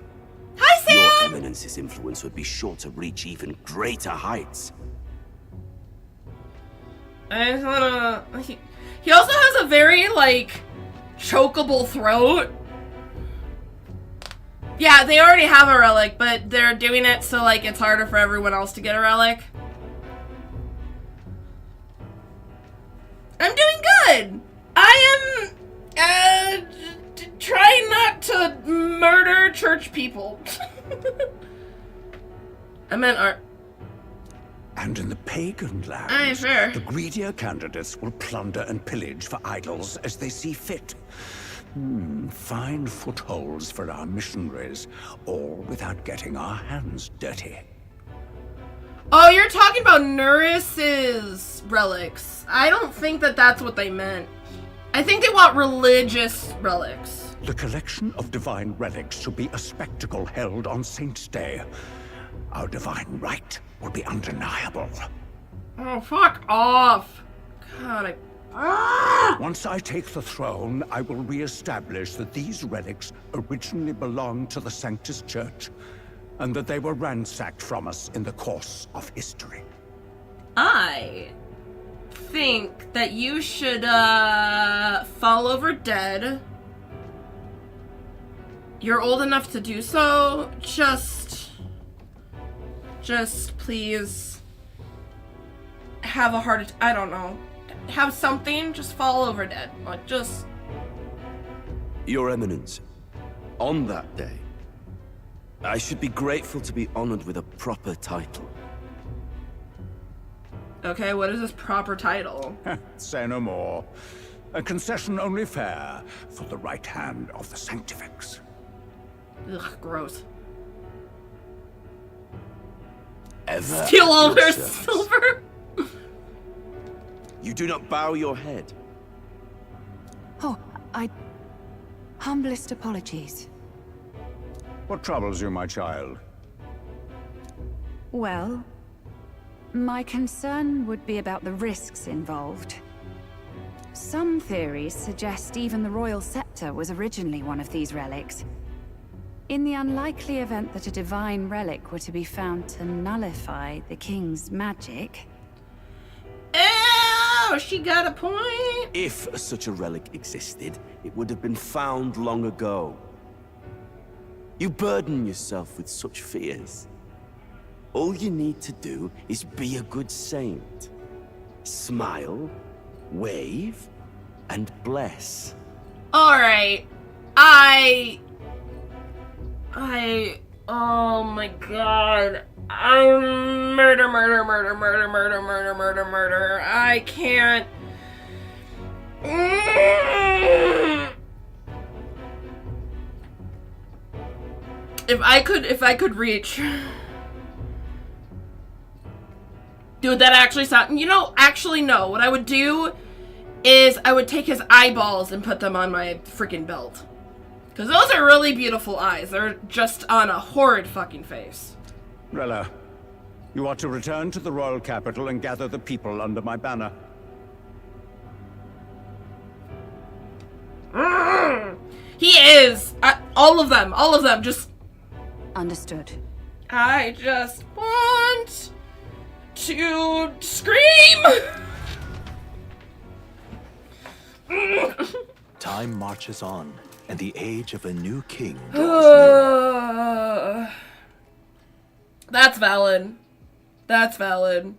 Hi, Sam! Your Eminence's influence would be sure to reach even greater heights. I just wanna... He also has a very, like, chokeable throat. Yeah, they already have a relic, but they're doing it so, like, it's harder for everyone else to get a relic. I'm doing good! I am, trying not to murder church people. I meant art. And in the pagan lands, Aye, sure. the greedier candidates will plunder and pillage for idols as they see fit. Fine footholds for our missionaries, all without getting our hands dirty. Oh, you're talking about Nuris's relics. I don't think that that's what they meant. I think they want religious relics. The collection of divine relics should be a spectacle held on Saint's Day. Our divine right will be undeniable. Oh, fuck off. God, Once I take the throne, I will re-establish that these relics originally belonged to the Sanctus Church, and that they were ransacked from us in the course of history. I think that you should, fall over dead. You're old enough to do so. Just please have a heart attack. I don't know. Have something, just fall over dead. Like, just... Your Eminence, on that day, I should be grateful to be honored with a proper title. Okay, what is this proper title? Say no more. A concession only fair for the right hand of the Sanctifex. Ugh, gross. Ever Steal at all your their service. silver? You do not bow your head. Oh, humblest apologies. What troubles you, my child? Well, my concern would be about the risks involved. Some theories suggest even the royal scepter was originally one of these relics. In the unlikely event that a divine relic were to be found to nullify the king's magic... Oh, she got a point. If such a relic existed, it would have been found long ago. You burden yourself with such fears. All you need to do is be a good saint. Smile, wave, and bless. Alright. Oh my god. Murder. I can't. If I could reach. Dude, that actually sound. You know, actually no. What I would do is I would take his eyeballs and put them on my freaking belt. Because those are really beautiful eyes. They're just on a horrid fucking face. Rella, you are to return to the royal capital and gather the people under my banner. He is! All of them, just... Understood. I just want to scream! Time marches on, and the age of a new king draws nearer. That's valid. That's valid.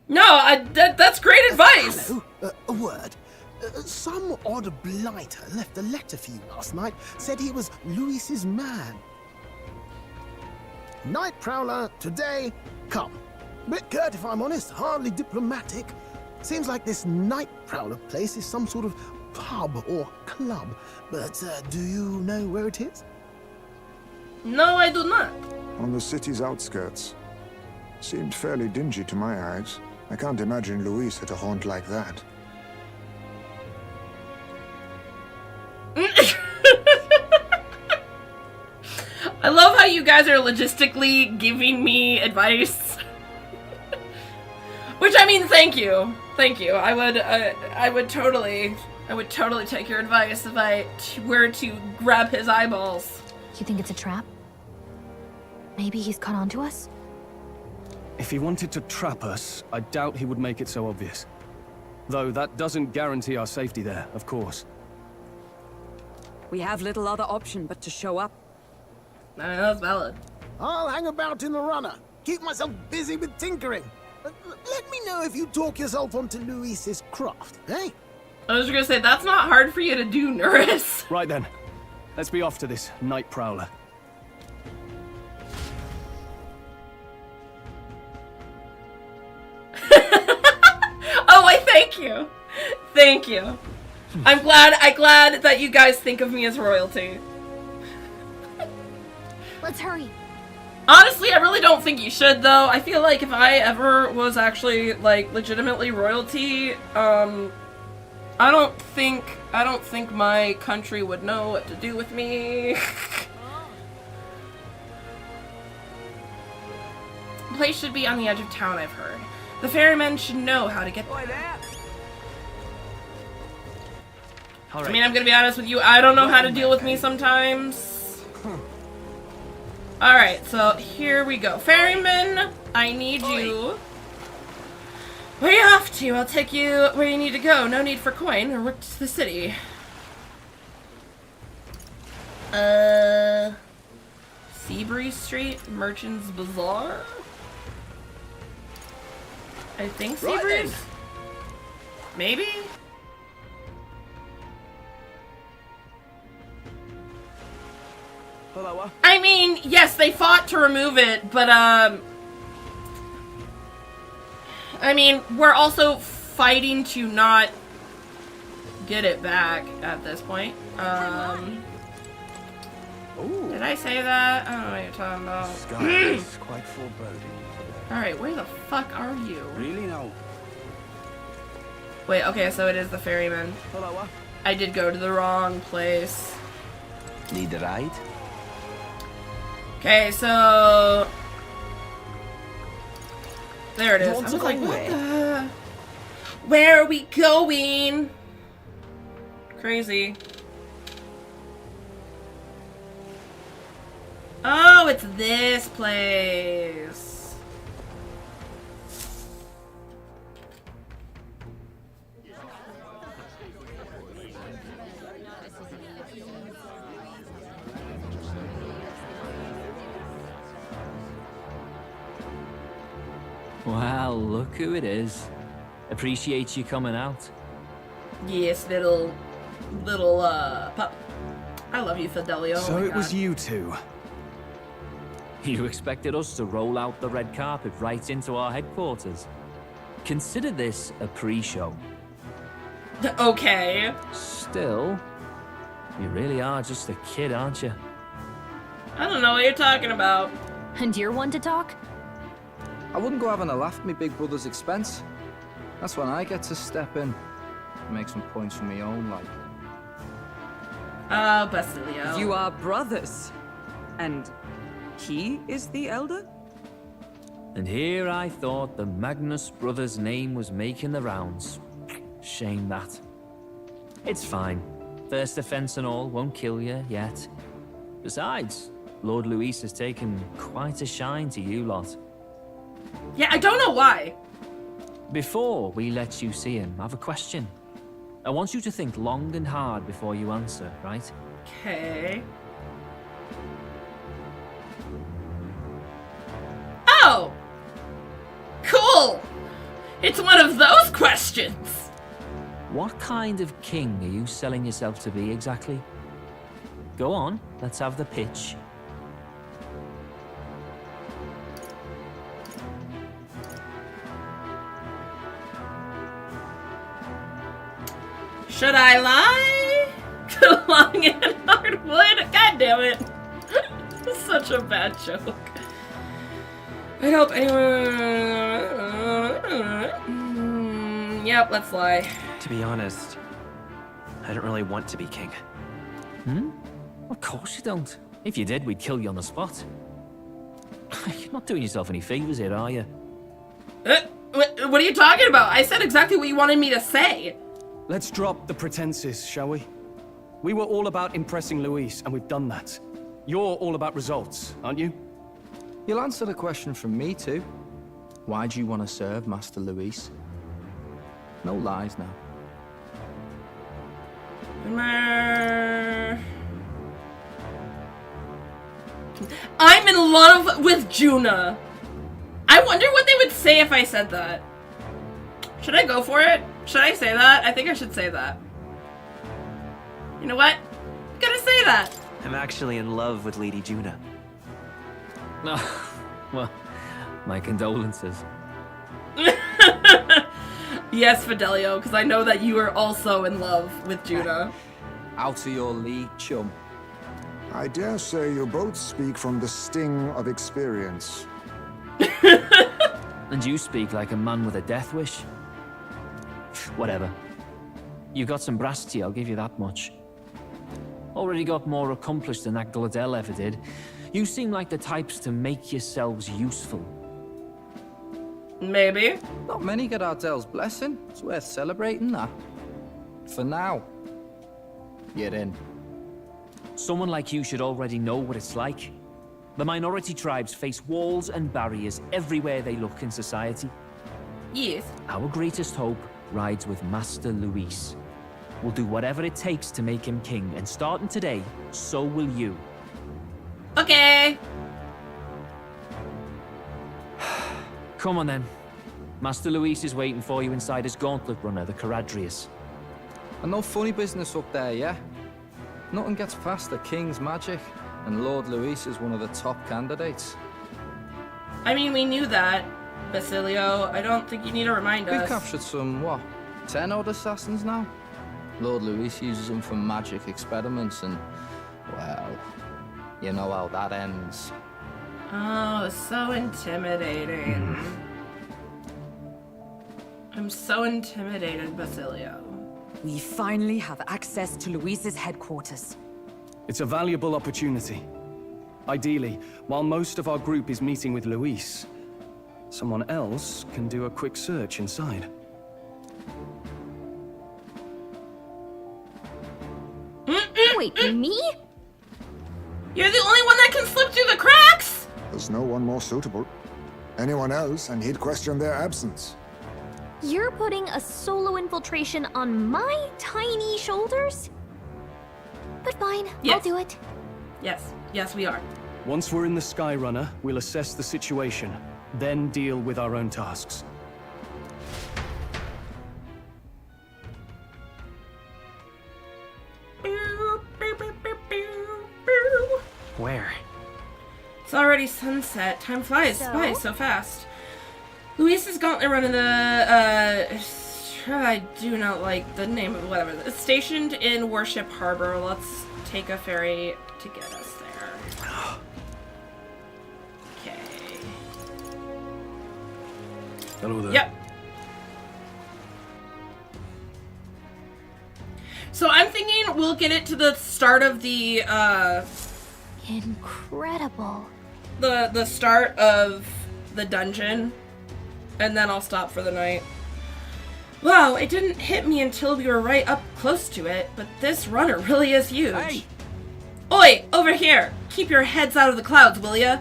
No, that's great advice! Hello? A word. Some odd blighter left a letter for you last night. Said he was Louis's man. Night Prowler, today, come. Bit curt if I'm honest, hardly diplomatic. Seems like this Night Prowler place is some sort of pub or club. But do you know where it is? No, I do not. On the city's outskirts. Seemed fairly dingy to my eyes. I can't imagine Luis at a haunt like that. I love how you guys are logistically giving me advice. Which, I mean, thank you. Thank you. I would totally take your advice if I were to grab his eyeballs. You think it's a trap? Maybe he's caught on to us? If he wanted to trap us, I doubt he would make it so obvious. Though that doesn't guarantee our safety there, of course. We have little other option but to show up. That's valid. I'll hang about in the runner. Keep myself busy with tinkering. Let me know if you talk yourself onto Luis's craft, eh? I was gonna say, that's not hard for you to do, Norris. Right then. Let's be off to this Night Prowler. Oh, I thank you. Thank you. I'm glad that you guys think of me as royalty. Let's hurry. Honestly, I really don't think you should, though. I feel like if I ever was actually, like, legitimately royalty, I don't think my country would know what to do with me. The place should be on the edge of town, I've heard. The ferrymen should know how to get there. I mean, I'm gonna be honest with you, I don't know how to deal with me sometimes. Alright, so here we go. Ferryman, I need you. Where you off to? I'll take you where you need to go. No need for coin or work to the city. Seabury Street, Merchant's Bazaar? I think Seabury's? Maybe? I mean, yes, they fought to remove it, but, I mean, we're also fighting to not get it back at this point. Did I say that? I don't know what you're talking about. Sky is quite foreboding. Alright, where the fuck are you? Really no. Wait, okay, so it is the ferryman. I did go to the wrong place. Need a ride? Okay, so... There it is. I was like, what the... Where are we going? Crazy. Oh, it's this place. Well, look who it is. Appreciate you coming out. Yes, little pup. I love you, Fidelio. So oh my it God. was you two. You expected us to roll out the red carpet right into our headquarters. Consider this a pre-show. Okay. Still, you really are just a kid, aren't you? I don't know what you're talking about. And you're one to talk? I wouldn't go having a laugh at me big brother's expense. That's when I get to step in. Make some points for me own, like. Oh, Basilio. You are brothers. And he is the elder? And here I thought the Magnus brothers' name was making the rounds. Shame that. It's fine. First offense and all won't kill you yet. Besides, Lord Luis has taken quite a shine to you lot. Yeah, I don't know why. Before we let you see him, I have a question. I want you to think long and hard before you answer, right? Okay. Oh! Cool! It's one of those questions! What kind of king are you selling yourself to be exactly? Go on, let's have the pitch. Should I lie? Long and hardwood? God damn it. Such a bad joke. I hope anyone... Yep, let's lie. To be honest, I don't really want to be king. Hmm? Of course you don't. If you did, we'd kill you on the spot. You're not doing yourself any favors here, are you? What are you talking about? I said exactly what you wanted me to say. Let's drop the pretenses, shall we? We were all about impressing Luis, and we've done that. You're all about results, aren't you? You'll answer the question from me too. Why do you want to serve Master Luis? No lies now. I'm in love with Juna. I wonder what they would say if I said that. Should I go for it? Should I say that? I think I should say that. You know what? I'm gonna say that. I'm actually in love with Lady Juna. No. Well, my condolences. Yes, Fidelio, because I know that you are also in love with Juna. Out of your league, chum. I dare say you both speak from the sting of experience. And you speak like a man with a death wish. Whatever. You got some brass to you, I'll give you that much. Already got more accomplished than that Gladell ever did. You seem like the types to make yourselves useful. Maybe. Not many get Ardell's blessing. It's worth celebrating that. For now. Get in. Someone like you should already know what it's like. The minority tribes face walls and barriers everywhere they look in society. Yes. Our greatest hope rides with Master Luis. We'll do whatever it takes to make him king, and starting today, so will you. Okay. Come on then. Master Luis is waiting for you inside his gauntlet runner, the Caradrius. And no funny business up there, yeah? Nothing gets past the king's magic, and Lord Luis is one of the top candidates. I mean, we knew that, Basilio. I don't think you need to remind us. We've captured some, what, 10 odd assassins now? Lord Luis uses them for magic experiments, and, well, you know how that ends. Oh, so intimidating. I'm so intimidated, Basilio. We finally have access to Luis's headquarters. It's a valuable opportunity. Ideally, while most of our group is meeting with Luis, someone else can do a quick search inside. Wait, me? You're the only one that can slip through the cracks! There's no one more suitable. Anyone else, and he'd question their absence. You're putting a solo infiltration on my tiny shoulders? But fine, Yes. I'll do it. Yes, yes, we are. Once we're in the Skyrunner, we'll assess the situation, then deal with our own tasks. Where? It's already sunset. Time flies by so fast. Luis's gauntlet run in the, I do not like the name of whatever. It's stationed in Warship Harbor. Let's take a ferry to get us there. Okay. Hello there. Yep. So I'm thinking we'll get it to the start of the, Incredible. the start of the dungeon, and then I'll stop for the night. Wow, it didn't hit me until we were right up close to it, but this runner really is huge. Hey! Oi, over here! Keep your heads out of the clouds, will ya?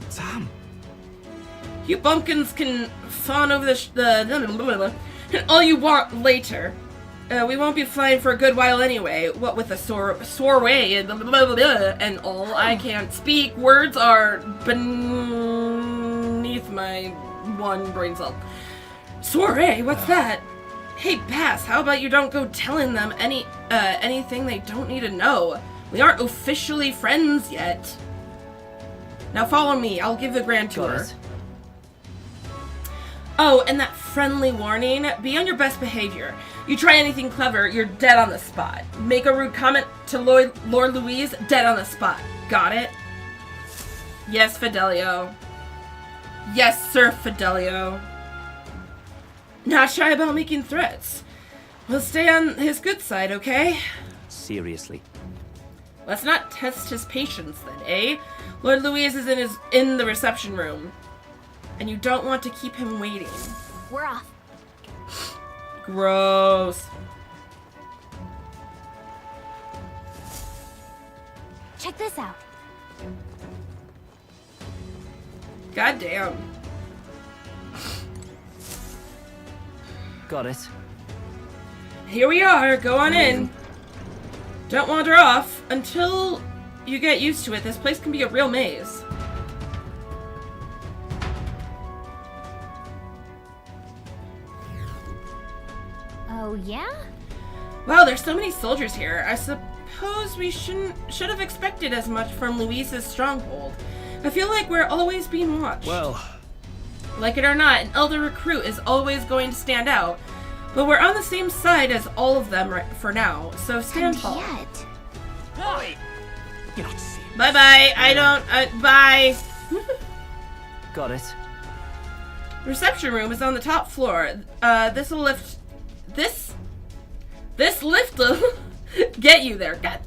Sam! You bumpkins can fawn over the all you want later. We won't be flying for a good while anyway. What with the soiree and and all, I can't speak. Words are beneath my one brain cell. Soiree? What's that? Hey, Bass, how about you don't go telling them anything they don't need to know? We aren't officially friends yet. Now follow me. I'll give the grand tour. Oh, and that friendly warning, be on your best behavior. You try anything clever, you're dead on the spot. Make a rude comment to Lord Louise, dead on the spot. Got it? Yes, Fidelio. Yes, Sir Fidelio. Not shy about making threats. We'll stay on his good side, okay? Seriously. Let's not test his patience then, eh? Lord Louise is in the reception room. And you don't want to keep him waiting. We're off. Gross. Check this out. God damn. Got it. Here we are. Go on in. Don't wander off. Until you get used to it, this place can be a real maze. Oh, yeah? Wow, there's so many soldiers here. I suppose we should have expected as much from Louise's stronghold. I feel like we're always being watched. Well, like it or not, an elder recruit is always going to stand out. But we're on the same side as all of them for now, so stand tall. Boy! You're not serious. Bye-bye. I don't... bye. Got it. Reception room is on the top floor. This'll lift... This lift will get you there. God.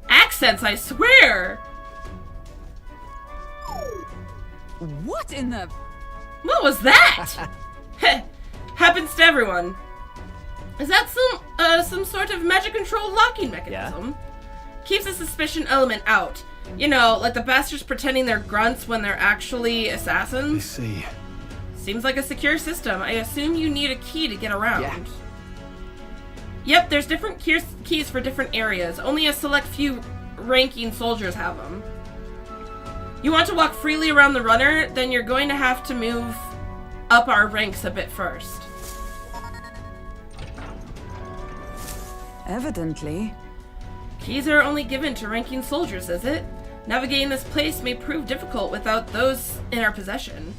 Accents, I swear. What in the... What was that? Happens to everyone. Is that some sort of magic control locking mechanism? Yeah. Keeps the suspicion element out. You know, like the bastards pretending they're grunts when they're actually assassins. I see. Seems like a secure system. I assume you need a key to get around. Yeah. Yep, there's different keys for different areas. Only a select few ranking soldiers have them. You want to walk freely around the runner, then you're going to have to move up our ranks a bit first. Evidently. Keys are only given to ranking soldiers, is it? Navigating this place may prove difficult without those in our possession.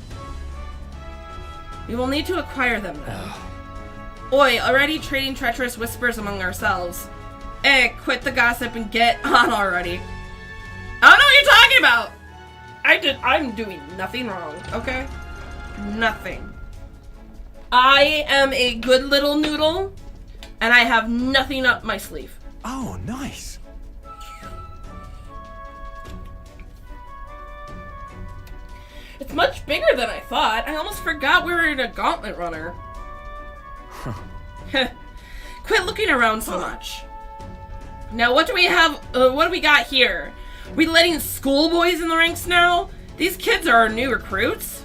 We will need to acquire them, though. Oi, already trading treacherous whispers among ourselves. Quit the gossip and get on already. I don't know what you're talking about! I'm doing nothing wrong, okay? Nothing. I am a good little noodle, and I have nothing up my sleeve. Oh, nice. It's much bigger than I thought. I almost forgot we were in a gauntlet runner. Quit looking around so much. Now, what do we have? What do we got here? We letting schoolboys in the ranks now? These kids are our new recruits?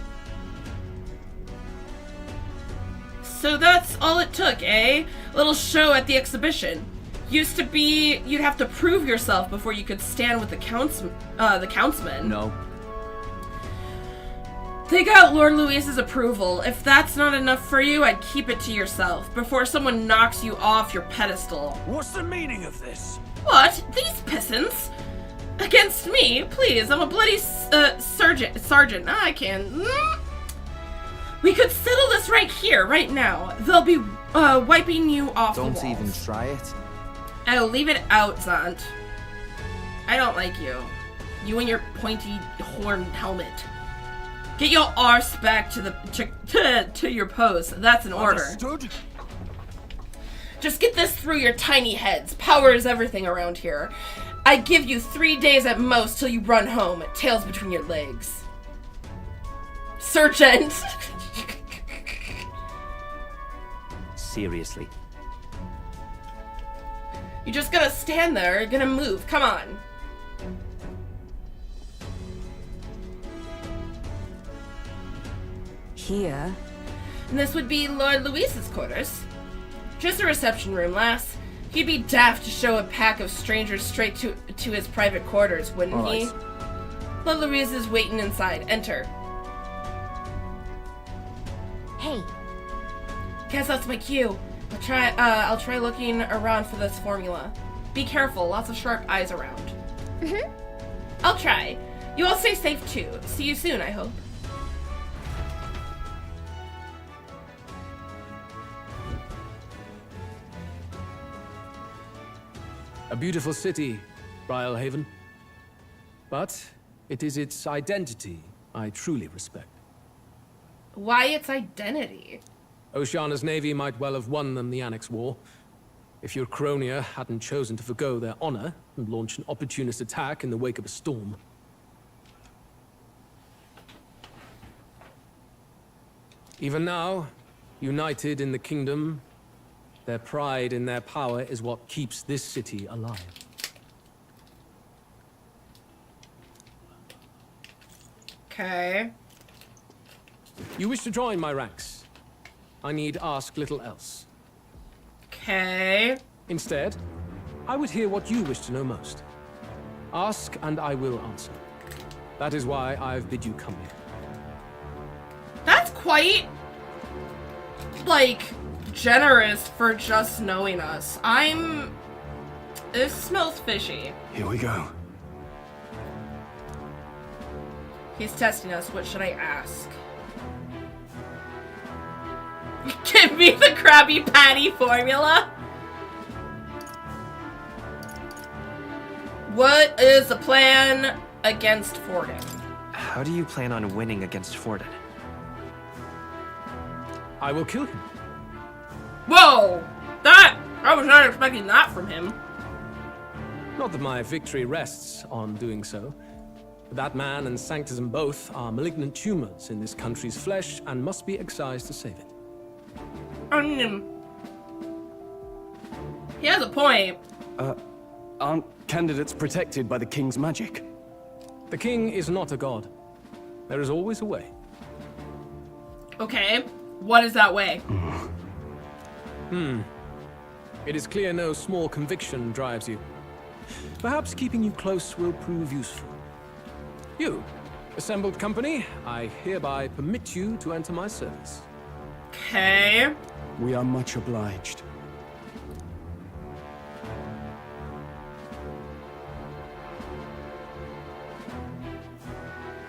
So that's all it took, eh? A little show at the exhibition. Used to be you'd have to prove yourself before you could stand with the countsmen. No. They got Lord Louise's approval. If that's not enough for you, I'd keep it to yourself before someone knocks you off your pedestal. What's the meaning of this? What? These peasants? Against me? Please, I'm a bloody sergeant. I can. We could settle this right here, right now. They'll be wiping you off the walls. Don't even try it. I'll leave it out, Zant. I don't like you. You and your pointy horn helmet. Get your arse back to your post. That's an order. Understood? Just get this through your tiny heads. Power is everything around here. I give you 3 days at most till you run home, tails between your legs. Sergeant. Seriously. You're just gonna stand there, you're gonna move. Come on. Here? And this would be Lord Louise's quarters. Just a reception room, lass. He'd be daft to show a pack of strangers straight to his private quarters, wouldn't he? Lord Louise is waiting inside. Enter. Hey. Guess that's my cue. I'll try looking around for this formula. Be careful, lots of sharp eyes around. I'll try. You all stay safe too. See you soon, I hope. A beautiful city, Brilehaven. But it is its identity I truly respect. Why its identity? Oceana's navy might well have won them the Annex War, if your Cronia hadn't chosen to forgo their honor and launch an opportunist attack in the wake of a storm. Even now, united in the kingdom, their pride in their power is what keeps this city alive. Okay. You wish to join my ranks. I need ask little else. Okay. Instead, I would hear what you wish to know most. Ask and I will answer. That is why I've bid you come here. That's quite, like, generous for just knowing us. This smells fishy. Here we go. He's testing us. What should I ask? Give me the Krabby Patty formula. What is the plan against Forden? How do you plan on winning against Forden? I will kill him. Whoa! I was not expecting that from him. Not that my victory rests on doing so. That man and Sanctism both are malignant tumors in this country's flesh and must be excised to save it. He has a point. Aren't candidates protected by the king's magic? The king is not a god. There is always a way. Okay, what is that way? It is clear no small conviction drives you. Perhaps keeping you close will prove useful. You, assembled company, I hereby permit you to enter my service. Okay. We are much obliged.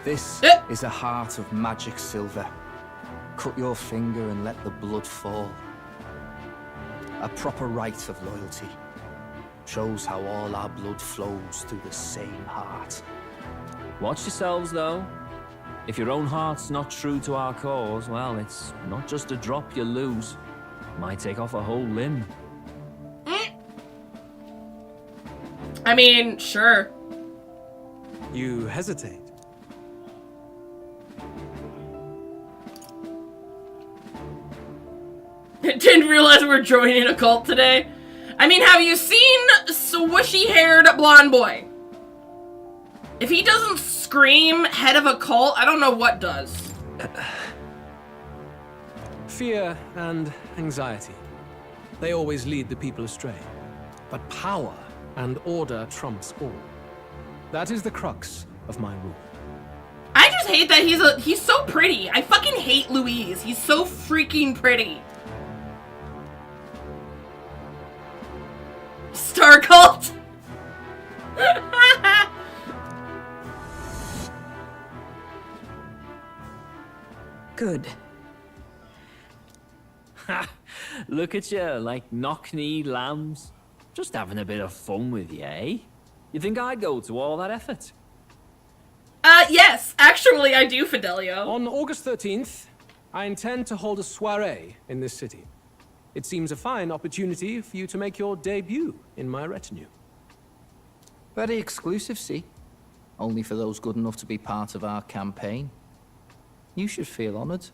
This is a heart of magic silver. Cut your finger and let the blood fall. A proper rite of loyalty. Shows how all our blood flows through the same heart. Watch yourselves, though. If your own heart's not true to our cause, well, it's not just a drop you lose. Might take off a whole limb. I mean, sure. You hesitate. Didn't realize we're joining a cult today. I mean, have you seen swishy-haired blonde boy? If he doesn't scream head of a cult, I don't know what does. Fear and anxiety. They always lead the people astray. But power and order trumps all. That is the crux of my rule. I just hate that he's so pretty. I fucking hate Louise. He's so freaking pretty. Star cult. Good. Look at you, like knock-kneed lambs. Just having a bit of fun with you, eh? You think I'd go to all that effort? Yes. Actually, I do, Fidelio. On August 13th, I intend to hold a soiree in this city. It seems a fine opportunity for you to make your debut in my retinue. Very exclusive, see? Only for those good enough to be part of our campaign. You should feel honored.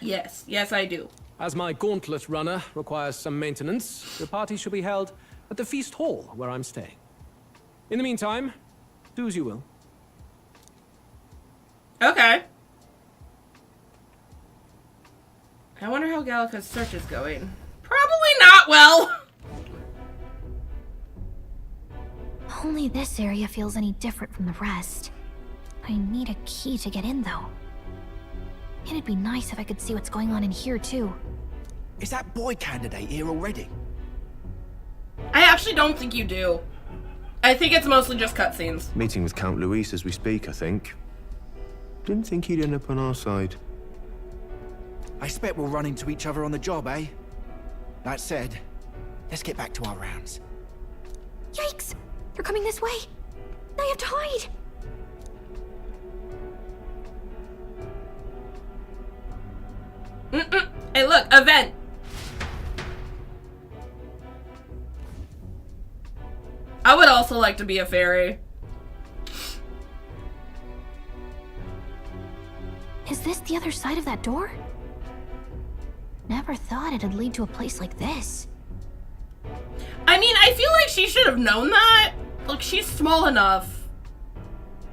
Yes. Yes, I do. As my gauntlet runner requires some maintenance, the party shall be held at the feast hall where I'm staying. In the meantime, do as you will. Okay. I wonder how Gallica's search is going. Probably not well. Only this area feels any different from the rest. I need a key to get in, though. It'd be nice if I could see what's going on in here, too. Is that boy candidate here already? I actually don't think you do. I think it's mostly just cutscenes. Meeting with Count Luis as we speak, I think. Didn't think he'd end up on our side. I expect we'll run into each other on the job, eh? That said, let's get back to our rounds. Yikes! They're coming this way! I have to hide! Hey, look, a vent. I would also like to be a fairy. Is this the other side of that door? Never thought it'd lead to a place like this. I mean, I feel like she should have known that. Look, she's small enough.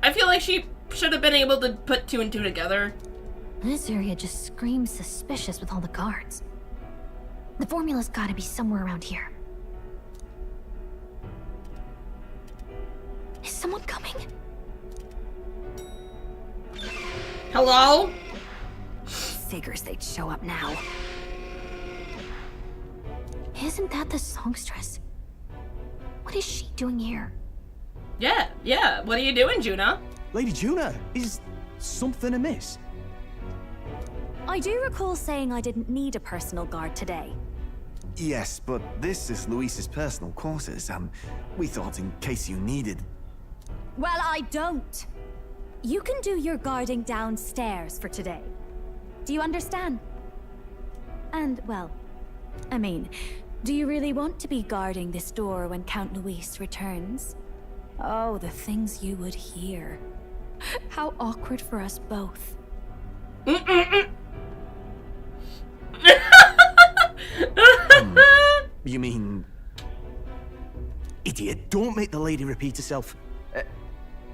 I feel like she should have been able to put 2 and 2 together. This area just screams suspicious with all the guards. The formula's gotta be somewhere around here. Is someone coming? Hello? Figures they'd show up now. Isn't that the songstress? What is she doing here? Yeah. What are you doing, Juna? Lady Juna, is something amiss? I do recall saying I didn't need a personal guard today. Yes, but this is Luis's personal quarters, we thought in case you needed... Well, I don't. You can do your guarding downstairs for today. Do you understand? And, well, I mean, do you really want to be guarding this door when Count Luis returns? Oh, the things you would hear. How awkward for us both. You mean... Idiot, don't make the lady repeat herself.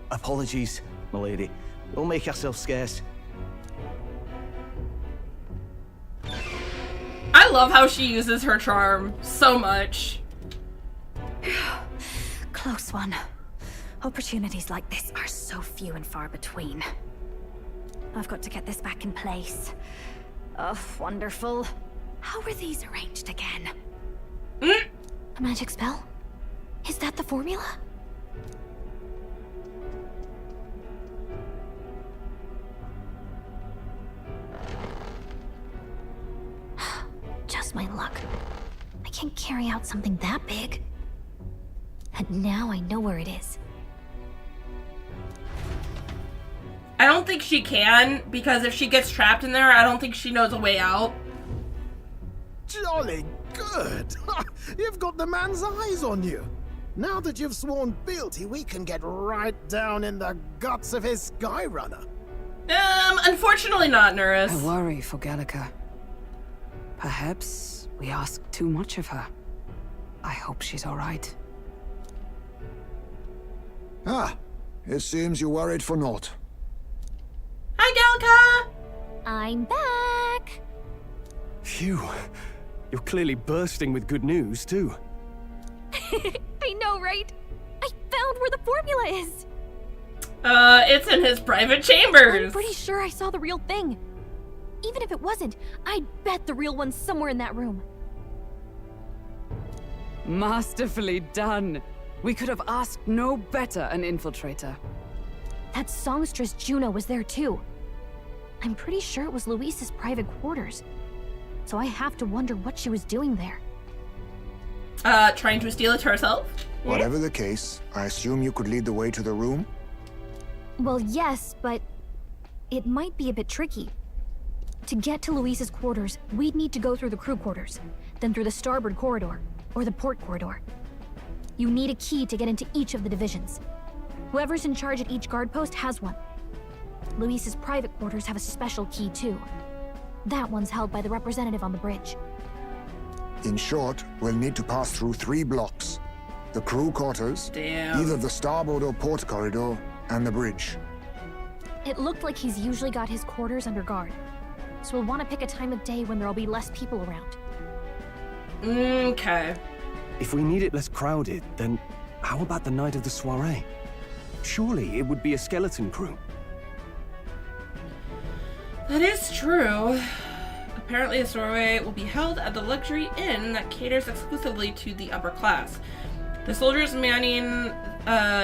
Apologies, my lady. Don't make yourself scarce. I love how she uses her charm so much. Close one. Opportunities like this are so few and far between. I've got to get this back in place. Oh, wonderful. How were these arranged again? A magic spell? Is that the formula? Just my luck. I can't carry out something that big. And now I know where it is. I don't think she can, because if she gets trapped in there, I don't think she knows a way out. Jolly good! You've got the man's eyes on you. Now that you've sworn fealty, we can get right down in the guts of his Skyrunner. Unfortunately not, Nurse. I worry for Gallica. Perhaps we ask too much of her. I hope she's all right. Ah, it seems you worried for naught. Hi, Gallica! I'm back! Phew. You're clearly bursting with good news, too. I know, right? I found where the formula is! It's in his private chambers! I'm pretty sure I saw the real thing. Even if it wasn't, I'd bet the real one's somewhere in that room. Masterfully done. We could have asked no better an infiltrator. That songstress Juno was there too. I'm pretty sure it was Luis's private quarters. So I have to wonder what she was doing there. Trying to steal it herself? Whatever the case, I assume you could lead the way to the room? Well, yes, but it might be a bit tricky. To get to Luis's quarters, we'd need to go through the crew quarters, then through the starboard corridor, or the port corridor. You need a key to get into each of the divisions. Whoever's in charge at each guard post has one. Luis's private quarters have a special key too. That one's held by the representative on the bridge. In short, we'll need to pass through 3 blocks. The crew quarters, either the starboard or port corridor, and the bridge. It looked like he's usually got his quarters under guard. So we'll want to pick a time of day when there'll be less people around. Okay. If we need it less crowded, then how about the night of the soiree? Surely it would be a skeleton crew. That is true. Apparently the soiree will be held at the luxury inn that caters exclusively to the upper class. The soldiers manning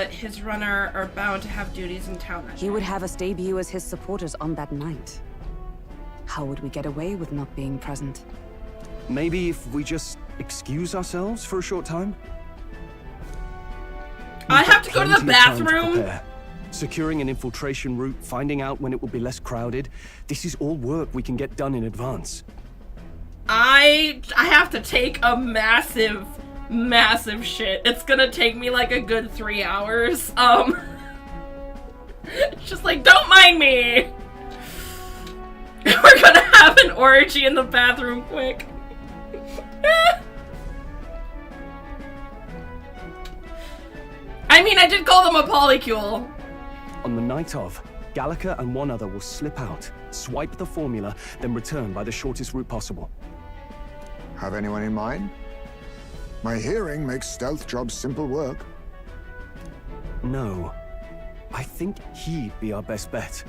his runner are bound to have duties in town that He would have us debut as his supporters on that night. How would we get away with not being present? Maybe if we just excuse ourselves for a short time? go to the Plenty of time to bathroom? prepare. Securing an infiltration route, finding out when it will be less crowded. This is all work we can get done in advance. I have to take a massive shit. It's gonna take me like a good 3 hours. It's just like, don't mind me. We're gonna have an orgy in the bathroom quick. I mean, I did call them a polycule. On the night of, Gallica and one other will slip out, swipe the formula, then return by the shortest route possible. Have anyone in mind? My hearing makes stealth jobs simple work. No. I think he'd be our best bet.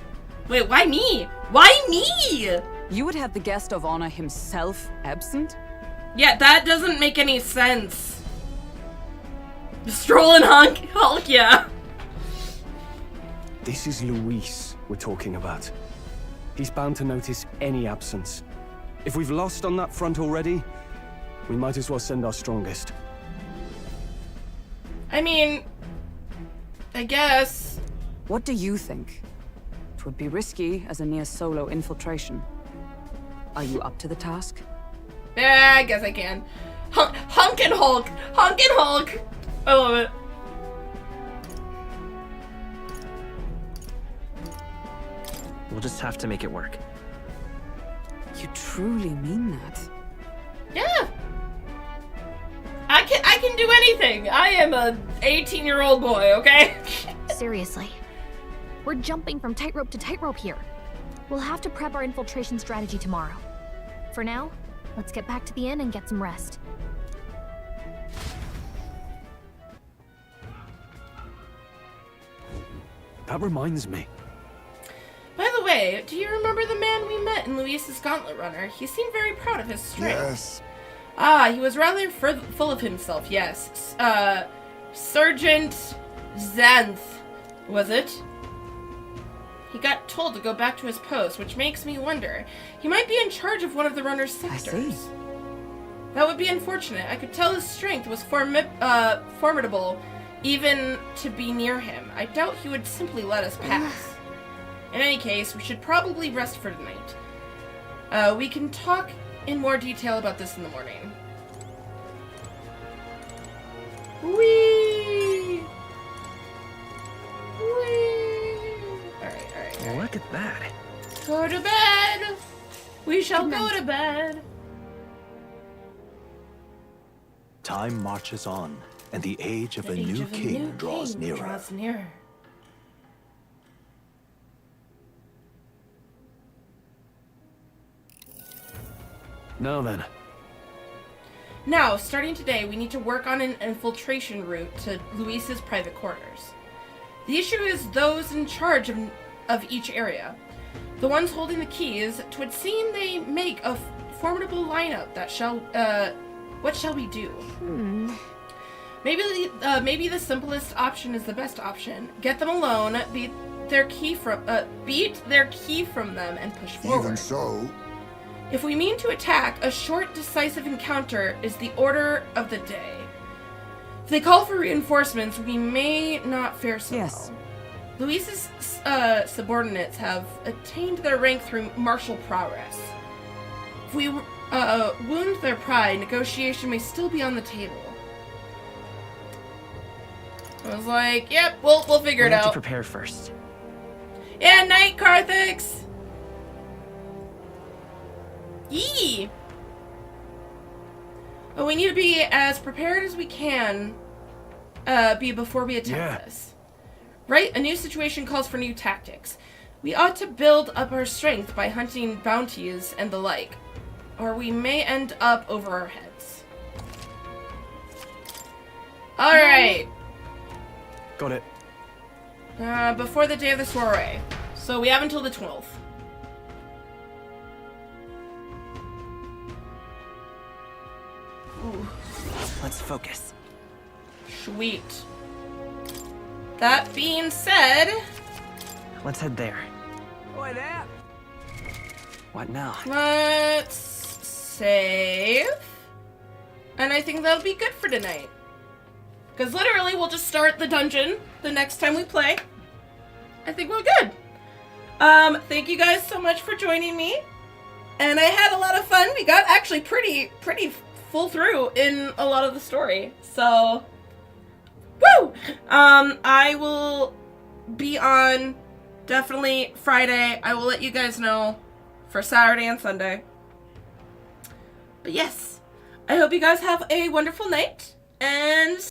Wait, why me? Why me? You would have the guest of honor himself absent? Yeah, that doesn't make any sense. Strolling Hulk, yeah. This is Luis we're talking about. He's bound to notice any absence. If we've lost on that front already, we might as well send our strongest. I mean, I guess. What do you think? It would be risky as a near-solo infiltration. Are you up to the task? Yeah, I guess I can. Hunk and Hulk! Hunk and Hulk! I love it. We'll just have to make it work. You truly mean that? Yeah. I can do anything. I am a 18-year-old boy, okay? Seriously. We're jumping from tightrope to tightrope here. We'll have to prep our infiltration strategy tomorrow. For now, let's get back to the inn and get some rest. That reminds me. By the way, do you remember the man we met in Luis's Gauntlet Runner? He seemed very proud of his strength. Yes. Ah, he was rather full of himself, yes. Sergeant Xanth, was it? He got told to go back to his post, which makes me wonder. He might be in charge of one of the runner's sectors. I see. That would be unfortunate. I could tell his strength was formidable, even to be near him. I doubt he would simply let us pass. In any case, we should probably rest for tonight. We can talk in more detail about this in the morning. Whee! Whee! Alright. Look at that. Go to bed! We shall go to bed! Time marches on, and the age of a new king draws nearer. Now then. Now, starting today, we need to work on an infiltration route to Luis's private quarters. The issue is those in charge of each area. The ones holding the keys, 'twould seem they make a formidable lineup that shall, what shall we do? Maybe the simplest option is the best option. Get them alone, beat their key from them and push forward. Even so, if we mean to attack, a short, decisive encounter is the order of the day. If they call for reinforcements, we may not fare so well. Luis's subordinates have attained their rank through martial prowess. If we wound their pride, negotiation may still be on the table. I was like, yep, we'll figure it We have out. to prepare first. Yeah, night, Karthix! Yee! But we need to be as prepared as we can before we attempt this. Right? A new situation calls for new tactics. We ought to build up our strength by hunting bounties and the like, or we may end up over our heads. Alright. Got it. Before the day of the soiree. So we have until the 12th. Ooh. Let's focus. Sweet. That being said, Let's head there. Boy there. What now? let's save. And I think that'll be good for tonight. Because literally, we'll just start the dungeon, the next time we play, I think we're good. Thank you guys so much for joining me. And I had a lot of fun. We got actually pretty full through in a lot of the story. So, woo! I will be on definitely Friday. I will let you guys know for Saturday and Sunday. But yes, I hope you guys have a wonderful night. And